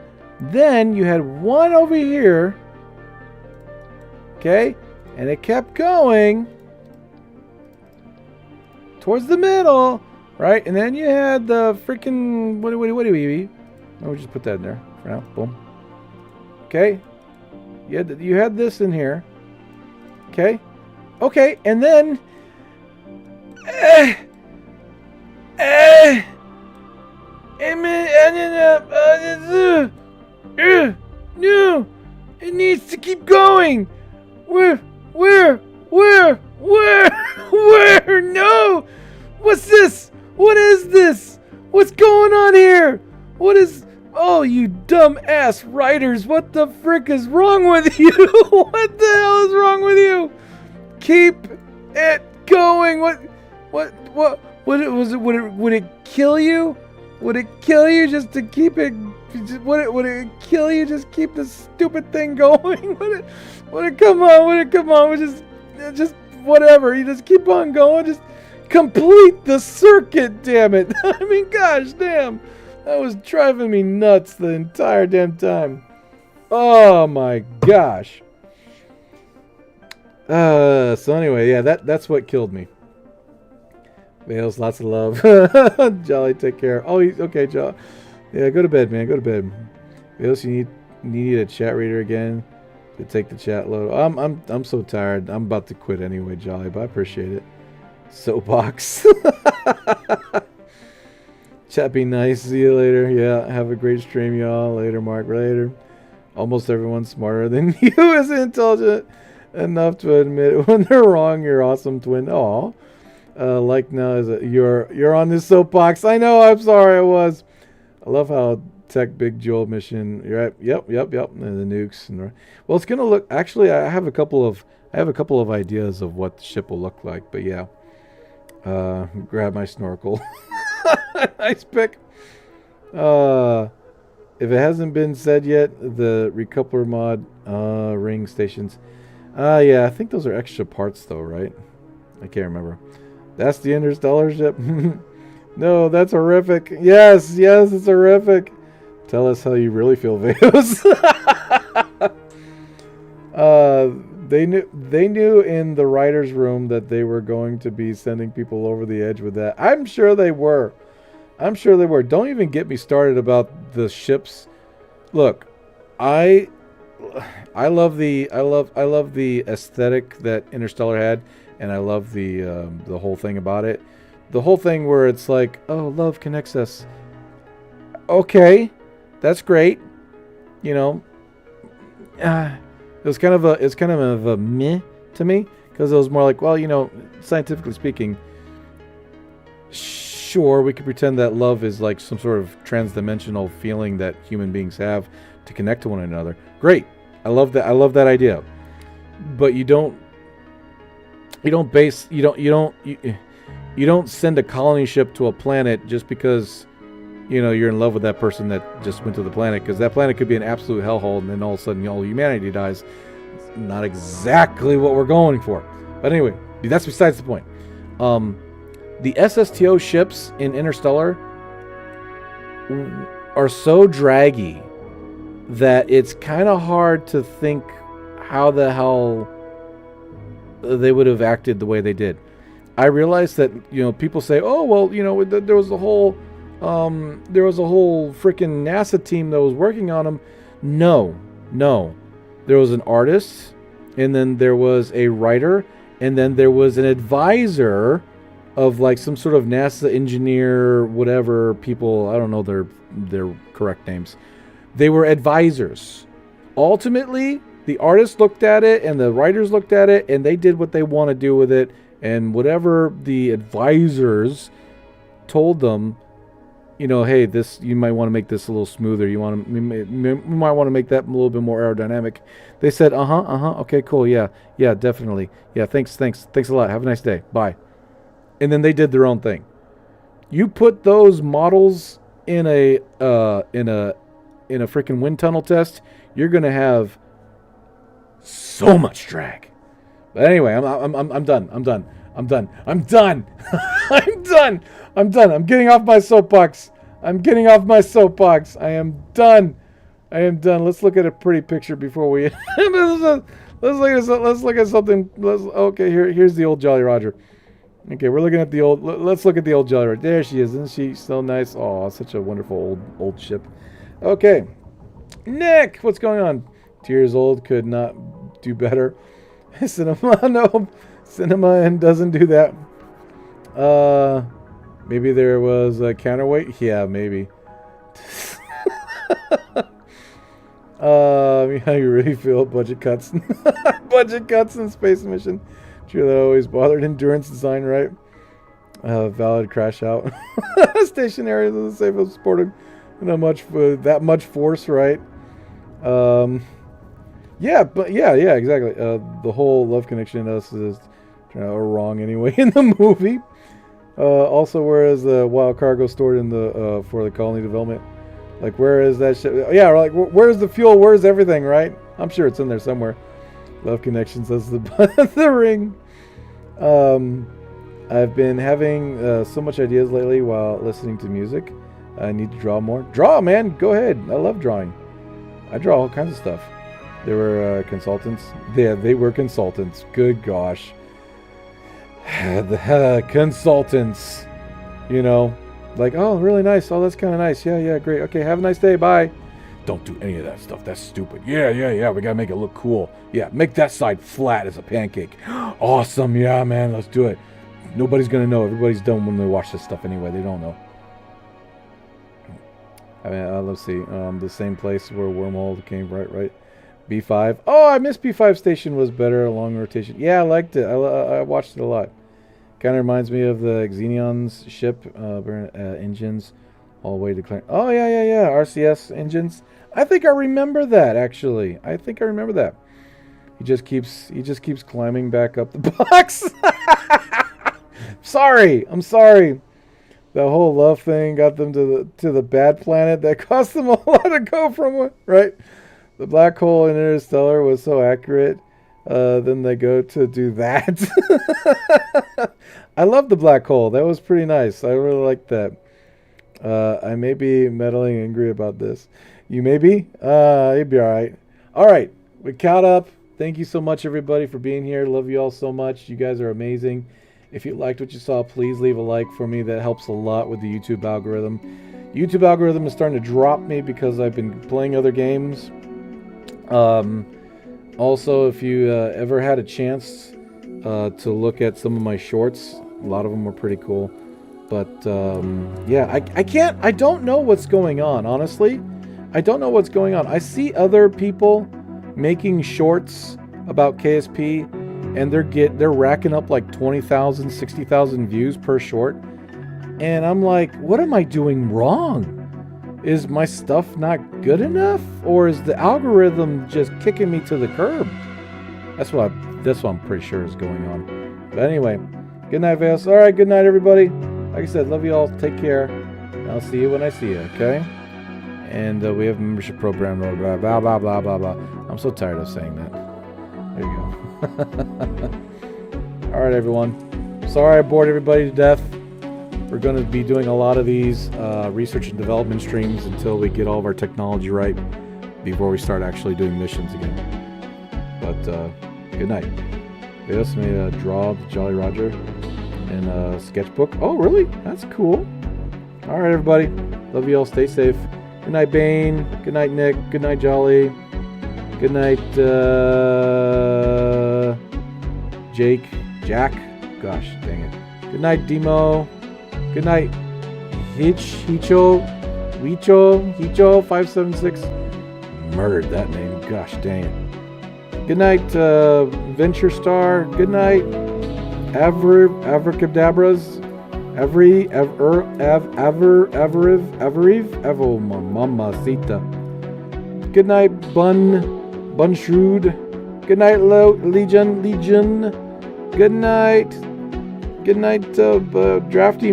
you had one over here. Okay? And it kept going towards the middle, right? And then you had the freaking what do we? We'll just put that in there for now. Boom. Okay? You had this in here. Okay? Okay, and then no, it needs to keep going. Where? No! What's this? What is this? What's going on here? What is? Oh, you dumb ass writers! What the frick is wrong with you? What the hell is wrong with you? Keep it going. What was it? Would it kill you? Would it kill you just to keep it? Would it kill you just keep this stupid thing going? Would it come on? Just whatever. You just keep on going. Just complete the circuit. Damn it! I mean, gosh, damn. That was driving me nuts the entire damn time. Oh my gosh. So anyway, yeah, that's what killed me. Vales, lots of love. Jolly, take care. Oh, okay, Jolly. Yeah, go to bed, man. Go to bed. Vales, you need a chat reader again to take the chat load. I'm so tired. I'm about to quit anyway, Jolly, but I appreciate it. Soapbox. Chat be nice. See you later. Yeah, have a great stream, y'all. Later, Mark. Later. Almost everyone's smarter than you is intelligent enough to admit it when they're wrong. You're awesome, twin. Aw. Like now is you're on this soapbox. I know. I'm sorry. I was. I love how Tech Big Joel mission. You're right. Yep. And the nukes and well, it's gonna look. Actually, I have a couple of ideas of what the ship will look like. But yeah, grab my snorkel. Nice pick. If it hasn't been said yet, the Recoupler mod ring stations. Yeah, I think those are extra parts though, right? I can't remember. That's the Interstellar ship. No, that's horrific. Yes, it's horrific. Tell us how you really feel, Veos. They knew in the writer's room that they were going to be sending people over the edge with that. I'm sure they were. Don't even get me started about the ships. Look, I love the aesthetic that Interstellar had, and I love the whole thing about it. The whole thing where it's like, oh, love connects us. Okay, that's great. You know, it's kind of a meh to me, because it was more like, well, you know, scientifically speaking, sure, we could pretend that love is like some sort of trans-dimensional feeling that human beings have to connect to one another. Great, I love that idea. But you don't send a colony ship to a planet just because, you know, you're in love with that person that just went to the planet, because that planet could be an absolute hellhole, and then all of a sudden all humanity dies. It's not exactly what we're going for. But anyway, that's besides the point. The SSTO ships in Interstellar are so draggy that it's kind of hard to think how the hell they would have acted the way they did. I realize that, you know, people say, oh, well, you know, there was a whole freaking NASA team that was working on them. No. There was an artist, and then there was a writer, and then there was an advisor of like some sort of NASA engineer, whatever people, I don't know their correct names. They were advisors. Ultimately, the artists looked at it and the writers looked at it and they did what they want to do with it, and whatever the advisors told them, you know, hey, this, you might want to make this a little smoother. You might want to make that a little bit more aerodynamic. They said, okay, cool, yeah, definitely, yeah, thanks a lot. Have a nice day, bye. And then they did their own thing. You put those models in a freaking wind tunnel test, you're gonna have so much drag. But anyway, I'm done. I'm done. I'm getting off my soapbox. I am done. Let's look at a pretty picture before we. let's look at something. Okay, here's the old Jolly Roger. Okay, we're looking at the old. Let's look at the old Jolly Roger. There she is. Isn't she so nice? Oh, such a wonderful old ship. Okay, Nick, what's going on? 2 years old, could not do better. Cinema, no. Cinema and doesn't do that. Maybe there was a counterweight. Yeah, maybe. How you really feel? Budget cuts. Budget cuts in space mission. Sure, that always bothered endurance design, right? Valid crash out. Stationary is the safest sporting. Not much that much force, right? Yeah, but yeah, exactly. The whole love connection in us is wrong anyway in the movie. Also, where is the wild cargo stored in the for the colony development? Like, where is that shit? Yeah, like where's the fuel? Where's everything? Right? I'm sure it's in there somewhere. Love connection says the ring. I've been having so much ideas lately while listening to music. I need to draw more. Draw, man. Go ahead. I love drawing. I draw all kinds of stuff. They were consultants. Yeah, they were consultants. Good gosh. The consultants. You know, like, oh, really nice. Oh, that's kind of nice. Yeah, great. Okay, have a nice day. Bye. Don't do any of that stuff. That's stupid. Yeah. We gotta make it look cool. Yeah, make that side flat as a pancake. Awesome. Yeah, man. Let's do it. Nobody's gonna know. Everybody's done when they watch this stuff anyway. They don't know. I mean, let's see. The same place where Wormhole came, right? B5. Oh, I missed B5 station was better. Long rotation. Yeah, I liked it. I watched it a lot. Kind of reminds me of the Xenion's ship engines, all the way to clear. Oh yeah. RCS engines. I think I remember that actually. He just keeps climbing back up the box. I'm sorry. The whole love thing got them to the bad planet that cost them a lot to go from, right? The black hole in Interstellar was so accurate. Then they go to do that. I love the black hole. That was pretty nice. I really liked that. I may be meddling angry about this. You may be? You'd be alright. Alright, we caught up. Thank you so much, everybody, for being here. Love you all so much. You guys are amazing. If you liked what you saw, please leave a like for me. That helps a lot with the YouTube algorithm. YouTube algorithm is starting to drop me because I've been playing other games. Also, if you ever had a chance to look at some of my shorts, a lot of them were pretty cool. But yeah, I don't know what's going on, honestly. I don't know what's going on. I see other people making shorts about KSP, and they're racking up like 20,000, 60,000 views per short. And I'm like, what am I doing wrong? Is my stuff not good enough? Or is the algorithm just kicking me to the curb? That's what I'm pretty sure is going on. But anyway, good night, Vales. All right, good night, everybody. Like I said, love you all. Take care. I'll see you when I see you, okay? And we have a membership program, blah, blah, blah, blah, blah, blah. I'm so tired of saying that. There you go. All right, everyone. Sorry I bored everybody to death. We're going to be doing a lot of these research and development streams until we get all of our technology right before we start actually doing missions again. But good night. They also made a draw of Jolly Roger in a sketchbook. Oh, really? That's cool. All right, everybody. Love you all. Stay safe. Good night, Bane. Good night, Nick. Good night, Jolly. Good night, Jake. Jack. Gosh, dang it. Good night, Demo. Good night, Hicho 576. Murdered that name. Gosh dang it. Good night, Venture Star. Good night, Avracadabras. Evo Mamacita. Good night, Bun Shrewd. Good night, Legion. Good night, Drafty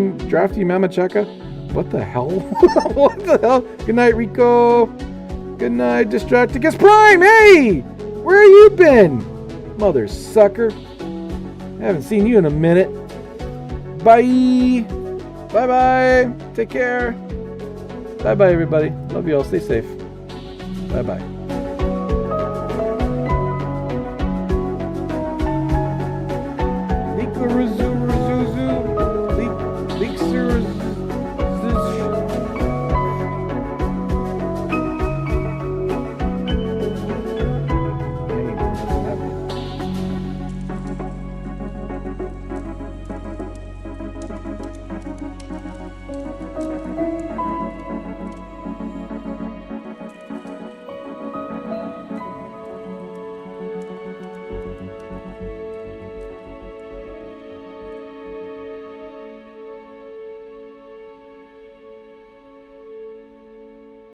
Mamacheka. What the hell? What the hell? Good night, Rico. Good night, Distracticus Prime. Hey, where you been, mother sucker? I haven't seen you in a minute. Bye. Bye. Take care. Bye, everybody. Love you all. Stay safe. Bye. Icarus